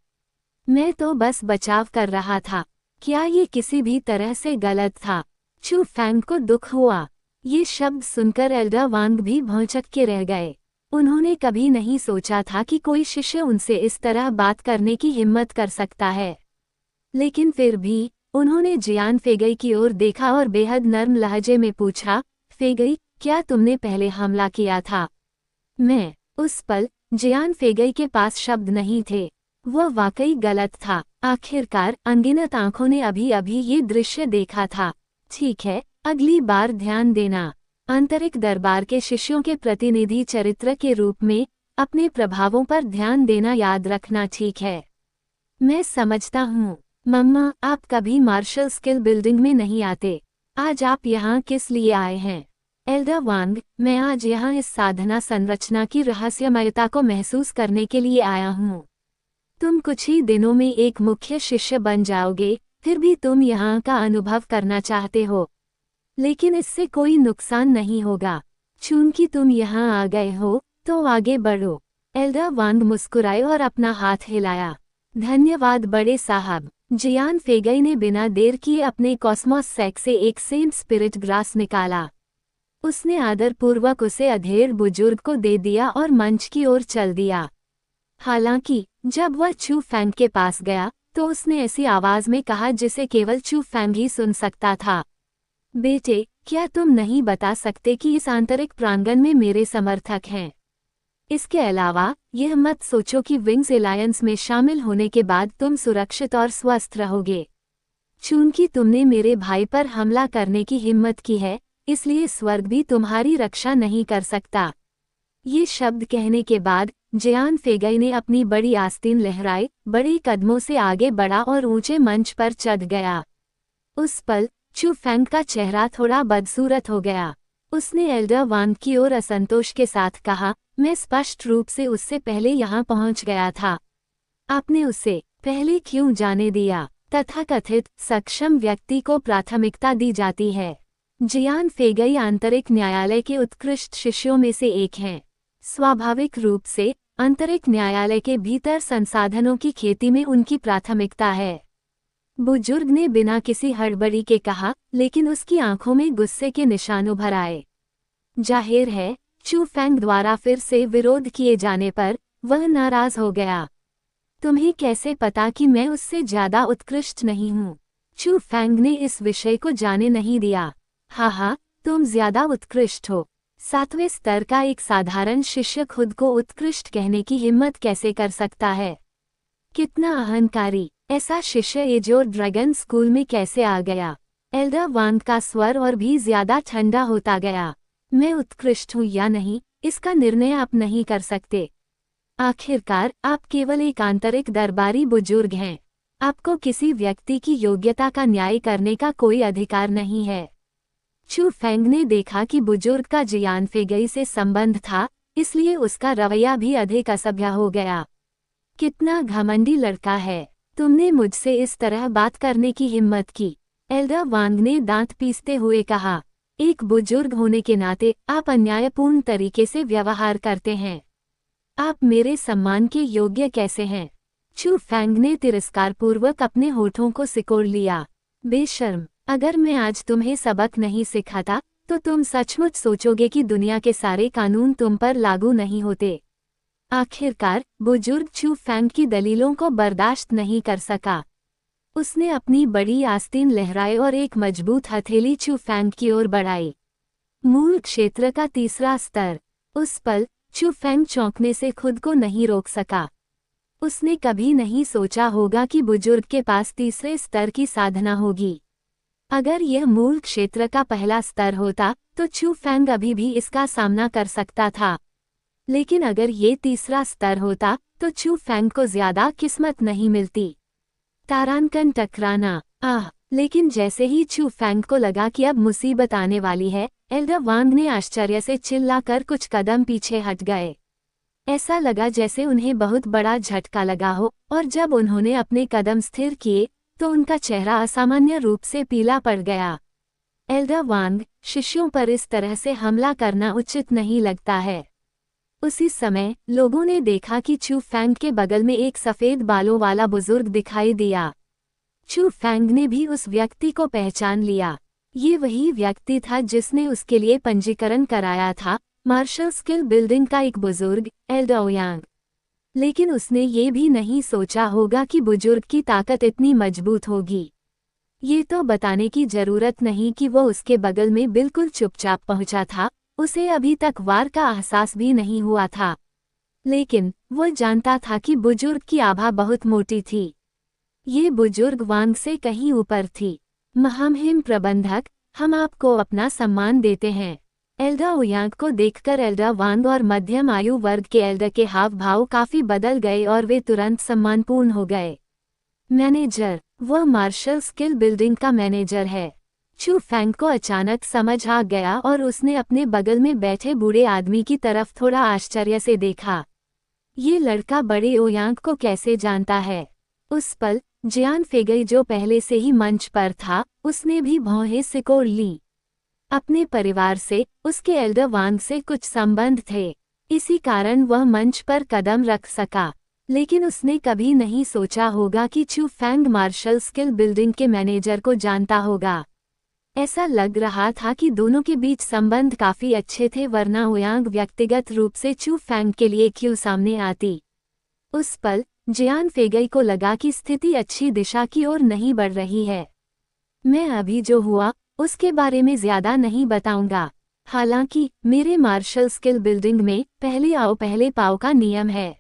मैं तो बस बचाव कर रहा था। क्या ये किसी भी तरह से गलत था? चू फैंग को दुख हुआ। ये शब्द सुनकर एल्डर वांग भी भौंचक के रह गए। उन्होंने कभी नहीं सोचा था कि कोई शिष्य उनसे इस तरह बात करने की हिम्मत कर सकता है। लेकिन फिर भी उन्होंने जियान फेगई की ओर देखा और बेहद नर्म लहजे में पूछा, फेगई, क्या तुमने पहले हमला किया था? मैं। उस पल जियान फेगई के पास शब्द नहीं थे। वह वाकई गलत था। आखिरकार अनगिनत आंखों ने अभी अभी ये दृश्य देखा था। ठीक है, अगली बार ध्यान देना। आंतरिक दरबार के शिष्यों के प्रतिनिधि चरित्र के रूप में अपने प्रभावों पर ध्यान देना याद रखना, ठीक है? मैं समझता हूँ। मम्मा, आप कभी मार्शल स्किल बिल्डिंग में नहीं आते। आज आप यहाँ किस लिए आए हैं? एल्डर वांग, मैं आज यहाँ इस साधना संरचना की रहस्यमयता को महसूस करने के लिए आया हूँ। तुम कुछ ही दिनों में एक मुख्य शिष्य बन जाओगे, फिर भी तुम यहाँ का अनुभव करना चाहते हो। लेकिन इससे कोई नुकसान नहीं होगा। चूंकि तुम यहाँ आ गए हो, तो आगे बढ़ो। एल्डर वांग मुस्कुराए और अपना हाथ हिलाया। धन्यवाद बड़े साहब। जियान फेगई ने बिना देर किए अपने कॉस्मोस सैक से एक सेंट स्पिरिट ग्रास निकाला। उसने आदरपूर्वक उसे अधेड़ बुजुर्ग को दे दिया और मंच की ओर चल दिया। हालांकि जब वह चू फैंग के पास गया तो उसने ऐसी आवाज में कहा जिसे केवल चू फैंग ही सुन सकता था। बेटे, क्या तुम नहीं बता सकते कि इस आंतरिक प्रांगण में मेरे समर्थक हैं? इसके अलावा यह मत सोचो कि विंग्स एलायंस में शामिल होने के बाद तुम सुरक्षित और स्वस्थ रहोगे। चूंकि तुमने मेरे भाई पर हमला करने की हिम्मत की है, इसलिए स्वर्ग भी तुम्हारी रक्षा नहीं कर सकता। ये शब्द कहने के बाद जियान फेगई ने अपनी बड़ी आस्तीन लहराई, बड़े कदमों से आगे बढ़ा और ऊंचे मंच पर चढ़ गया। उस पल चू फैंग का चेहरा थोड़ा बदसूरत हो गया। उसने एल्डर वांग की ओर असंतोष के साथ कहा, मैं स्पष्ट रूप से उससे पहले यहाँ पहुँच गया था। आपने उसे पहले क्यों जाने दिया? तथाकथित सक्षम व्यक्ति को प्राथमिकता दी जाती है। जियान फेगई आंतरिक न्यायालय के उत्कृष्ट शिष्यों में से एक हैं। स्वाभाविक रूप से आंतरिक न्यायालय के भीतर संसाधनों की खेती में उनकी प्राथमिकता है। बुजुर्ग ने बिना किसी हड़बड़ी के कहा, लेकिन उसकी आंखों में गुस्से के निशान उभर आए। जाहिर है, चू फैंग द्वारा फिर से विरोध किए जाने पर वह नाराज हो गया। तुम्हें कैसे पता कि मैं उससे ज्यादा उत्कृष्ट नहीं हूँ? चू फैंग ने इस विषय को जाने नहीं दिया। हाँ, तुम ज्यादा उत्कृष्ट हो। 7वें स्तर का एक साधारण शिष्य खुद को उत्कृष्ट कहने की हिम्मत कैसे कर सकता है? कितना अहंकारी! ऐसा शिष्य एजोर ड्रैगन स्कूल में कैसे आ गया? एल्डर वांग का स्वर और भी ज्यादा ठंडा होता गया। मैं उत्कृष्ट हूँ या नहीं, इसका निर्णय आप नहीं कर सकते। आखिरकार आप केवल एक आंतरिक दरबारी बुजुर्ग हैं। आपको किसी व्यक्ति की योग्यता का न्याय करने का कोई अधिकार नहीं है। चू फैंग ने देखा कि बुजुर्ग का जियान फेगई से संबंध था, इसलिए उसका रवैया भी अधिक असभ्य हो गया। कितना घमंडी लड़का है! तुमने मुझसे इस तरह बात करने की हिम्मत की। एल्डर वांग ने दांत पीसते हुए कहा, एक बुजुर्ग होने के नाते आप अन्यायपूर्ण तरीके से व्यवहार करते हैं। आप मेरे सम्मान के योग्य कैसे हैं? चू फैंग ने तिरस्कारपूर्वक अपने होठों को सिकोड़ लिया। बेशर्म! अगर मैं आज तुम्हें सबक नहीं सिखाता तो तुम सचमुच सोचोगे कि दुनिया के सारे कानून तुम पर लागू नहीं होते। आखिरकार बुजुर्ग चू फैंग की दलीलों को बर्दाश्त नहीं कर सका। उसने अपनी बड़ी आस्तीन लहराई और एक मजबूत हथेली चू फैंग की ओर बढ़ाई। मूल क्षेत्र का 3रा स्तर। उस पल चू फैंग चौंकने से खुद को नहीं रोक सका। उसने कभी नहीं सोचा होगा कि बुजुर्ग के पास 3रे स्तर की साधना होगी। अगर यह मूल क्षेत्र का पहला स्तर होता तो चू फैंग अभी भी इसका सामना कर सकता था, लेकिन अगर ये 3रा स्तर होता तो चू फैंग को ज्यादा किस्मत नहीं मिलती। तारांकन टकराना, लेकिन जैसे ही चू फैंग को लगा कि अब मुसीबत आने वाली है, एल्डर वांग ने आश्चर्य से चिल्लाकर कुछ कदम पीछे हट गए। ऐसा लगा जैसे उन्हें बहुत बड़ा झटका लगा हो, और जब उन्होंने अपने कदम स्थिर किए तो उनका चेहरा असामान्य रूप से पीला पड़ गया। एल्डर वांग, शिष्यों पर इस तरह से हमला करना उचित नहीं लगता है। उसी समय लोगों ने देखा कि चू फैंग के बगल में एक सफेद बालों वाला बुजुर्ग दिखाई दिया। चू फैंग ने भी उस व्यक्ति को पहचान लिया। ये वही व्यक्ति था जिसने उसके लिए पंजीकरण कराया था, मार्शल स्किल बिल्डिंग का एक बुजुर्ग, एल्डर ओयांग। लेकिन उसने ये भी नहीं सोचा होगा कि बुजुर्ग की ताकत इतनी मजबूत होगी। ये तो बताने की जरूरत नहीं कि वो उसके बगल में बिल्कुल चुपचाप पहुंचा था, उसे अभी तक वार का एहसास भी नहीं हुआ था। लेकिन वो जानता था कि बुजुर्ग की आभा बहुत मोटी थी। ये बुजुर्ग वांग से कहीं ऊपर थी। महामहिम प्रबंधक, हम आपको अपना सम्मान देते हैं। एल्डर ओयांग को देखकर एल्डर वांग और मध्यम आयु वर्ग के एल्डर के हाव भाव काफी बदल गए और वे तुरंत सम्मानपूर्ण हो गए। मैनेजर, वह मार्शल स्किल बिल्डिंग का मैनेजर है। चू फैंग को अचानक समझ आ गया और उसने अपने बगल में बैठे बूढ़े आदमी की तरफ थोड़ा आश्चर्य से देखा। ये लड़का बड़े ओयांग को कैसे जानता है? उस पल जियान फेगई, जो पहले से ही मंच पर था, उसने भी भौहें सिकोड़ ली। अपने परिवार से उसके एल्डर वांग से कुछ संबंध थे। इसी कारण वह मंच पर कदम रख सका। लेकिन उसने कभी नहीं सोचा होगा कि चू फैंग मार्शल स्किल बिल्डिंग के मैनेजर को जानता होगा। ऐसा लग रहा था कि दोनों के बीच संबंध काफी अच्छे थे, वरना ओयांग व्यक्तिगत रूप से चू फैंग के लिए क्यों सामने आती। उस पल जियान फेगई को लगा कि स्थिति अच्छी दिशा की ओर नहीं बढ़ रही है। मैं अभी जो हुआ उसके बारे में ज्यादा नहीं बताऊंगा। हालांकि मेरे मार्शल स्किल बिल्डिंग में पहले आओ पहले पाओ का नियम है।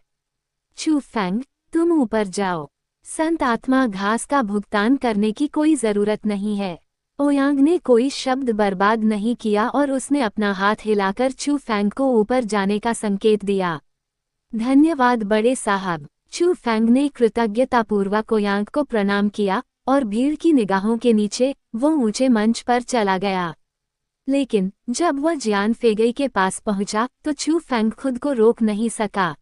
चू फैंग, तुम ऊपर जाओ। संत आत्मा घास का भुगतान करने की कोई जरूरत नहीं है। ओयांग ने कोई शब्द बर्बाद नहीं किया और उसने अपना हाथ हिलाकर चू फैंग को ऊपर जाने का संकेत दिया। धन्यवाद बड़े साहब। चू फैंग ने कृतज्ञतापूर्वक ओयांग को प्रणाम किया और भीड़ की निगाहों के नीचे वो ऊंचे मंच पर चला गया। लेकिन जब वह जियान फेगई के पास पहुंचा तो चू फैंग खुद को रोक नहीं सका।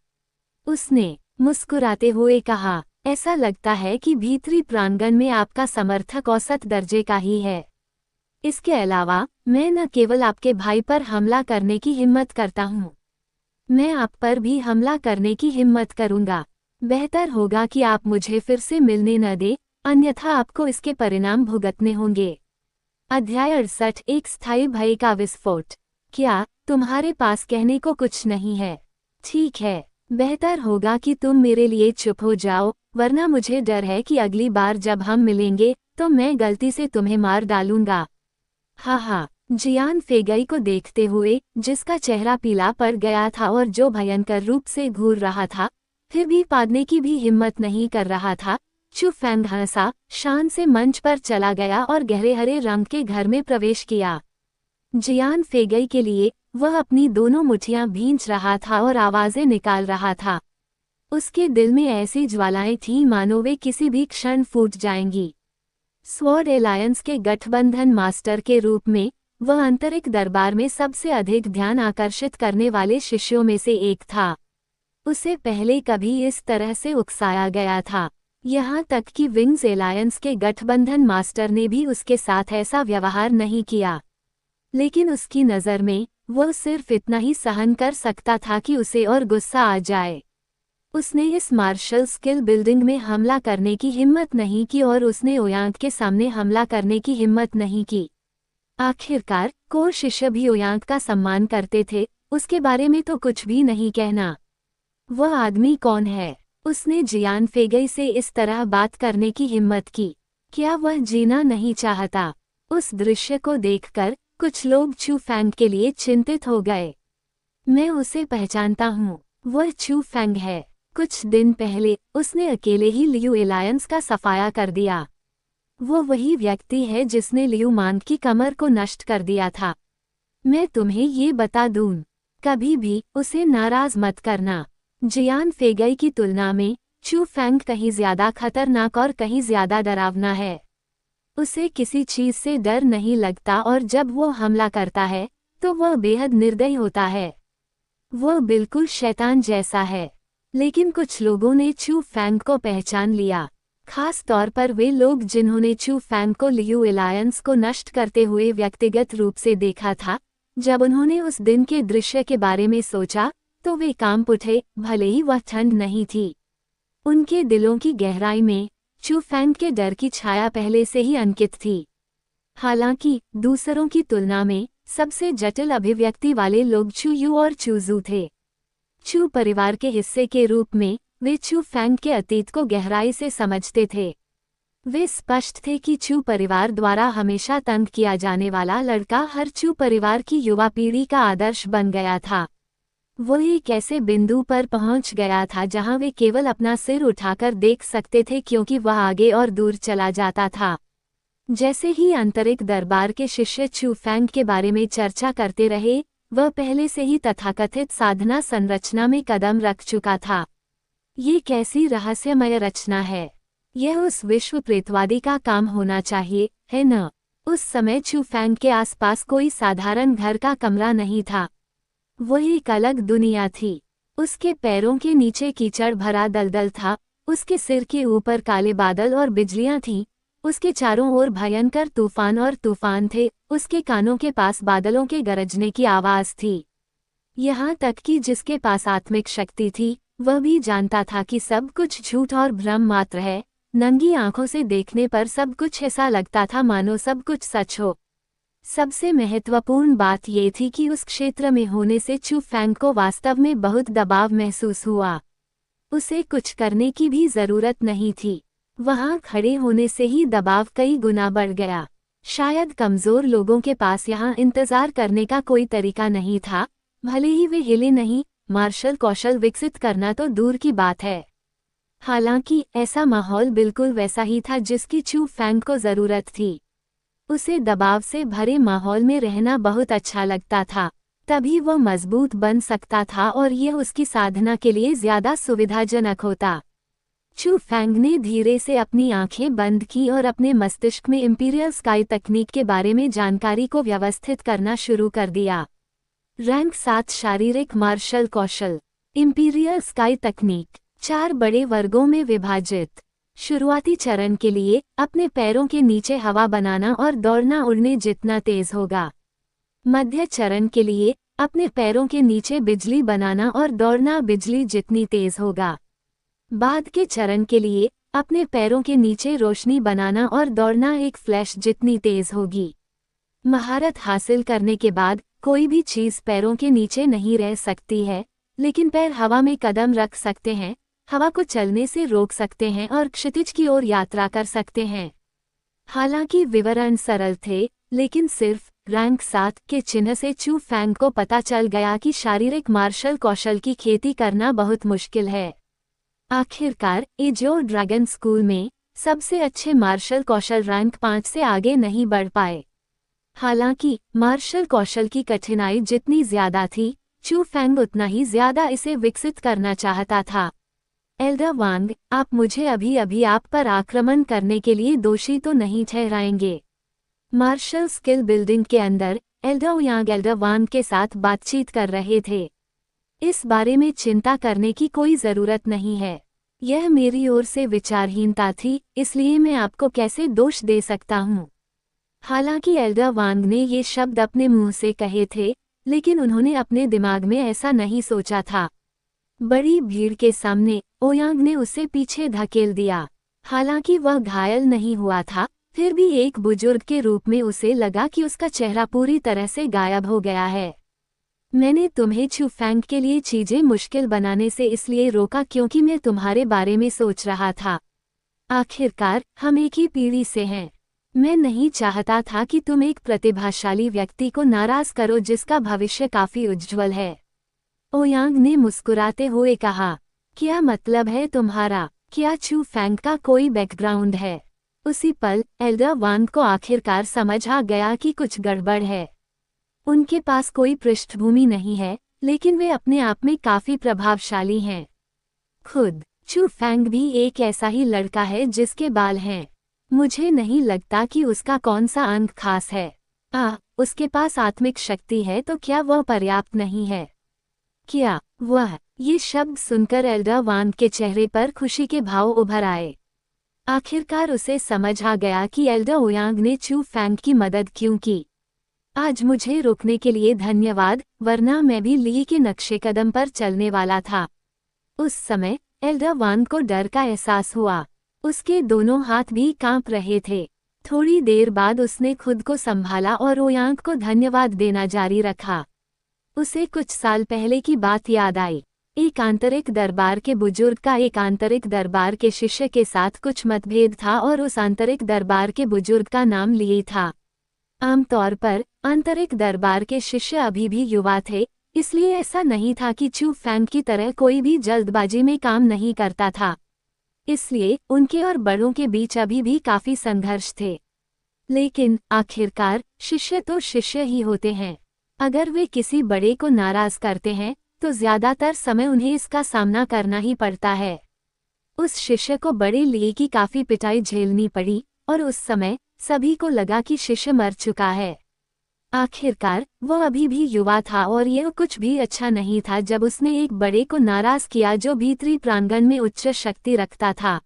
उसने मुस्कुराते हुए कहा, ऐसा लगता है कि भीतरी प्रांगण में आपका समर्थक औसत दर्जे का ही है। इसके अलावा मैं न केवल आपके भाई पर हमला करने की हिम्मत करता हूँ, मैं आप पर भी हमला करने की हिम्मत करूंगा। बेहतर होगा कि आप मुझे फिर से मिलने न दें, अन्यथा आपको इसके परिणाम भुगतने होंगे। अध्याय 68 एक स्थायी भय का विस्फोट। क्या तुम्हारे पास कहने को कुछ नहीं है? ठीक है, बेहतर होगा कि तुम मेरे लिए चुप हो जाओ, वरना मुझे डर है कि अगली बार जब हम मिलेंगे तो मैं गलती से तुम्हें मार डालूंगा। हा। जियान फेगई को देखते हुए, जिसका चेहरा पीला पड़ गया था और जो भयंकर रूप से घूर रहा था, फिर भी पादने की भी हिम्मत नहीं कर रहा था, चू फैंग हंसा, शान से मंच पर चला गया और गहरे हरे रंग के घर में प्रवेश किया। जियान फेगई के लिए वह अपनी दोनों मुट्ठियां भींच रहा था और आवाजें निकाल रहा था। उसके दिल में ऐसी ज्वालाएं थीं मानो वे किसी भी क्षण फूट जाएंगी। स्वॉर्ड एलायंस के गठबंधन मास्टर के रूप में वह आंतरिक दरबार में सबसे अधिक ध्यान आकर्षित करने वाले शिष्यों में से एक था। उसे पहले कभी इस तरह से उकसाया गया था, यहाँ तक कि विंग्स एलायंस के गठबंधन मास्टर ने भी उसके साथ ऐसा व्यवहार नहीं किया। लेकिन उसकी नज़र में वह सिर्फ इतना ही सहन कर सकता था कि उसे और गुस्सा आ जाए। उसने इस मार्शल स्किल बिल्डिंग में हमला करने की हिम्मत नहीं की और उसने ओयांग के सामने हमला करने की हिम्मत नहीं की। आखिरकार कोर शिष्य भी ओयांग का सम्मान करते थे, उसके बारे में तो कुछ भी नहीं कहना। वह आदमी कौन है? उसने जियान फेगई से इस तरह बात करने की हिम्मत की। क्या वह जीना नहीं चाहता? उस दृश्य को देखकर कुछ लोग चू फैंग के लिए चिंतित हो गए। मैं उसे पहचानता हूँ, वह चू फैंग है। कुछ दिन पहले उसने अकेले ही लियू एलायंस का सफाया कर दिया। वो वही व्यक्ति है जिसने लियू मान की कमर को नष्ट कर दिया था। मैं तुम्हें ये बता दूं, कभी भी उसे नाराज मत करना। जियान फेगई की तुलना में चू फैंग कहीं ज्यादा खतरनाक और कहीं ज्यादा डरावना है। उसे किसी चीज से डर नहीं लगता और जब वो हमला करता है तो वह बेहद निर्दयी होता है। वह बिल्कुल शैतान जैसा है। लेकिन कुछ लोगों ने चू फैंग को पहचान लिया, खास तौर पर वे लोग जिन्होंने चू फैंग को लियू एलायंस को नष्ट करते हुए व्यक्तिगत रूप से देखा था। जब उन्होंने उस दिन के दृश्य के बारे में सोचा तो वे कांप उठे, भले ही वह ठंड नहीं थी। उनके दिलों की गहराई में चू फैंग के डर की छाया पहले से ही अंकित थी। हालांकि दूसरों की तुलना में सबसे जटिल अभिव्यक्ति वाले लोग चू यू और चूजू थे। चू परिवार के हिस्से के रूप में वे चू फैंग के अतीत को गहराई से समझते थे। वे स्पष्ट थे कि चू परिवार द्वारा हमेशा तंग किया जाने वाला लड़का हर चू परिवार की युवा पीढ़ी का आदर्श बन गया था। वो एक ऐसे बिंदु पर पहुंच गया था जहां वे केवल अपना सिर उठाकर देख सकते थे क्योंकि वह आगे और दूर चला जाता था। जैसे ही आंतरिक दरबार के शिष्य चू फैंग के बारे में चर्चा करते रहे, वह पहले से ही तथाकथित साधना संरचना में कदम रख चुका था। ये कैसी रहस्यमय रचना है! यह उस विश्व प्रेतवादी का काम होना चाहिए, है न? उस समय चू फैंग के आसपास कोई साधारण घर का कमरा नहीं था। वह एक अलग दुनिया थी। उसके पैरों के नीचे कीचड़ भरा दलदल था, उसके सिर के ऊपर काले बादल और बिजलियां थीं, उसके चारों ओर भयंकर तूफान और तूफान थे, उसके कानों के पास बादलों के गरजने की आवाज थी। यहाँ तक कि जिसके पास आत्मिक शक्ति थी वह भी जानता था कि सब कुछ झूठ और भ्रम मात्र है। नंगी आंखों से देखने पर सब कुछ ऐसा लगता था मानो सब कुछ सच हो। सबसे महत्वपूर्ण बात ये थी कि उस क्षेत्र में होने से चू फैंग को वास्तव में बहुत दबाव महसूस हुआ। उसे कुछ करने की भी जरूरत नहीं थी, वहां खड़े होने से ही दबाव कई गुना बढ़ गया। शायद कमजोर लोगों के पास यहाँ इंतजार करने का कोई तरीका नहीं था, भले ही वे हिले नहीं। मार्शल कौशल विकसित करना तो दूर की बात है। हालांकि ऐसा माहौल बिल्कुल वैसा ही था जिसकी चू फैंग को जरूरत थी। उसे दबाव से भरे माहौल में रहना बहुत अच्छा लगता था, तभी वह मजबूत बन सकता था और यह उसकी साधना के लिए ज्यादा सुविधाजनक होता। चू फैंग ने धीरे से अपनी आंखें बंद की और अपने मस्तिष्क में इंपीरियल स्काई तकनीक के बारे में जानकारी को व्यवस्थित करना शुरू कर दिया। रैंक 7 शारीरिक मार्शल कौशल। इंपीरियल स्काई तकनीक 4 बड़े वर्गों में विभाजित। शुरुआती चरण के लिए अपने पैरों के नीचे हवा बनाना और दौड़ना उड़ने जितना तेज होगा। मध्य चरण के लिए अपने पैरों के नीचे बिजली बनाना और दौड़ना बिजली जितनी तेज होगा। बाद के चरण के लिए अपने पैरों के नीचे रोशनी बनाना और दौड़ना एक फ्लैश जितनी तेज होगी। महारत हासिल करने के बाद कोई भी चीज पैरों के नीचे नहीं रह सकती है, लेकिन पैर हवा में कदम रख सकते हैं, हवा को चलने से रोक सकते हैं और क्षितिज की ओर यात्रा कर सकते हैं। हालांकि विवरण सरल थे, लेकिन सिर्फ रैंक 7 के चिन्ह से चू फैंग को पता चल गया कि शारीरिक मार्शल कौशल की खेती करना बहुत मुश्किल है। आखिरकार एजो ड्रैगन स्कूल में सबसे अच्छे मार्शल कौशल रैंक 5 से आगे नहीं बढ़ पाए। हालांकि मार्शल कौशल की कठिनाई जितनी ज्यादा थी, चू फैंग उतना ही ज्यादा इसे विकसित करना चाहता था। एल्डर वांग, आप मुझे अभी अभी आप पर आक्रमण करने के लिए दोषी तो नहीं ठहराएंगे? मार्शल स्किल बिल्डिंग के अंदर एल्डर ओयांग एल्डर वांग के साथ बातचीत कर रहे थे। इस बारे में चिंता करने की कोई जरूरत नहीं है, यह मेरी ओर से विचारहीनता थी, इसलिए मैं आपको कैसे दोष दे सकता हूँ। हालांकि एल्डर वांग ने ये शब्द अपने मुंह से कहे थे, लेकिन उन्होंने अपने दिमाग में ऐसा नहीं सोचा था। बड़ी भीड़ के सामने ओयांग ने उसे पीछे धकेल दिया। हालांकि वह घायल नहीं हुआ था, फिर भी एक बुजुर्ग के रूप में उसे लगा कि उसका चेहरा पूरी तरह से गायब हो गया है। मैंने तुम्हें चू फैंग के लिए चीजें मुश्किल बनाने से इसलिए रोका क्योंकि मैं तुम्हारे बारे में सोच रहा था। आखिरकार हम एक ही पीढ़ी से हैं। मैं नहीं चाहता था कि तुम एक प्रतिभाशाली व्यक्ति को नाराज करो जिसका भविष्य काफी उज्ज्वल है। ओयांग ने मुस्कुराते हुए कहा, क्या मतलब है तुम्हारा? क्या चू फैंग का कोई बैकग्राउंड है? उसी पल एल्डर वांग को आखिरकार समझ आ गया कि कुछ गड़बड़ है। उनके पास कोई पृष्ठभूमि नहीं है, लेकिन वे अपने आप में काफी प्रभावशाली हैं। खुद चू फैंग भी एक ऐसा ही लड़का है जिसके बाल हैं। मुझे नहीं लगता कि उसका कौन सा अंग खास है। उसके पास आत्मिक शक्ति है तो क्या वह पर्याप्त नहीं है? क्या वह? ये शब्द सुनकर एल्डर वांग के चेहरे पर खुशी के भाव उभर आए। आखिरकार उसे समझ आ गया कि एल्डर ओयांग ने चू फैंग की मदद क्यों की। आज मुझे रोकने के लिए धन्यवाद, वरना मैं भी ली के नक्शे कदम पर चलने वाला था। उस समय एल्डर वांग को डर का एहसास हुआ। उसके दोनों हाथ भी कांप रहे थे। थोड़ी देर बाद उसने खुद को संभाला और ओयांग को धन्यवाद देना जारी रखा। उसे कुछ साल पहले की बात याद आई। एक आंतरिक दरबार के बुजुर्ग का एक आंतरिक दरबार के शिष्य के साथ कुछ मतभेद था और उस आंतरिक दरबार के बुजुर्ग का नाम ली था। आमतौर पर आंतरिक दरबार के शिष्य अभी भी युवा थे, इसलिए ऐसा नहीं था कि चू फैंग की तरह कोई भी जल्दबाजी में काम नहीं करता था। इसलिए उनके और बड़ों के बीच अभी भी काफी संघर्ष थे। लेकिन आखिरकार शिष्य तो शिष्य ही होते हैं। अगर वे किसी बड़े को नाराज करते हैं तो ज्यादातर समय उन्हें इसका सामना करना ही पड़ता है। उस शिष्य को बड़े लिए की काफी पिटाई झेलनी पड़ी और उस समय सभी को लगा कि शिष्य मर चुका है। आखिरकार वह अभी भी युवा था और यह कुछ भी अच्छा नहीं था जब उसने एक बड़े को नाराज किया जो भीतरी प्रांगण में उच्च शक्ति रखता था।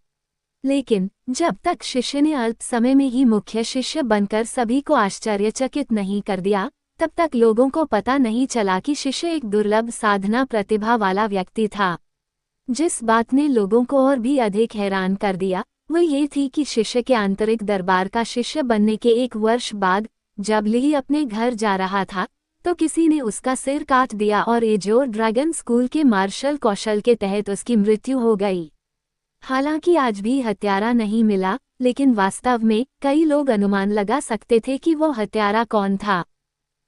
लेकिन जब तक शिष्य ने अल्प समय में ही मुख्य शिष्य बनकर सभी को आश्चर्यचकित नहीं कर दिया, तब तक लोगों को पता नहीं चला कि शिष्य एक दुर्लभ साधना प्रतिभा वाला व्यक्ति था। जिस बात ने लोगों को और भी अधिक हैरान कर दिया वो ये थी कि शिष्य के आंतरिक दरबार का शिष्य बनने के 1 वर्ष बाद जब ली अपने घर जा रहा था तो किसी ने उसका सिर काट दिया और एजोर ड्रैगन स्कूल के मार्शल कौशल के तहत उसकी मृत्यु हो गई। हालांकि आज भी हत्यारा नहीं मिला, लेकिन वास्तव में कई लोग अनुमान लगा सकते थे कि वो हत्यारा कौन था।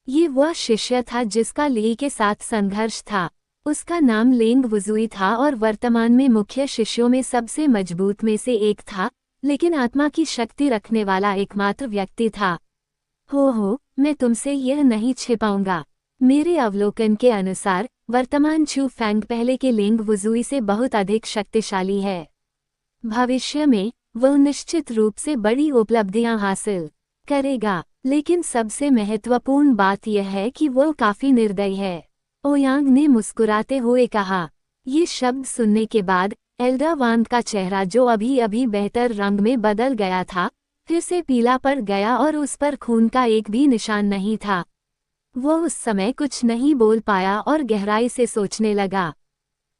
ये वह शिष्य था जिसका ली के साथ संघर्ष था। उसका नाम लेंग वुजुई था और वर्तमान में मुख्य शिष्यों में सबसे मजबूत में से एक था, लेकिन आत्मा की शक्ति रखने वाला एकमात्र व्यक्ति था। हो, मैं तुमसे यह नहीं छिपाऊंगा। मेरे अवलोकन के अनुसार वर्तमान चू फैंग पहले के लेंग वुजुई से बहुत अधिक शक्तिशाली है। भविष्य में वह निश्चित रूप से बड़ी उपलब्धियां हासिल करेगा, लेकिन सबसे महत्वपूर्ण बात यह है कि वह काफी निर्दयी है। ओयांग ने मुस्कुराते हुए कहा। ये शब्द सुनने के बाद एल्डर वांग का चेहरा जो अभी अभी बेहतर रंग में बदल गया था फिर से पीला पड़ गया और उस पर खून का एक भी निशान नहीं था। वो उस समय कुछ नहीं बोल पाया और गहराई से सोचने लगा।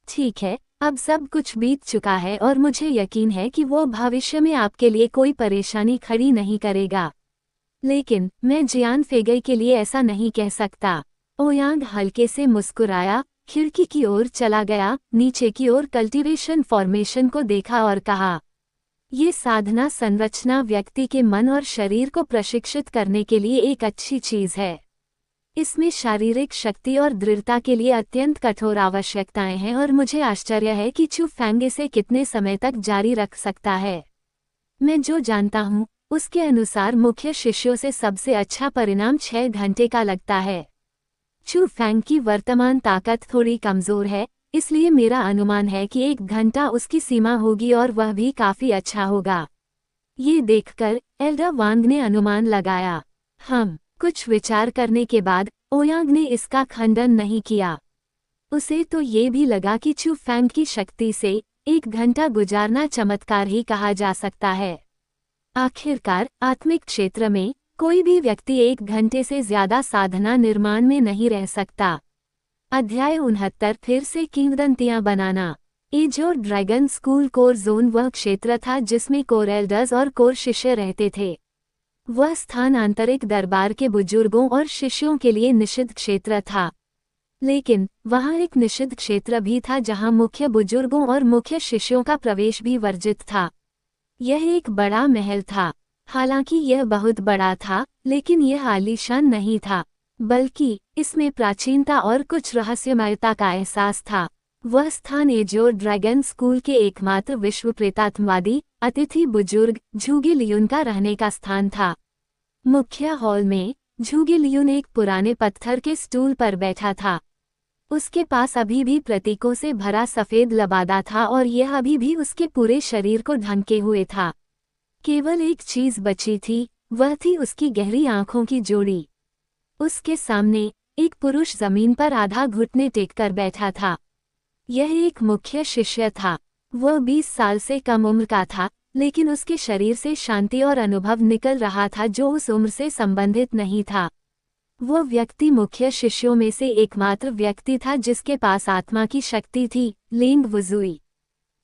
ठीक है, अब सब कुछ बीत चुका है और मुझे यकीन है कि वो भविष्य में आपके लिए कोई परेशानी खड़ी नहीं करेगा, लेकिन मैं जियान फेगई के लिए ऐसा नहीं कह सकता। ओयांग हल्के से मुस्कुराया, खिड़की की ओर चला गया, नीचे की ओर कल्टीवेशन फॉर्मेशन को देखा और कहा, ये साधना संरचना व्यक्ति के मन और शरीर को प्रशिक्षित करने के लिए एक अच्छी चीज है। इसमें शारीरिक शक्ति और दृढ़ता के लिए अत्यंत कठोर आवश्यकताएं हैं और मुझे आश्चर्य है कि चू फैंग इसे कितने समय तक जारी रख सकता है। मैं जो जानता हूँ उसके अनुसार मुख्य शिष्यों से सबसे अच्छा परिणाम 6 घंटे का लगता है। चू फैंग की वर्तमान ताकत थोड़ी कमजोर है, इसलिए मेरा अनुमान है कि 1 घंटा उसकी सीमा होगी और वह भी काफी अच्छा होगा। ये देखकर एल्डर वांग ने अनुमान लगाया। कुछ विचार करने के बाद ओयांग ने इसका खंडन नहीं किया। उसे तो ये भी लगा कि चू फैंग की शक्ति से 1 घंटा गुजारना चमत्कार ही कहा जा सकता है। आखिरकार आत्मिक क्षेत्र में कोई भी व्यक्ति 1 घंटे से ज्यादा साधना निर्माण में नहीं रह सकता। अध्याय 69 फिर से किंवदंतियां बनाना। एजोर ड्रैगन स्कूल कोर जोन वह क्षेत्र था जिसमें कोर एल्डर्स और कोर शिष्य रहते थे। वह स्थान आंतरिक दरबार के बुजुर्गों और शिष्यों के लिए निषिद्ध क्षेत्र था, लेकिन वहाँ एक निषिद्ध क्षेत्र भी था जहाँ मुख्य बुजुर्गों और मुख्य शिष्यों का प्रवेश भी वर्जित था। यह एक बड़ा महल था। हालांकि यह बहुत बड़ा था, लेकिन यह आलीशान नहीं था, बल्कि इसमें प्राचीनता और कुछ रहस्यमयता का एहसास था। वह स्थान एजोर ड्रैगन स्कूल के एकमात्र विश्व प्रेतात्मवादी अतिथि बुजुर्ग झूगी लियुन का रहने का स्थान था। मुख्य हॉल में झूगी लियुन एक पुराने पत्थर के स्टूल पर बैठा था। उसके पास अभी भी प्रतीकों से भरा सफेद लबादा था और यह अभी भी उसके पूरे शरीर को ढंके हुए था। केवल एक चीज बची थी, वह थी उसकी गहरी आंखों की जोड़ी। उसके सामने एक पुरुष जमीन पर आधा घुटने टेककर बैठा था। यह एक मुख्य शिष्य था। वह 20 साल से कम उम्र का था, लेकिन उसके शरीर से शांति और अनुभव निकल रहा था जो उस उम्र से संबंधित नहीं था। वह व्यक्ति मुख्य शिष्यों में से एकमात्र व्यक्ति था जिसके पास आत्मा की शक्ति थी, लेंग वुजुई।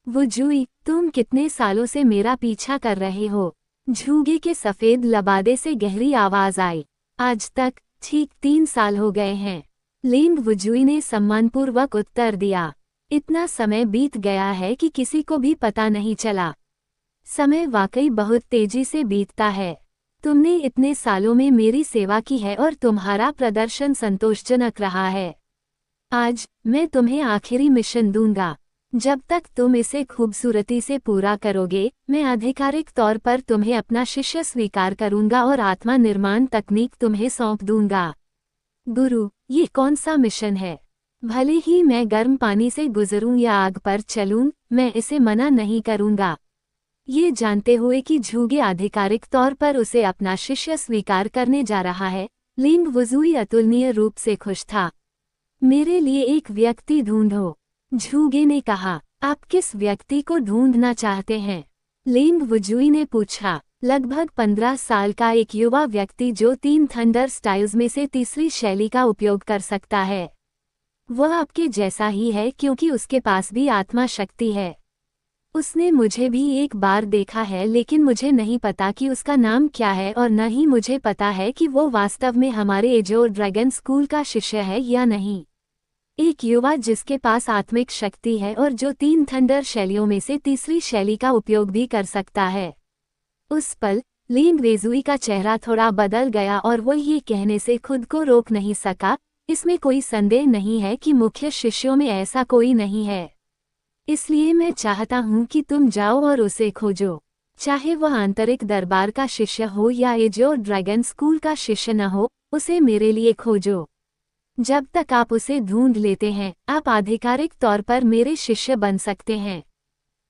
वुजुई, तुम कितने सालों से मेरा पीछा कर रहे हो? झूगे के सफेद लबादे से गहरी आवाज आई। आज तक ठीक 3 साल हो गए हैं, लेंग वुजुई ने सम्मानपूर्वक उत्तर दिया। इतना समय बीत गया है कि किसी को भी पता नहीं चला। समय वाकई बहुत तेजी से बीतता है। तुमने इतने सालों में मेरी सेवा की है और तुम्हारा प्रदर्शन संतोषजनक रहा है। आज मैं तुम्हें आखिरी मिशन दूंगा। जब तक तुम इसे खूबसूरती से पूरा करोगे, मैं आधिकारिक तौर पर तुम्हें अपना शिष्य स्वीकार करूंगा और आत्मा निर्माण तकनीक तुम्हें सौंप दूंगा। गुरु, ये कौन सा मिशन है? भले ही मैं गर्म पानी से गुजरूं या आग पर चलूं, मैं इसे मना नहीं करूंगा। ये जानते हुए कि झूगे आधिकारिक तौर पर उसे अपना शिष्य स्वीकार करने जा रहा है, लेंग वुजुई अतुलनीय रूप से खुश था। मेरे लिए एक व्यक्ति ढूंढो, झूगे ने कहा। आप किस व्यक्ति को ढूंढना चाहते हैं? लेंग वुजुई ने पूछा। लगभग 15 साल का एक युवा व्यक्ति जो 3 थंडर स्टाइल्स में से तीसरी शैली का उपयोग कर सकता है। वह आपके जैसा ही है क्योंकि उसके पास भी आत्मा शक्ति है। उसने मुझे भी एक बार देखा है, लेकिन मुझे नहीं पता कि उसका नाम क्या है और न ही मुझे पता है कि वो वास्तव में हमारे एजोर ड्रैगन स्कूल का शिष्य है या नहीं। एक युवा जिसके पास आत्मिक शक्ति है और जो 3 थंडर शैलियों में से तीसरी शैली का उपयोग भी कर सकता है। उस पल लिंग वेजुई का चेहरा थोड़ा बदल गया और वो ये कहने से खुद को रोक नहीं सका, इसमें कोई संदेह नहीं है कि मुख्य शिष्यों में ऐसा कोई नहीं है। इसलिए मैं चाहता हूँ कि तुम जाओ और उसे खोजो। चाहे वह आंतरिक दरबार का शिष्य हो या एजोर ड्रैगन स्कूल का शिष्य न हो, उसे मेरे लिए खोजो। जब तक आप उसे ढूंढ लेते हैं, आप आधिकारिक तौर पर मेरे शिष्य बन सकते हैं।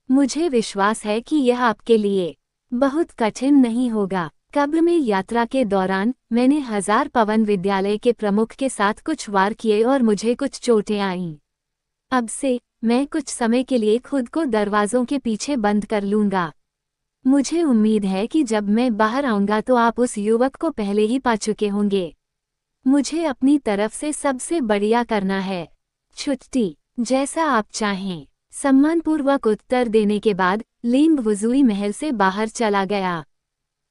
मुझे विश्वास है कि यह आपके लिए बहुत कठिन नहीं होगा। कब्र में यात्रा के दौरान मैंने 1000 पवन विद्यालय के प्रमुख के साथ कुछ वार किए और मुझे कुछ चोटें आईं। अब से मैं कुछ समय के लिए खुद को दरवाजों के पीछे बंद कर लूंगा। मुझे उम्मीद है कि जब मैं बाहर आऊंगा तो आप उस युवक को पहले ही पा चुके होंगे। मुझे अपनी तरफ से सबसे बढ़िया करना है। छुट्टी जैसा आप चाहें। सम्मानपूर्वक उत्तर देने के बाद लिंग वुजुई महल से बाहर चला गया।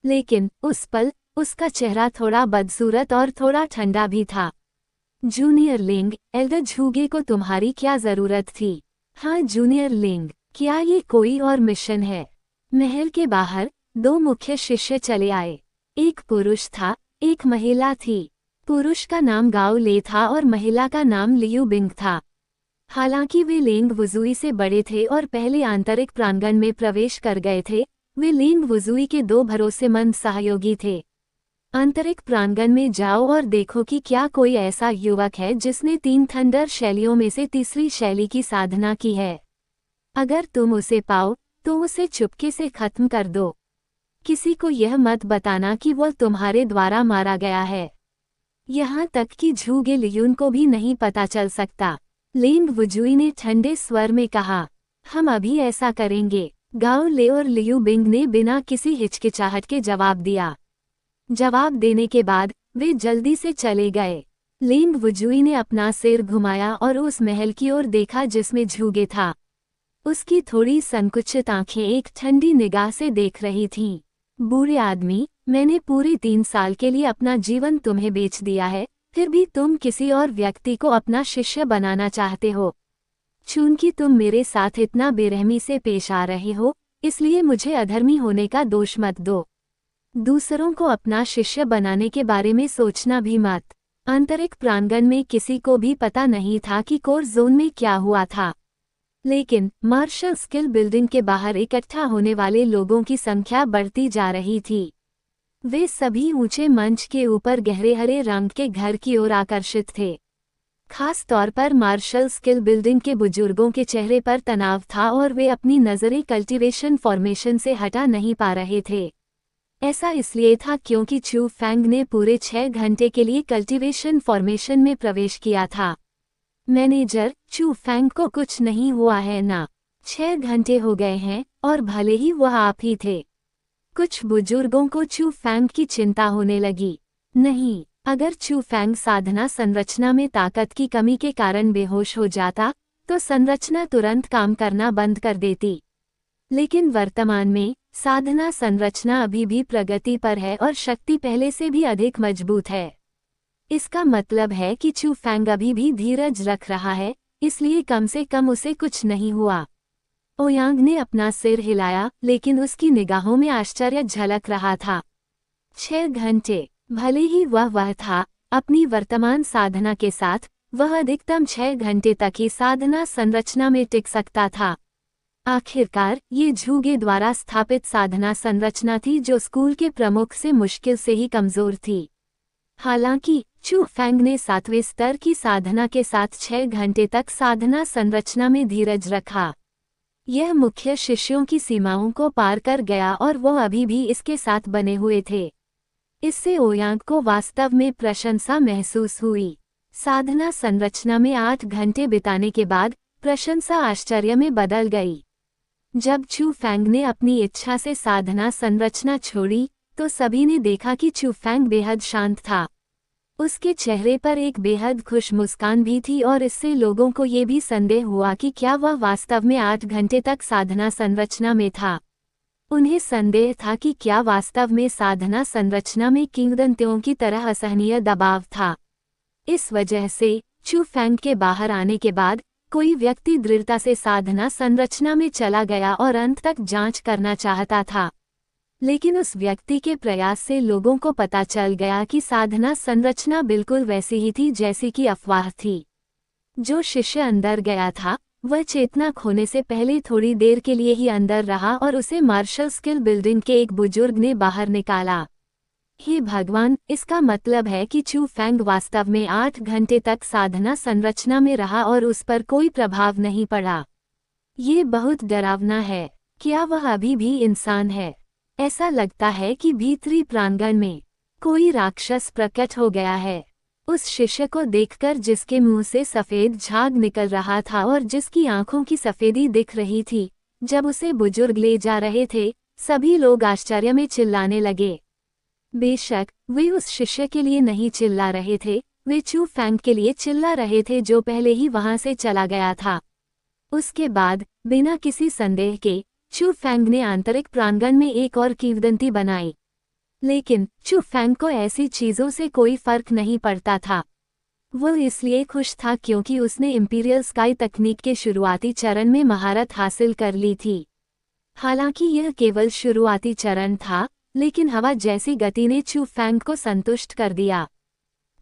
लेकिन उस पल उसका चेहरा थोड़ा बदसूरत और थोड़ा ठंडा भी था। जूनियर लिंग, एल्डर झूगे को तुम्हारी क्या जरूरत थी? हाँ जूनियर लिंग, क्या ये कोई और मिशन है? महल के बाहर 2 मुख्य शिष्य चले आए। एक पुरुष था, एक महिला थी। पुरुष का नाम गाओ ले था और महिला का नाम लियू बिंग था। हालांकि वे लिंग वुजुई से बड़े थे और पहले आंतरिक प्रांगण में प्रवेश कर गए थे, वे लिंग वुजुई के 2 भरोसेमंद सहयोगी थे। आंतरिक प्रांगण में जाओ और देखो कि क्या कोई ऐसा युवक है जिसने 3 थंडर शैलियों में से तीसरी शैली की साधना की है। अगर तुम उसे पाओ तो उसे चुपके से खत्म कर दो। किसी को यह मत बताना कि वह तुम्हारे द्वारा मारा गया है। यहाँ तक कि झूगे लियून को भी नहीं पता चल सकता। लिंग वुजुई ने ठंडे स्वर में कहा, हम अभी ऐसा करेंगे। गाओ ले और लियू बिंग ने बिना किसी हिचकिचाहट के जवाब दिया। जवाब देने के बाद वे जल्दी से चले गए। लिंग वुजुई ने अपना सिर घुमाया और उस महल की ओर देखा जिसमें झूगे था। उसकी थोड़ी संकुचित आंखें एक ठंडी निगाह से देख रही थीं। बूढ़े आदमी, मैंने पूरे 3 साल के लिए अपना जीवन तुम्हें बेच दिया है, फिर भी तुम किसी और व्यक्ति को अपना शिष्य बनाना चाहते हो। चूंकि तुम मेरे साथ इतना बेरहमी से पेश आ रहे हो, इसलिए मुझे अधर्मी होने का दोष मत दो। दूसरों को अपना शिष्य बनाने के बारे में सोचना भी मत। आंतरिक प्रांगण में किसी को भी पता नहीं था कि कोर जोन में क्या हुआ था। लेकिन मार्शल स्किल बिल्डिंग के बाहर इकट्ठा होने वाले लोगों की संख्या बढ़ती जा रही थी। वे सभी ऊंचे मंच के ऊपर गहरे हरे रंग के घर की ओर आकर्षित थे। खास तौर पर मार्शल स्किल बिल्डिंग के बुजुर्गों के चेहरे पर तनाव था और वे अपनी नज़रें कल्टीवेशन फॉर्मेशन से हटा नहीं पा रहे थे। ऐसा इसलिए था क्योंकि चू फैंग ने पूरे 6 घंटे के लिए कल्टीवेशन फॉर्मेशन में प्रवेश किया था। मैनेजर, चू फैंग को कुछ नहीं हुआ है ना? 6 घंटे हो गए हैं और भले ही वह आप ही थे। कुछ बुजुर्गों को चू फैंग की चिंता होने लगी। नहीं, अगर चू फैंग साधना संरचना में ताकत की कमी के कारण बेहोश हो जाता तो संरचना तुरंत काम करना बंद कर देती। लेकिन वर्तमान में साधना संरचना अभी भी प्रगति पर है और शक्ति पहले से भी अधिक मजबूत है। इसका मतलब है कि चू फैंग अभी भी धीरज रख रहा है, इसलिए कम से कम उसे कुछ नहीं हुआ। ओयांग ने अपना सिर हिलाया, लेकिन उसकी निगाहों में आश्चर्य झलक रहा था। 6 घंटे, भले ही वह था, अपनी वर्तमान साधना के साथ वह अधिकतम 6 घंटे तक ही साधना संरचना में टिक सकता था। आखिरकार ये झूगे द्वारा स्थापित साधना संरचना थी जो स्कूल के प्रमुख से मुश्किल से ही कमजोर थी। हालांकि चू फैंग ने 7वें स्तर की साधना के साथ 6 घंटे तक साधना संरचना में धीरज रखा। यह मुख्य शिष्यों की सीमाओं को पार कर गया और वो अभी भी इसके साथ बने हुए थे। इससे ओयांग को वास्तव में प्रशंसा महसूस हुई। साधना संरचना में 8 घंटे बिताने के बाद प्रशंसा आश्चर्य में बदल गई। जब चू फैंग ने अपनी इच्छा से साधना संरचना छोड़ी तो सभी ने देखा कि चू फैंग बेहद शांत था। उसके चेहरे पर एक बेहद खुश मुस्कान भी थी और इससे लोगों को ये भी संदेह हुआ कि क्या वह वास्तव में 8 घंटे तक साधना संरचना में था। उन्हें संदेह था कि क्या वास्तव में साधना संरचना में किंवदंतियों की तरह असहनीय दबाव था। इस वजह से चू फैंग के बाहर आने के बाद कोई व्यक्ति दृढ़ता से साधना संरचना में चला गया और अंत तक जांच करना चाहता था, लेकिन उस व्यक्ति के प्रयास से लोगों को पता चल गया कि साधना संरचना बिल्कुल वैसी ही थी जैसी कि अफवाह थी। जो शिष्य अंदर गया था वह चेतना खोने से पहले थोड़ी देर के लिए ही अंदर रहा और उसे मार्शल स्किल बिल्डिंग के एक बुजुर्ग ने बाहर निकाला। हे भगवान, इसका मतलब है कि चू फैंग वास्तव में 8 घंटे तक साधना संरचना में रहा और उस पर कोई प्रभाव नहीं पड़ा। ये बहुत डरावना है। क्या वह अभी भी इंसान है? ऐसा लगता है कि भीतरी प्रांगण में कोई राक्षस प्रकट हो गया है। उस शिष्य को देखकर जिसके मुंह से सफेद झाग निकल रहा था और जिसकी आंखों की सफेदी दिख रही थी, जब उसे बुजुर्ग ले जा रहे थे, सभी लोग आश्चर्य में चिल्लाने लगे। बेशक वे उस शिष्य के लिए नहीं चिल्ला रहे थे, वे चू फैंग के लिए चिल्ला रहे थे जो पहले ही वहां से चला गया था। उसके बाद बिना किसी संदेह के चू फैंग ने आंतरिक प्रांगण में एक और किंवदंती बनाई, लेकिन चू फैंग को ऐसी चीजों से कोई फर्क नहीं पड़ता था। वो इसलिए खुश था क्योंकि उसने इंपीरियल स्काई तकनीक के शुरुआती चरण में महारत हासिल कर ली थी। हालांकि यह केवल शुरुआती चरण था, लेकिन हवा जैसी गति ने चू फैंग को संतुष्ट कर दिया।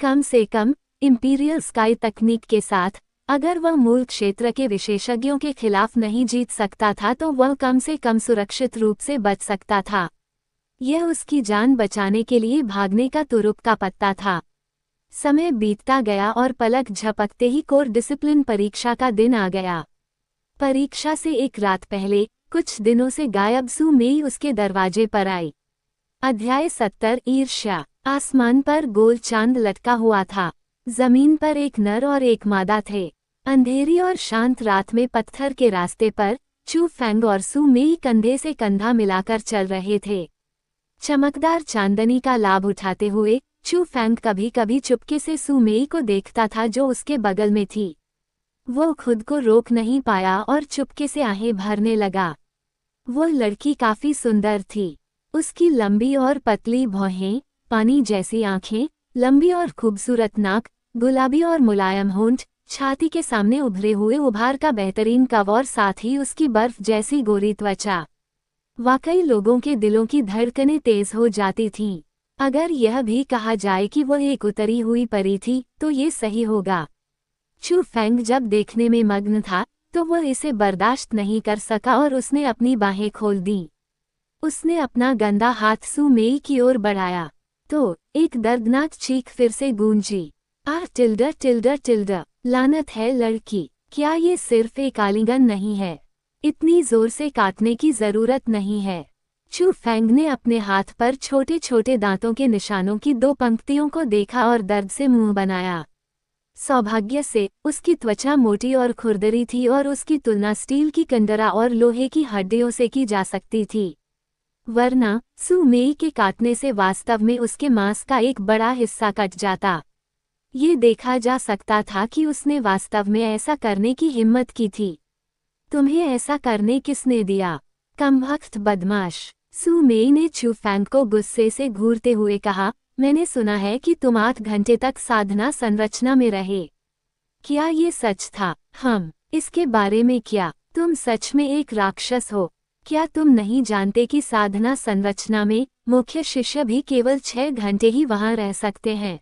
कम से कम इंपीरियल स्काई तकनीक के साथ अगर वह मूल क्षेत्र के विशेषज्ञों के खिलाफ नहीं जीत सकता था तो वह कम से कम सुरक्षित रूप से बच सकता था। यह उसकी जान बचाने के लिए भागने का तुरुप का पत्ता था। समय बीतता गया और पलक झपकते ही कोर डिसिप्लिन परीक्षा का दिन आ गया। परीक्षा से एक रात पहले कुछ दिनों से गायब सू मेई उसके दरवाजे पर आई। अध्याय 70 ईर्ष्या। आसमान पर गोल चांद लटका हुआ था। जमीन पर एक नर और एक मादा थे। अंधेरी और शांत रात में पत्थर के रास्ते पर चू फैंग और सू मेई कंधे से कंधा मिलाकर चल रहे थे। चमकदार चांदनी का लाभ उठाते हुए चू फैंग कभी कभी चुपके से सू मेई को देखता था जो उसके बगल में थी। वो खुद को रोक नहीं पाया और चुपके से आहें भरने लगा। वो लड़की काफी सुंदर थी। उसकी लंबी और पतली भौहें, पानी जैसी आंखें, लंबी और खूबसूरत नाक, गुलाबी और मुलायम होंठ, छाती के सामने उभरे हुए उभार का बेहतरीन कव और साथ ही उसकी बर्फ जैसी गोरी त्वचा। वाकई लोगों के दिलों की धड़कनें तेज हो जाती थीं। अगर यह भी कहा जाए कि वह एक उतरी हुई परी थी तो ये सही होगा। चू फैंग जब देखने में मग्न था तो वह इसे बर्दाश्त नहीं कर सका और उसने अपनी बाहें खोल दीं। उसने अपना गंदा हाथ सू मेई की ओर बढ़ाया तो एक दर्दनाक चीख फिर से गूंजी। आह टिल्डा टिल्डा टिल्डा, लानत है लड़की, क्या ये सिर्फ एक आलिंगन नहीं है? इतनी जोर से काटने की जरूरत नहीं है। चू फैंग ने अपने हाथ पर छोटे छोटे दांतों के निशानों की 2 पंक्तियों को देखा और दर्द से मुंह बनाया। सौभाग्य से उसकी त्वचा मोटी और खुरदरी थी और उसकी तुलना स्टील की कंडरा और लोहे की हड्डियों से की जा सकती थी, वरना सू मेई के काटने से वास्तव में उसके मांस का एक बड़ा हिस्सा कट जाता। ये देखा जा सकता था कि उसने वास्तव में ऐसा करने की हिम्मत की थी। तुम्हें ऐसा करने किसने दिया, कमबख्त बदमाश? सू मेई ने चू फैंग को गुस्से से घूरते हुए कहा, मैंने सुना है कि तुम 8 घंटे तक साधना संरचना में रहे। क्या ये सच था? इसके बारे में क्या? तुम सच में एक राक्षस हो? क्या तुम नहीं जानते कि साधना संरचना में मुख्य शिष्य भी केवल 6 घंटे ही वहां रह सकते हैं?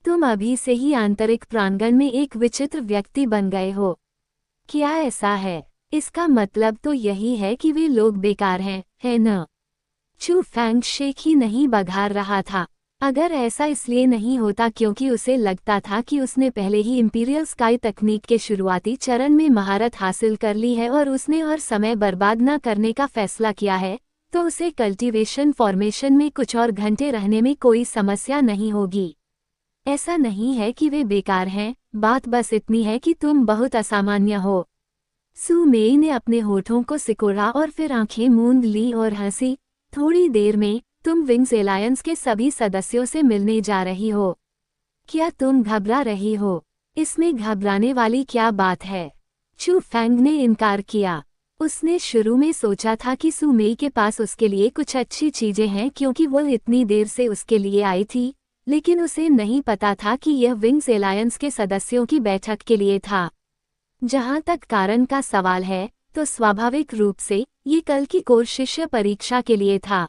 तुम अभी से ही आंतरिक प्रांगण में एक विचित्र व्यक्ति बन गए हो। क्या ऐसा है? इसका मतलब तो यही है कि वे लोग बेकार हैं, है न? चू फैंग शेख ही नहीं बघार रहा था। अगर ऐसा इसलिए नहीं होता क्योंकि उसे लगता था कि उसने पहले ही इंपीरियल स्काई तकनीक के शुरुआती चरण में महारत हासिल कर ली है और उसने और समय बर्बाद न करने का फैसला किया है, तो उसे कल्टीवेशन फॉर्मेशन में कुछ और घंटे रहने में कोई समस्या नहीं होगी। ऐसा नहीं है कि वे बेकार हैं, बात बस इतनी है कि तुम बहुत असामान्य हो। सू मेई ने अपने होठों को सिकोड़ा और फिर आंखें मूंद ली और हंसी। थोड़ी देर में तुम विंग्स एलायंस के सभी सदस्यों से मिलने जा रही हो। क्या तुम घबरा रही हो? इसमें घबराने वाली क्या बात है? चू फैंग ने इनकार किया। उसने शुरू में सोचा था कि सू मेई के पास उसके लिए कुछ अच्छी चीजें हैं क्योंकि वो इतनी देर से उसके लिए आई थी, लेकिन उसे नहीं पता था कि यह विंग्स एलायंस के सदस्यों की बैठक के लिए था। जहां तक कारण का सवाल है, तो स्वाभाविक रूप से ये कल की कोर शिष्य परीक्षा के लिए था।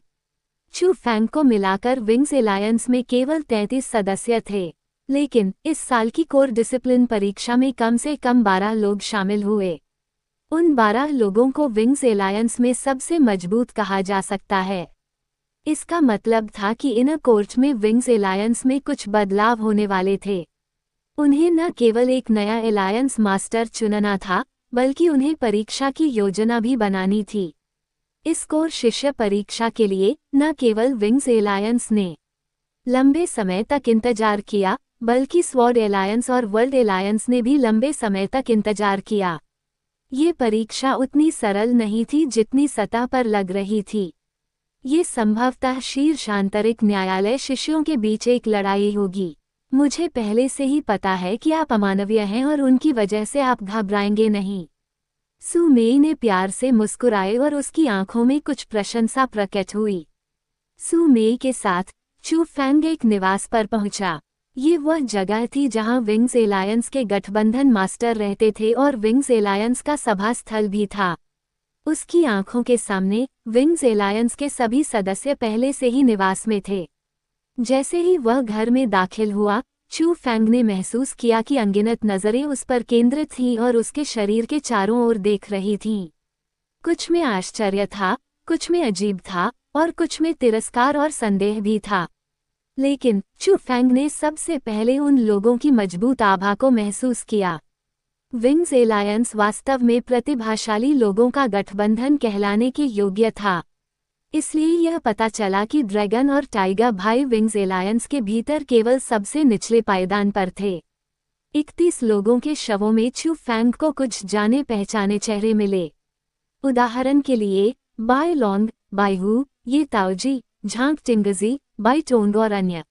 चू फैंग को मिलाकर विंग्स एलायंस में केवल 33 सदस्य थे, लेकिन इस साल की कोर डिसिप्लिन परीक्षा में कम से कम 12 लोग शामिल हुए। उन 12 लोगों को विंग्स एलायंस में सबसे मजबूत कहा जा सकता है। इसका मतलब था कि इनर कोर्ट में विंग्स एलायंस में कुछ बदलाव होने वाले थे। उन्हें न केवल एक नया एलायंस मास्टर चुनना था, बल्कि उन्हें परीक्षा की योजना भी बनानी थी। इस कोर शिष्य परीक्षा के लिए न केवल विंग्स एलायंस ने लंबे समय तक इंतजार किया, बल्कि स्वॉर्ड एलायंस और वर्ल्ड एलायंस ने भी लंबे समय तक इंतजार किया। ये परीक्षा उतनी सरल नहीं थी जितनी सतह पर लग रही थी। ये संभवतः शीर्ष आंतरिक न्यायालय शिष्यों के बीच एक लड़ाई होगी। मुझे पहले से ही पता है कि आप अमानवीय हैं और उनकी वजह से आप घबराएंगे नहीं। सू मेई ने प्यार से मुस्कुराए और उसकी आंखों में कुछ प्रशंसा प्रकट हुई। सू मेई के साथ चू फैंग एक निवास पर पहुंचा। ये वह जगह थी जहां विंग्स एलायंस के गठबंधन मास्टर रहते थे और विंग्स एलायंस का सभा स्थल भी था। उसकी आंखों के सामने विंग्स एलायंस के सभी सदस्य पहले से ही निवास में थे। जैसे ही वह घर में दाखिल हुआ, चू फैंग ने महसूस किया कि अनगिनत नजरें उस पर केंद्रित थीं और उसके शरीर के चारों ओर देख रही थीं। कुछ में आश्चर्य था, कुछ में अजीब था, और कुछ में तिरस्कार और संदेह भी था। लेकिन चू फैंग ने सबसे पहले उन लोगों की मजबूत आभा को महसूस किया। विंग्स एलायंस वास्तव में प्रतिभाशाली लोगों का गठबंधन कहलाने के योग्य था। इसलिए यह पता चला कि ड्रैगन और टाइगर भाई विंग्स एलायंस के भीतर केवल सबसे निचले पायदान पर थे। 31 लोगों के शवों में चू फैंग को कुछ जाने पहचाने चेहरे मिले। उदाहरण के लिए बाय लोंग, बाय हु, ये ताओजी, झांग टिंगजी, बाय टोंग और अन्य।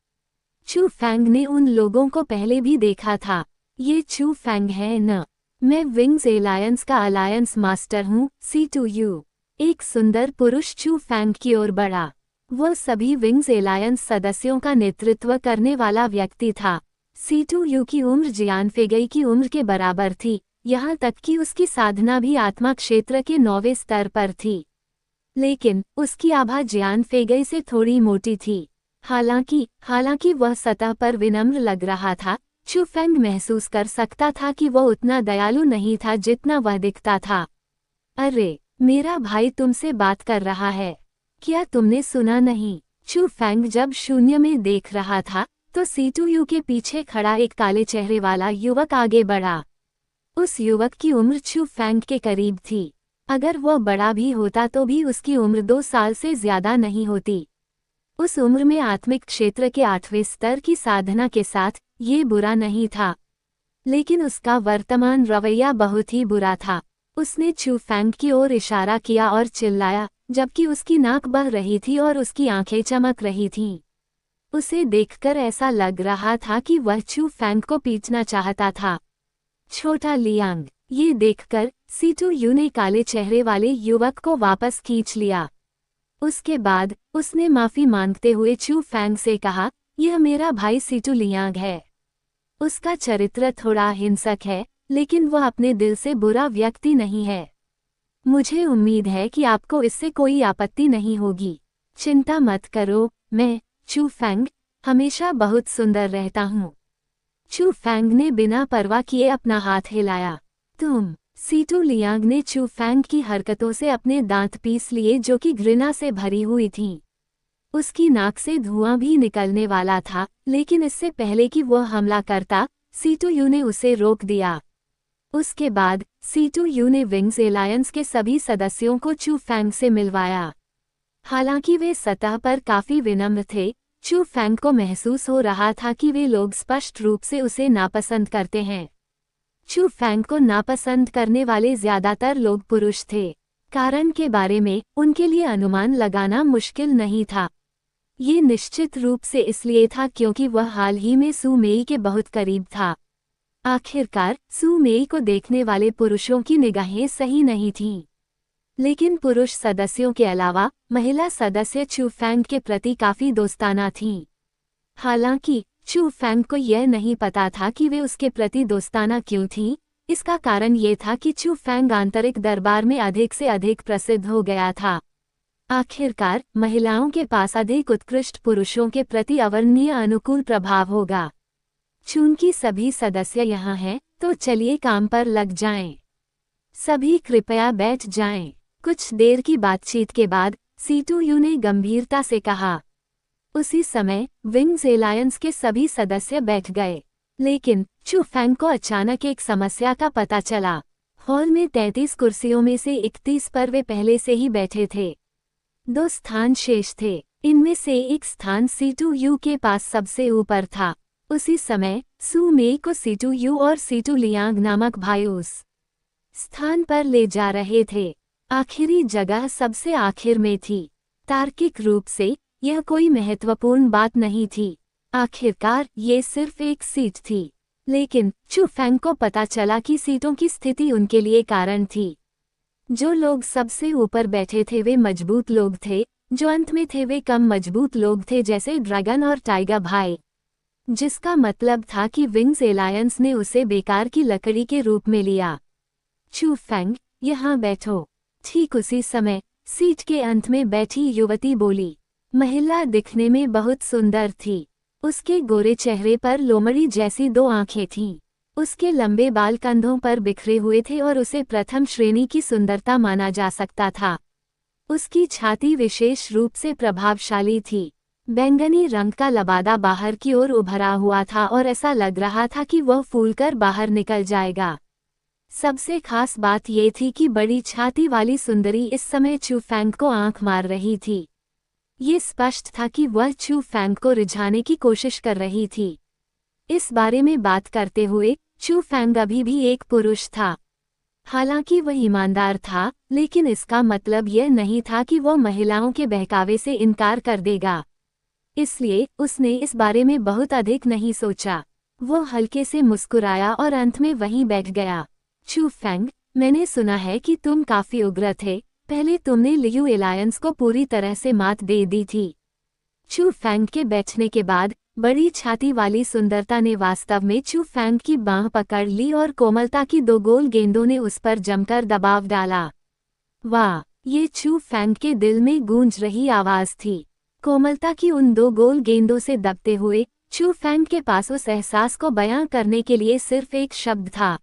चू फैंग ने उन लोगों को पहले भी देखा था। ये चू फैंग है न? मैं विंग्स एलायंस का अलायंस मास्टर हूँ, C2U। एक सुंदर पुरुष चू फैंग की ओर बढ़ा। वह सभी विंग्स एलायंस सदस्यों का नेतृत्व करने वाला व्यक्ति था। C2U की उम्र जियान फेगई की उम्र के बराबर थी, यहाँ तक कि उसकी साधना भी आत्मा क्षेत्र के 9वें स्तर पर थी। लेकिन उसकी आभा जियान फेगई से थोड़ी मोटी थी। हालांकि वह सतह पर विनम्र लग रहा था, चू फैंग महसूस कर सकता था कि वह उतना दयालु नहीं था जितना वह दिखता था। अरे, मेरा भाई तुमसे बात कर रहा है। क्या तुमने सुना नहीं? चू फैंग जब शून्य में देख रहा था, तो C2U के पीछे खड़ा एक काले चेहरे वाला युवक आगे बढ़ा। उस युवक की उम्र चू फैंग के करीब थी। अगर वह बड़ा भी होता तो भी उसकी उम्र 2 साल से ज्यादा नहीं होती। उस उम्र में आत्मिक क्षेत्र के 8वें स्तर की साधना के साथ ये बुरा नहीं था, लेकिन उसका वर्तमान रवैया बहुत ही बुरा था। उसने चू फैंग की ओर इशारा किया और चिल्लाया, जबकि उसकी नाक बह रही थी और उसकी आंखें चमक रही थीं। उसे देखकर ऐसा लग रहा था कि वह चू फैंग को पीटना चाहता था। छोटा लियांग, ये देखकर C2U ने काले चेहरे वाले युवक को वापस खींच लिया। उसके बाद उसने माफी मांगते हुए चू फैंग से कहा, यह मेरा भाई C2 लियांग है। उसका चरित्र थोड़ा हिंसक है, लेकिन वह अपने दिल से बुरा व्यक्ति नहीं है। मुझे उम्मीद है कि आपको इससे कोई आपत्ति नहीं होगी। चिंता मत करो, मैं, चू फैंग, हमेशा बहुत सुंदर रहता हूँ। चू फैंग ने बिना परवाह किए अपना हाथ हिलाया। तुम, C2 लियांग ने चू फैंग की हरकतों से अपने दांत पीस लिए जो कि घृणा से भरी हुई थीं। उसकी नाक से धुआं भी निकलने वाला था, लेकिन इससे पहले कि वह हमला करता, C2U ने उसे रोक दिया। उसके बाद C2U ने विंग्स एलायंस के सभी सदस्यों को चू फैंग से मिलवाया। हालांकि वे सतह पर काफी विनम्र थे, चू फैंग को महसूस हो रहा था कि वे लोग स्पष्ट रूप से उसे नापसंद करते हैं। चू फैंग को नापसंद करने वाले ज्यादातर लोग पुरुष थे। कारण के बारे में उनके लिए अनुमान लगाना मुश्किल नहीं था। ये निश्चित रूप से इसलिए था क्योंकि वह हाल ही में सू मेई के बहुत करीब था। आखिरकार सू मेई को देखने वाले पुरुषों की निगाहें सही नहीं थीं। लेकिन पुरुष सदस्यों के अलावा महिला सदस्य चू फैंग के प्रति काफी दोस्ताना थीं। हालांकि चू फैंग को यह नहीं पता था कि वे उसके प्रति दोस्ताना क्यों थीं। इसका कारण ये था कि चू फैंग आंतरिक दरबार में अधिक से अधिक प्रसिद्ध हो गया था। आखिरकार महिलाओं के पास अधिक उत्कृष्ट पुरुषों के प्रति अवर्णनीय अनुकूल प्रभाव होगा। चूंकि सभी सदस्य यहाँ हैं, तो चलिए काम पर लग जाएं। सभी कृपया बैठ जाएं। कुछ देर की बातचीत के बाद C2U ने गंभीरता से कहा। उसी समय विंग्स एलायंस के सभी सदस्य बैठ गए। लेकिन चू फैंग को अचानक एक समस्या का पता चला। हॉल में 33 कुर्सियों में से 31 पर वे पहले से ही बैठे थे। 2 स्थान शेष थे। इनमें से एक स्थान C2U के पास सबसे ऊपर था। उसी समय सू मेई को C2U और C2 लियांग नामक भाई उस स्थान पर ले जा रहे थे। आखिरी जगह सबसे आखिर में थी। तार्किक रूप से यह कोई महत्वपूर्ण बात नहीं थी। आखिरकार ये सिर्फ एक सीट थी। लेकिन चू फैंग को पता चला कि सीटों की स्थिति उनके लिए कारण थी। जो लोग सबसे ऊपर बैठे थे वे मजबूत लोग थे, जो अंत में थे वे कम मजबूत लोग थे, जैसे ड्रैगन और टाइगर भाई। जिसका मतलब था कि विंग्स एलायंस ने उसे बेकार की लकड़ी के रूप में लिया। चू फैंग, यहाँ बैठो। ठीक उसी समय सीट के अंत में बैठी युवती बोली। महिला दिखने में बहुत सुंदर थी। उसके गोरे चेहरे पर लोमड़ी जैसी 2 आंखें थीं। उसके लंबे बाल कंधों पर बिखरे हुए थे और उसे प्रथम श्रेणी की सुंदरता माना जा सकता था। उसकी छाती विशेष रूप से प्रभावशाली थी। बैंगनी रंग का लबादा बाहर की ओर उभरा हुआ था और ऐसा लग रहा था कि वह फूलकर बाहर निकल जाएगा। सबसे खास बात ये थी कि बड़ी छाती वाली सुंदरी इस समय चू फैंग को आंख मार रही थी। ये स्पष्ट था कि वह चू फैंग को रिझाने की कोशिश कर रही थी। इस बारे में बात करते हुए चू फैंग अभी भी एक पुरुष था। हालांकि वह ईमानदार था, लेकिन इसका मतलब यह नहीं था कि वह महिलाओं के बहकावे से इनकार कर देगा। इसलिए उसने इस बारे में बहुत अधिक नहीं सोचा। वो हल्के से मुस्कुराया और अंत में वहीं बैठ गया। चू फैंग, मैंने सुना है कि तुम काफी उग्र थे। पहले तुमने लियू एलायंस को पूरी तरह से मात दे दी थी। चू फैंग के बैठने के बाद बड़ी छाती वाली सुंदरता ने वास्तव में चू फैंग की बांह पकड़ ली और कोमलता की 2 गोल गेंदों ने उस पर जमकर दबाव डाला। वाह, ये चू फैंग के दिल में गूंज रही आवाज थी। कोमलता की उन 2 गोल गेंदों से दबते हुए चू फैंग के पास उस एहसास को बयां करने के लिए सिर्फ एक शब्द था।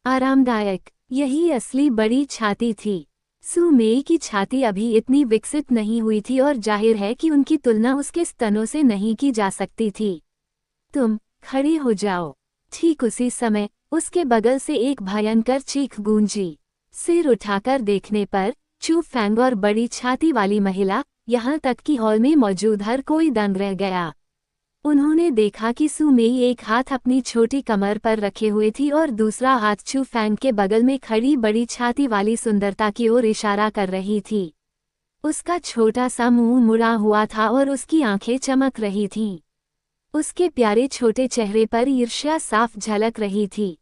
आरामदायक। यही असली बड़ी छाती थी। सू मेई की छाती अभी इतनी विकसित नहीं हुई थी और जाहिर है कि उनकी तुलना उसके स्तनों से नहीं की जा सकती थी। तुम खड़ी हो जाओ। ठीक उसी समय उसके बगल से एक भयंकर चीख गूंजी। सिर उठाकर देखने पर चू फैंग और बड़ी छाती वाली महिला, यहाँ तक कि हॉल में मौजूद हर कोई दंग रह गया। उन्होंने देखा कि सू मेई एक हाथ अपनी छोटी कमर पर रखे हुए थी और दूसरा हाथ चू फैंग के बगल में खड़ी बड़ी छाती वाली सुंदरता की ओर इशारा कर रही थी। उसका छोटा सा मुंह मुड़ा हुआ था और उसकी आंखें चमक रही थीं। उसके प्यारे छोटे चेहरे पर ईर्ष्या साफ झलक रही थी।